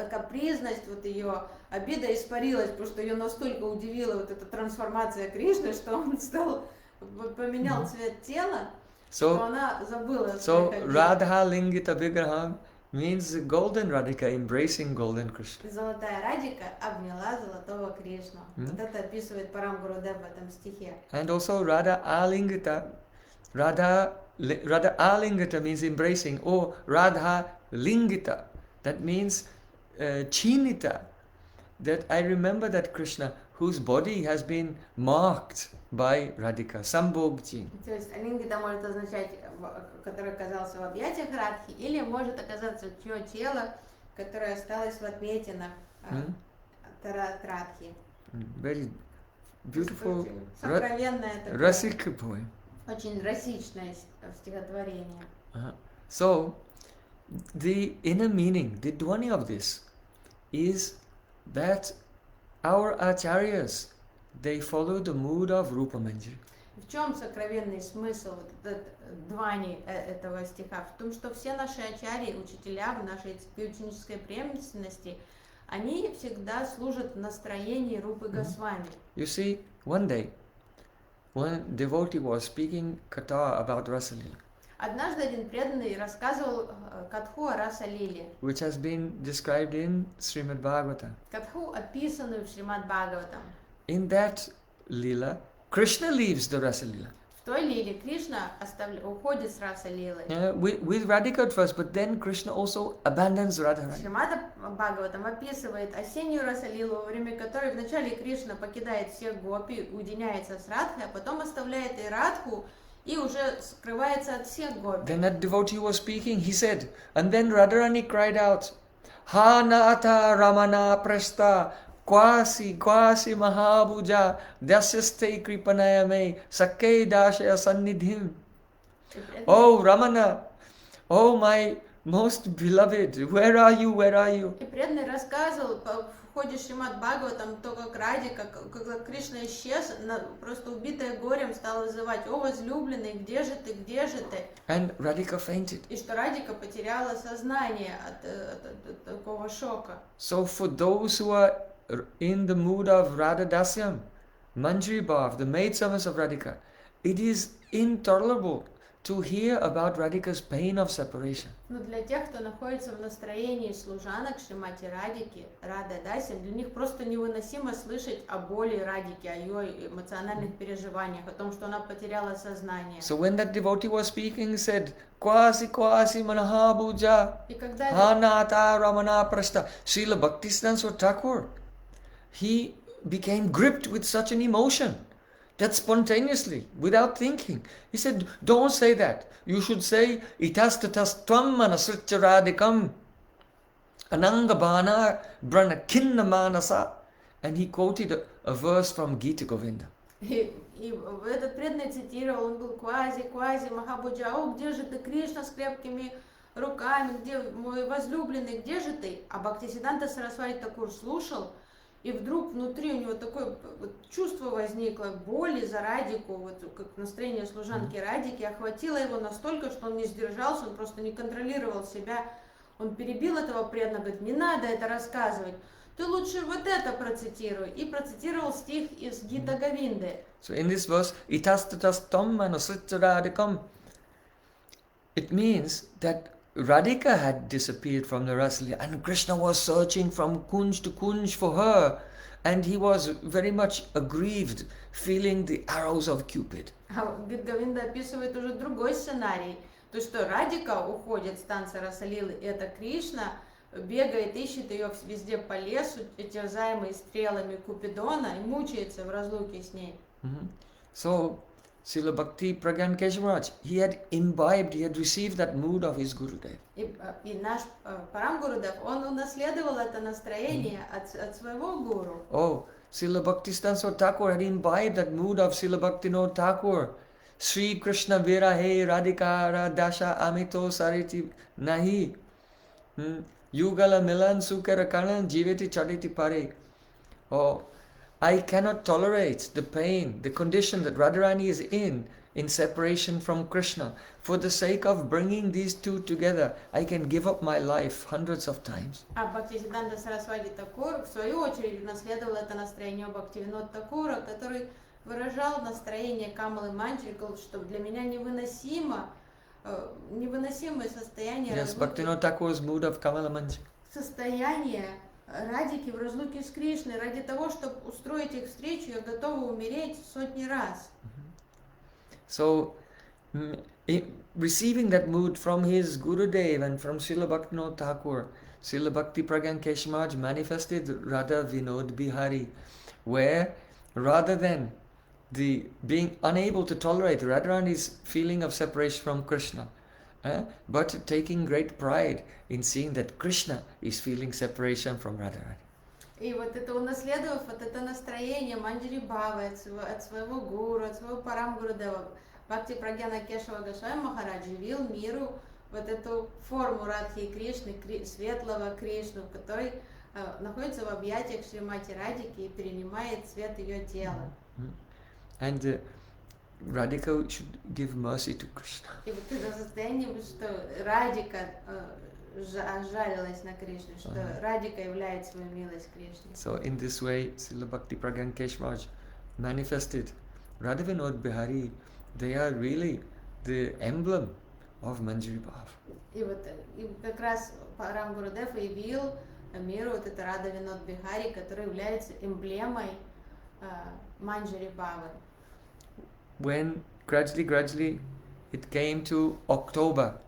капризность, вот ее обида испарилась, потому что ее настолько удивила вот эта трансформация Кришны, что он поменял цвет тела. что она забыла So своих обид. Radha Lingita Vigraham means golden Radhika embracing golden Krishna. Золотая Радика обняла золотого Кришну. Вот это описывает Парам Гурудев в этом стихе. And also Radha Alingita. Radha Alingita means embracing. Or Radha Lingita. That means Chinita. That I remember that Krishna whose body has been marked by Radhika. Sambhogji. То есть Лингита может означать, который оказался в объятиях Радхи, или может оказаться чье тело, которое осталось в отметинах от Радхи. Very beautiful, Сокровенное такое, Rasik poem. очень расичное стихотворение. So, the inner meaning, the dhwani of this is that our acharyas, they follow the mood of Rupa Manjari. В чем сокровенный смысл вот этот двани этого стиха? В том, что все наши ачарьи, учителя в нашей ученической преемственности, они всегда служат в настроении Рупы Госвами. You see, one day, one devotee was speaking katha about Rasa Lila, Однажды один преданный рассказывал катху о Раса Лиле. which has been described in Srimad Bhagavatam. Катху, описанную в Шримад Бхагаватам. In that Lila, Krishna leaves the Rasa Lila. В той Лиле Кришна уходит с Раса Лилой. With Radhika at first, but then Krishna also abandons Radharani. Шримад Бхагаватам описывает осеннюю Раса Лилу, во время которой вначале Кришна покидает всех гопи, уединяется с Радхой, а потом оставляет и Радху, и уже скрывается от всех гопи. Then that devotee was speaking, he said, and then Radharani cried out, Ha Nata Ramana Prasta Kwasi Mahabhuja Dasyaste Kripanayame Sakke Dashaya Sannidhim. Oh Ramana, oh my most beloved, where are you, where are you? И преданный рассказывал в ходе Шримад Бхагаватам то, как Радика, когда Кришна исчез, просто убитая горем стала вызывать: «О, возлюбленный, где же ты, где же ты?» And Radhika fainted. И что Радика потеряла сознание от такого шока. So for those who are in the mood of Radha Dasyam, Manjari Bhav, the maidservants of Radhika, it is intolerable to hear about Radhika's pain of separation. Но для тех, кто находится в настроении служанок Шримати Радики, Рада Дасям, для них просто невыносимо слышать о боли Радики, о ее эмоциональных переживаниях, о том, что она потеряла сознание. So when that devotee was speaking, he said, Kwasi Manahabhuja, И когда Hanata Ramana Prasta, Srila Bhaktisiddhanta Thakur, he became gripped with such an emotion that spontaneously, without thinking, he said, don't say that. You should say, Itastatas tvam manasritcharadikam anangabhana brana kinna manasa. And he quoted a verse from Gita Govinda. И этот преданный цитировал, он был Квази Махабуджа: «О, где же ты, Кришна, с крепкими руками, где мой возлюбленный, где же ты?» А Бхактисиддханта Сарасвати Такур слушал, и вдруг внутри у него такое чувство возникло боли за Радику, вот как настроение служанки Радики охватило его настолько, что он не сдержался, он просто не контролировал себя. Он перебил этого преданного, говорит: «Не надо это рассказывать, ты лучше вот это процитируй». И процитировал стих из Гита Говинды. So in this verse, Itastatas tam manasritcharadikam, it means that Radhika had disappeared from the Rasali and Krishna was searching from kunj to kunj for her, and he was very much aggrieved, feeling the arrows of Cupid. А Гит Говинда описывает уже другой сценарий. То, что Радика уходит с танца Расалилы, и это Кришна бегает, ищет ее везде по лесу, терзаемый стрелами Купидона, и мучается в разлуке с ней. So, Srila Bhakti Pragyan Keshavaraj, he had imbibed, he had received that mood of his Gurudev. И наш Парам Гурудев, он унаследовал это настроение от своего гуру. Oh, Srila Bhaktisiddhanta Thakur had imbibed that mood of Srila Bhaktivinoda Thakur. Sri Krishna Virahe Radhikara Dasha Amito Sariti Nahi. Yugala Milan Sukara Kanan Jiveti Chaditi Pare. Oh, I cannot tolerate the pain, the condition that Radharani is in separation from Krishna. For the sake of bringing these two together, I can give up my life hundreds of times. А Бхактисиддханта Сарасвати Такур, в свою очередь, унаследовал это настроение у Бхактивинода Такура, который выражал настроение Камалы Манджари, говорил, что для меня невыносимое состояние Yes, разлуки, Bhaktivinoda Thakur's mood of Kamala Manjari. состояние Радики в разлуке с Кришной. Ради того, чтобы устроить их встречу, я готова умереть сотни раз. So, receiving that mood from his Gurudev and from Srila Bhaktivinoda Thakur, Srila Bhakti Pragyan Keshavaj manifested Radha Vinod Bihari, where rather than the being unable to tolerate Radharani's feeling of separation from Krishna, but taking great pride in seeing that Krishna is feeling separation from Radharani. И вот это унаследовав вот это настроение Манджари Бхавы от своего гуру, от своего Парам Гурудева, Бхакти Прагьяна Кешава Госвами Махарадж явил миру вот эту форму Радхи и Кришны, светлого Кришну, который находится в объятиях Шримати Радики и перенимает цвет ее тела. And Radhika should give mercy to Krishna. И вот это состояние, что Радика жалилась на Кришну, что Радика являет свою милость Кришне. So in this way, Srila Bhakti Pragyan Keshavaj manifested Radha Vinod Bihari. They are really the emblem of Manjari Bhav. И вот и как раз Парам Гурудев явил миру вот это Рада Винод Бихари, который является эмблемой Манджари Бхавы. When gradually it came to October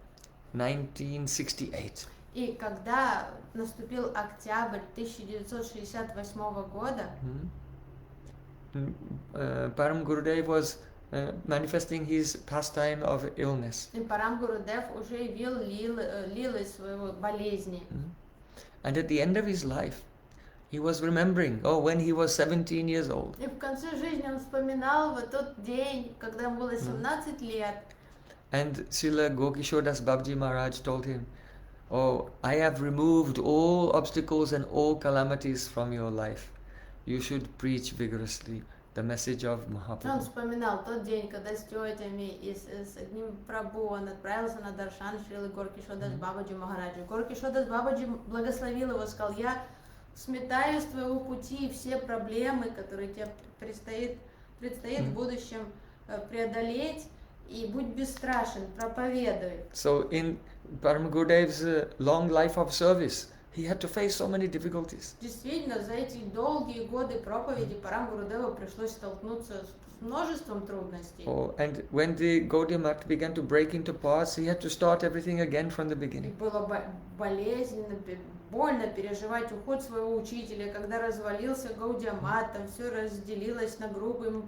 1968. И когда наступил октябрь 1968 года, Param Gurudev was manifesting his pastime of illness. и Парам Гурудев уже явил лилы своего болезни. And at the end of his life, he was remembering, when he was 17 years old. И в конце жизни он вспоминал вот тот день, когда ему было 17 лет. And Srila Gokishodas Babji Maharaj told him, I have removed all obstacles and all calamities from your life. You should preach vigorously the message of Он Mahaprabhu. вспоминал тот день, когда с тетями и с одним Прабху он отправился на даршан Шрилы Горкишодас Бабаджи Махараджи. Горкишодас Бабаджи благословил его, сказал: я сметаю с твоего пути все проблемы, которые тебе предстоит в будущем преодолеть, и будь бесстрашен, проповедуй. So in Param Gurudev's long life of service, he had to face so many difficulties. Действительно, за эти долгие годы проповеди Парам Гурудеву пришлось столкнуться с множеством трудностей. And when the Gaudiya Math began to break into parts, he had to start everything again from the И beginning. было болезненно, больно переживать уход своего учителя, когда развалился Гаудия Мат, там все разделилось на группы, ему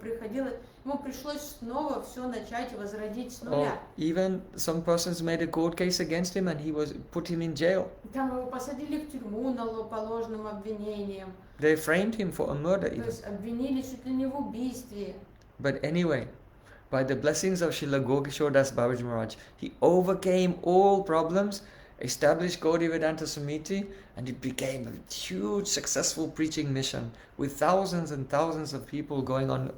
пришлось снова все начать и возродить с нуля. Even some persons made a court case against him and he was put him in jail. Там его посадили в тюрьму по ложным обвинениям. They framed him for a murder То even. есть обвинили чуть ли не в убийстве. But anyway, by the blessings of Srila Gokishodas Babaji Maharaj, he overcame all problems, established Gaudiya Vedanta Samiti, and it became a huge successful preaching mission with thousands and thousands of people going on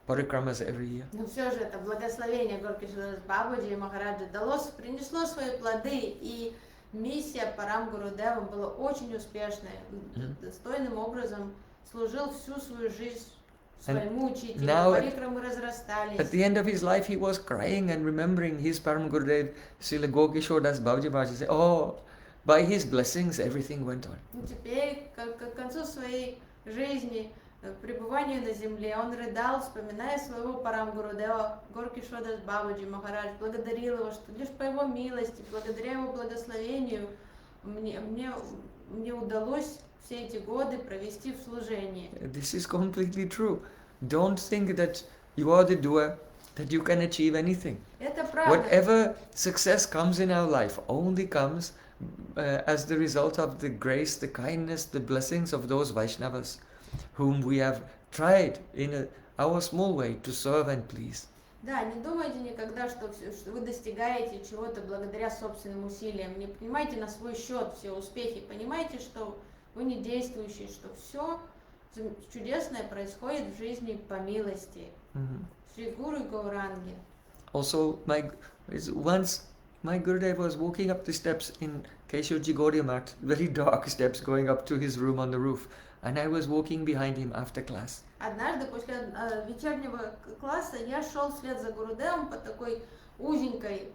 parikramas every year. Но все же это благословение Горкишодас Бабаджи и Махараджи принесло свои плоды, и миссия Парам Гурудева была очень успешной. Достойным образом служил всю свою жизнь своему учителю. Парикрамы разрастались. At the end of his life, he was crying and remembering his Param Gurudev, Srila Gokishodas Babaji Maharaj. He said, by his blessings, everything went on. Теперь, к концу своей жизни, пребывания на земле, он рыдал, вспоминая своего Парам Гурудева, Горкишодас Бабаджи Махарадж, благодарил его, что лишь по его милости, благодаря его благословению, мне удалось все эти годы провести в служении. This is completely true. Don't think that you are the doer, that you can achieve anything. Это правда. Whatever success comes in our life only comes as the result of the grace, the kindness, the blessings of those Vaishnavas whom we have tried in our small way to serve and please. Да, не думайте никогда, что вы достигаете чего-то благодаря собственным усилиям. Не принимайте на свой счет все успехи. Понимайте, что вы не действующие, что все чудесное происходит в жизни по милости. Шри Гуру и Гауранги. Also, once my Gurudev was walking up the steps in Keshavji Gaudiya Math, very dark steps going up to his room on the roof. And I was walking behind him after class. Однажды после вечернего класса я шел вслед за Гурудевом по такой узенькой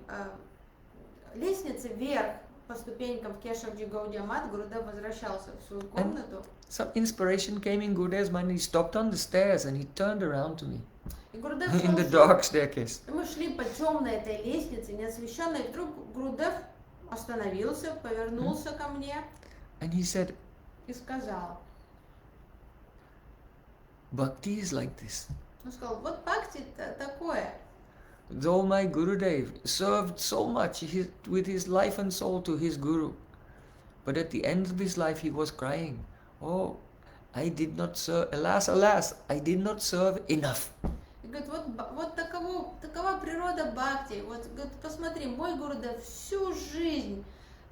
лестнице вверх по ступенькам в Кешавджи Гаудия Мат. Гурудев возвращался в свою комнату. Some inspiration came in Gurudev's mind. He stopped on the stairs and he turned around to me. И Гурудев In the dark staircase. мы шли по темной этой лестнице, неосвещенной, и вдруг Гурудев остановился, повернулся ко мне And he said, и сказал, Bhakti is like this. он сказал, вот бхакти такое. Though my Gurudev served so much with his life and soul to his Guru, but at the end of his life he was crying, oh, I did not serve, alas, alas, I did not serve enough. И говорит, вот такова природа бхакти. Вот, говорит, посмотри, мой Гурудев всю жизнь,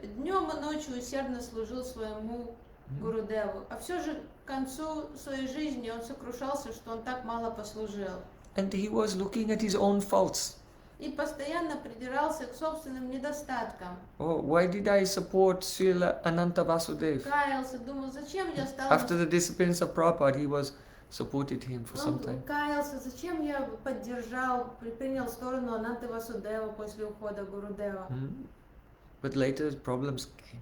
днем и ночью усердно служил своему Гурудеву, а все же к концу своей жизни он сокрушался, что он так мало послужил. And he was looking at his own faults. И постоянно придирался к собственным недостаткам. Oh, why did I support Srila Ananta Vasudev? Каялся, думал, зачем я стал... After the disappearance of Prabhupada, he was supported him for some time. Он каялся, зачем я поддержал, принял сторону Ананты Васудева после ухода Гурудева. But later problems came.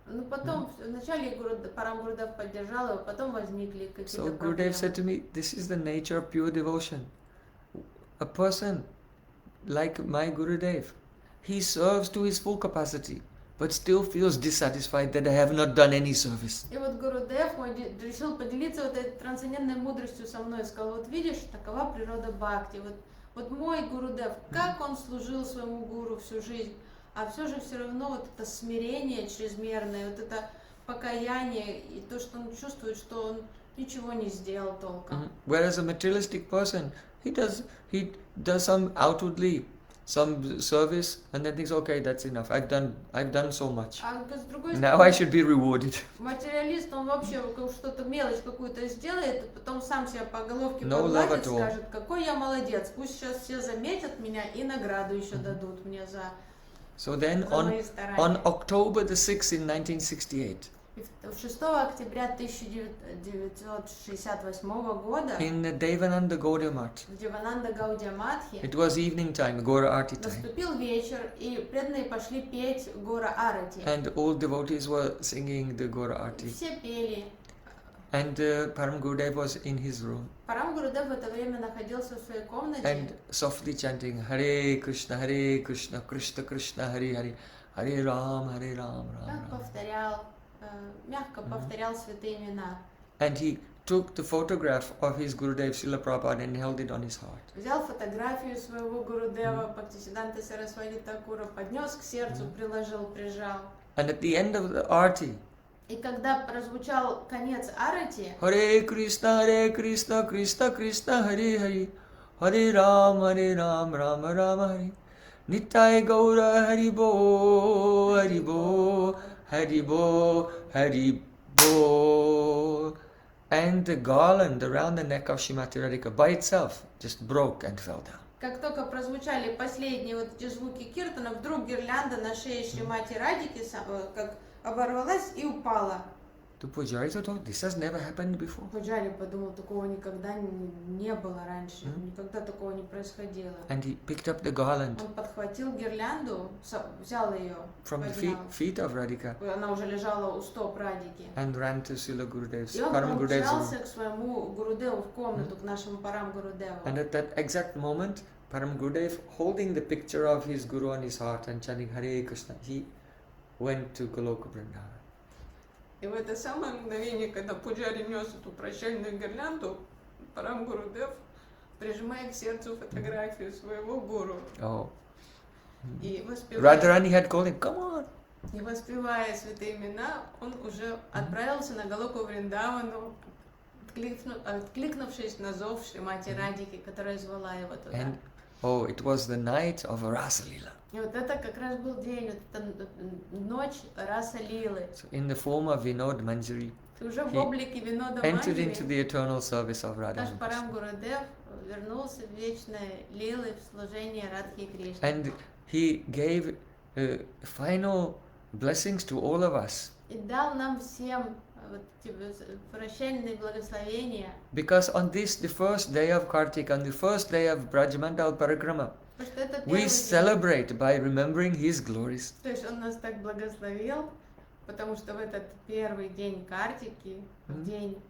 Ну потом, вначале Парам Гурудев поддержал его, потом возникли какие-то So проблемы. Gurudev said to me, this is the nature of pure devotion. A person like my Gurudev, he serves to his full capacity, but still feels dissatisfied that I have not done any service. И вот Гурудев решил поделиться вот этой трансцендентной мудростью со мной, сказал, вот видишь, такова природа бхакти. Вот мой Гурудев, как он служил своему гуру всю жизнь, а все равно вот это смирение чрезмерное, вот это покаяние и то, что он чувствует, что он ничего не сделал толком. Whereas a materialistic person, he does some outwardly some service and then thinks, okay, that's enough. I've done so much. А с другой Now стороны, I should be rewarded. материалист, он вообще что-то мелочь какую-то сделает, потом сам себя по головке No love погладит, at all. скажет, какой я молодец, пусть сейчас все заметят меня и награду еще дадут мне за So then мои on старания. October the 6th in 1968, И 6 октября 1968 года in the Devananda Gaudiya Math, в Девананда Гаудия Матхи it was evening time, Gora Arti time, наступил вечер, и преданные пошли петь Гора Арати. and all devotees were singing the Gora И Arti. все пели. And Param Gurudev was in his room Парам Гурудев в это время находился в своей комнате and softly chanting Hare Krishna, Krishna Krishna, Hare Hare, Hare Ram, Ram Ram. мягко повторял святые имена. And he took the photograph of his Gurudev Srila Prabhupada and held it on his heart. Взял фотографию своего Гурудева, Бхактисиданта Сарасвати Такура, поднес к сердцу, приложил, прижал. And at the end of the arti, И когда прозвучал конец арати, Hare Krishna, Krishna Krishna, Hare Hare, Hare Ram, Ram Ram, Hare. Nitai Gaura Haribo, Haribo, Haribo, Haribo. And the garland around the neck of Srimati Radhika by itself just broke and fell down. как только прозвучали последние вот эти звуки киртана, вдруг гирлянда на шее Шримати Радики как оборвалась и упала. The Pujari thought, oh, this has never happened before. Пуджари подумал, такого никогда не было раньше, никогда такого не происходило. And he picked up the garland Он подхватил гирлянду, взял ее, from the поднял. feet of Radhika Она уже лежала у стоп Радики. and ran to Srila Gurudev's, И он Param Gurudev's помчался room. к своему Гурудеву в комнату, к нашему Парам Гурудеву. And at that exact moment, Param Gurudev, holding the picture of his Guru on his heart and chanting Hare Krishna, he went to Goloka Vrindavan. И в это самое мгновение, когда Пуджари нес эту прощальную гирлянду, Парам Гурудев, прижимая к сердцу фотографию своего гуру Oh. и Radharani had called him, come on. и воспевая святые имена, он уже отправился на Галоку Вриндавану, откликнувшись на зов Шримати Радики, которая звала его туда. And oh, it was the night of Rasa Leela. И вот это как раз был день, вот эта ночь Раса Лилы. So in the form of Vinod Manjari, Уже в He облике Винода entered Манджари into the eternal service of Radha наш and Парам Krishna. Гурудев вернулся в вечное Лилы в служение Радхи и Кришны. And he gave final blessings to all of us. И дал нам всем вот эти прощальные благословения. Because on this, the first day of Kartika, on the first day of Brajamandal Parikrama, Потому что это we первый день. celebrate by remembering his glories. То есть он нас так благословил, потому что в этот первый день Картики, в день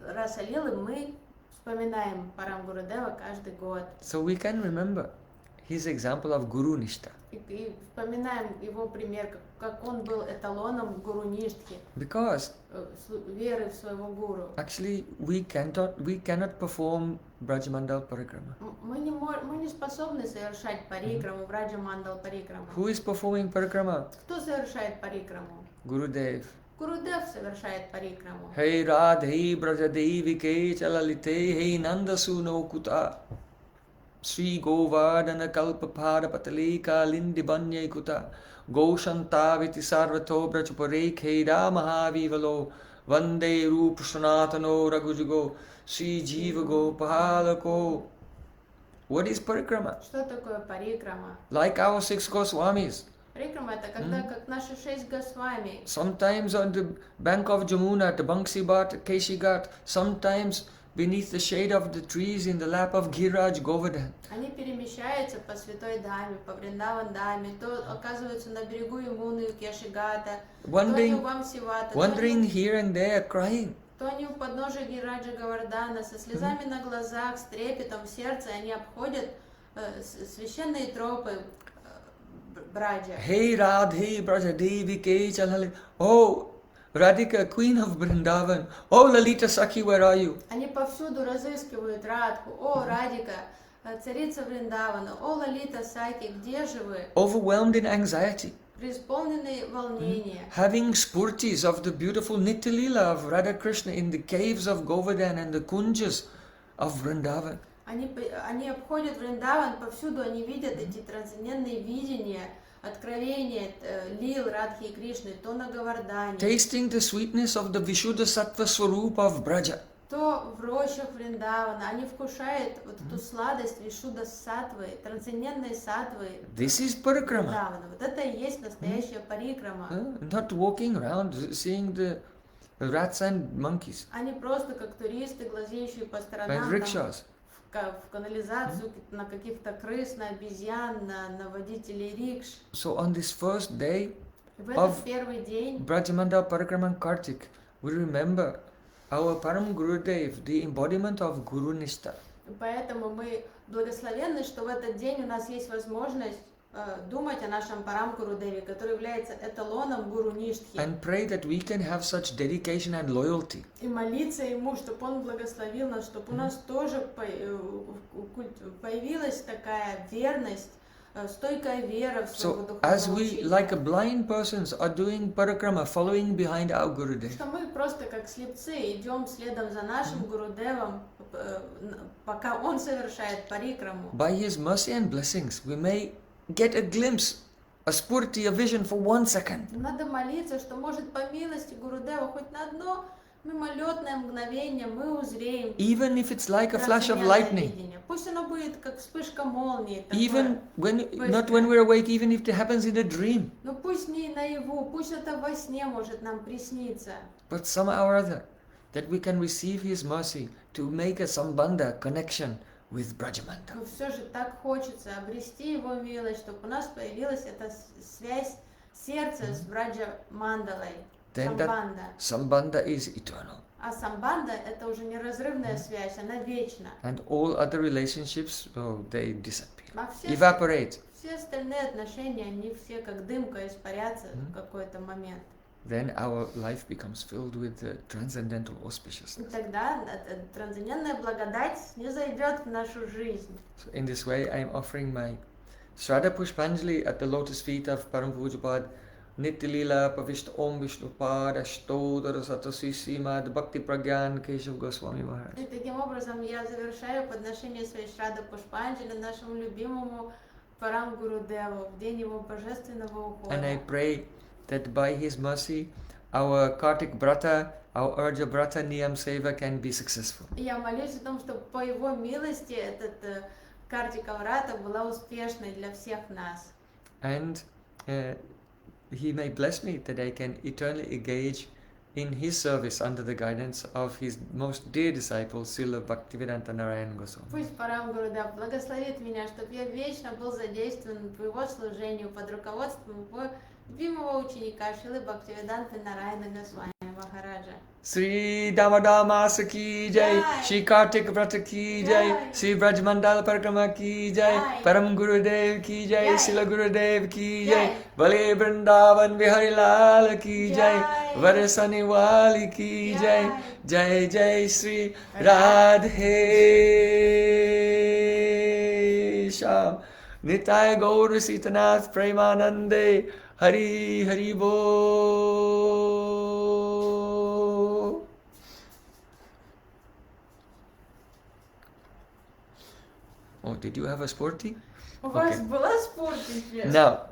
Раса Лилы, мы вспоминаем Парам Гурудева каждый год. So we can remember his example of Guru Nishta. И вспоминаем его пример, как он был эталоном гуру Ништхи, Because веры в своего гуру. actually we cannot perform Brajamandal Parikrama. Мы не способны совершать парикраму, Враджа Мандал парикраму. Who is performing Parikrama? Кто совершает парикраму? Gurudev. Гурудев совершает парикраму. Hey Radhe Brajadevike Chalalite Hey Nandasuno Kuta Sri Govardhana Kalpapada Patalika Lindi Banya Kuta Goshantaviti Sarvato Brajapare Keda Mahavivalo Vande Rup Sanatano Ragujugo Sri Jivago Pahalako. What is Parikrama? Что такое парикрама? Like our 6 Goswamis. Парикрама это когда, как наши 6 Госвами, Sometimes on the bank of Jamuna, at the Bansi Ghat, Keshi Ghat, sometimes beneath the shade of the trees in the lap of Giraj Govardhan. они перемещаются по Святой Даме, по Вриндаван Даме, то оказываются на берегу Ямуны, Кешигата, то они у Вамсивата, Wandering here and there, crying. то они у подножия Гираджа Говардана, со слезами на глазах, с трепетом в сердце, они обходят священные тропы Браджа. Hey Radhe Brajadevi Ke Chalale. Oh, Radhika, Queen of Vrindavan. Oh, Lalita Sakhi, where are you? Они повсюду разыскивают Радху. О, Радика, царица Вриндавана. О, Лалита Саки, где же вы? Overwhelmed in anxiety. Преисполненные волнения. Having spurtis of the beautiful Nitya Leela of Radha Krishna in the caves of Govardhan and the kunjas of Vrindavan. Они обходят Вриндаван, повсюду они видят эти трансцендентные видения, откровения лил Радхи и Кришны, то на Говардане, Tasting the sweetness of the Vishuddha Sattva Swarupa of Braja. то в рощах Вриндавана. Они вкушают вот эту сладость Вишудда Саттвы, трансцендентной саттвы This is Parikrama. Вриндавана. Вот это и есть настоящая парикрама. Not walking around seeing the rats and monkeys Они просто как туристы, глазеющие по and сторонам, там, rickshaws. в канализацию, на каких-то крыс, на обезьян, на водителей рикш. So on this first day В этот первый день Brajamandal Parikraman Kartik, we remember our Param Gurudev, the embodiment of Guru Nishta. поэтому мы благословенны, что в этот день у нас есть возможность думать о нашем Парам Гурудеве, который является эталоном Гуру Ништхи. And pray that we can have such dedication and loyalty. И молиться ему, чтобы он благословил нас, чтобы у нас тоже появилась такая верность, стойкая вера в своего So as духовного we, учителя. like a blind persons, are doing parikrama, following behind our Gurudev, Что мы просто как слепцы идем следом за нашим Гурудевом, пока он совершает парикраму. by his mercy and blessings, we may get a glimpse, a spurti, a vision for 1 second. Надо молиться, что может по милости Гурудева хоть на одно мимолетное мгновение мы узреем Even if it's like a flash of трансцендентное lightning. видение. Пусть оно будет как вспышка молнии, Even такое. when, not when we're awake, even if it happens in a dream. Но пусть не наяву, пусть это во сне может нам присниться. But somehow or other, that we can receive his mercy to make a sambandha connection with Brajamandal. Но все же так хочется обрести его милость, чтобы у нас появилась эта связь сердца с Браджа Мандалой, Then that самбанда. sambandha is eternal. А самбанда это уже неразрывная связь, она вечна. And all other relationships, oh, they disappear, А evaporate. все остальные отношения, они все как дымка испарятся в какой-то момент. Then our life becomes filled with transcendental И auspiciousness. тогда трансцендентная благодать не зайдет в нашу жизнь. So in this way, I am offering my Shraddha Pushpanjali at the lotus feet of Param Pujapad Nitya Leela Pavishta Om Vishnupad Ashtodara Satasisi Mad Bhakti Pragyan Keshav Goswami Maharaj. И таким образом я завершаю подношение своей Шрада Пушпанджали нашему любимому Парам Гурудеву в день его божественного ухода. And I pray that by his mercy, our Kartik Vrata, our Urja Vrata Niyam Seva can be successful. И я молюсь о том, чтобы по его милости этот Картика Врата была успешной для всех нас. And he may bless me that I can eternally engage in his service under the guidance of his most dear disciple, Srila Bhaktivedanta Narayan Goswami. Пусть Парамгуру, да, благословит меня, чтобы я вечно был задействован по его служению под руководством его любимого ученика Шрилы Бхактивиданты Нараяна Госвами Махараджа. Sri Damadamasa ki jai, Jai. Sri Kartika Vrata ki jai, Jai. Sri Brajmandala Parikrama ki jai, Jai. Param Gurudev ki jai, Jai. Srila Gurudev ki Jai. jai, Vale Vrindavan Vihari Lal ki jai, Jai. Varasani Wali ki jai, Jai. Jai Jai Sri Radhe Sham, Nitai Gaur Sitanath Premanande, Hari Hari Bo. Oh, did you have a sporty? У вас Okay. была спорт еще? Now,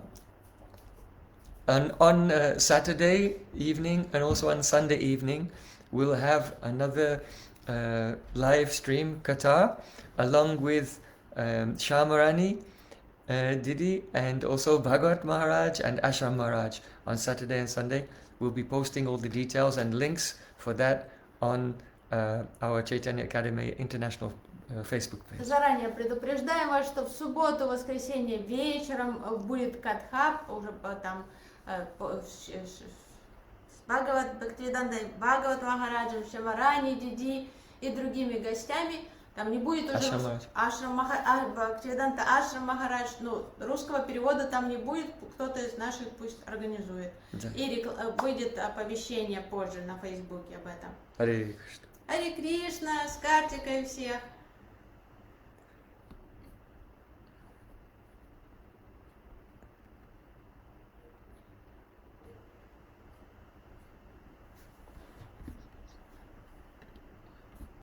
on Saturday evening and also on Sunday evening, we'll have another live stream Katha along with Shamarani, Didi, and also Bhagavat Maharaj and Ashram Maharaj on Saturday and Sunday. We'll be posting all the details and links for that on our Chaitanya Academy International Facebook page. Заранее предупреждаем вас, что в субботу, воскресенье вечером будет катха, уже там с Бхагават Бхактивидантой, Бхагават Махараджем, Шамарани, Диди и другими гостями. Там не будет уже Бхактивиданта Ашрам Махарадж, ну, русского перевода там не будет, кто-то из наших пусть организует. Да. И выйдет оповещение позже на Фейсбуке об этом. Харе Кришна. Харе Кришна, с Картикой всех.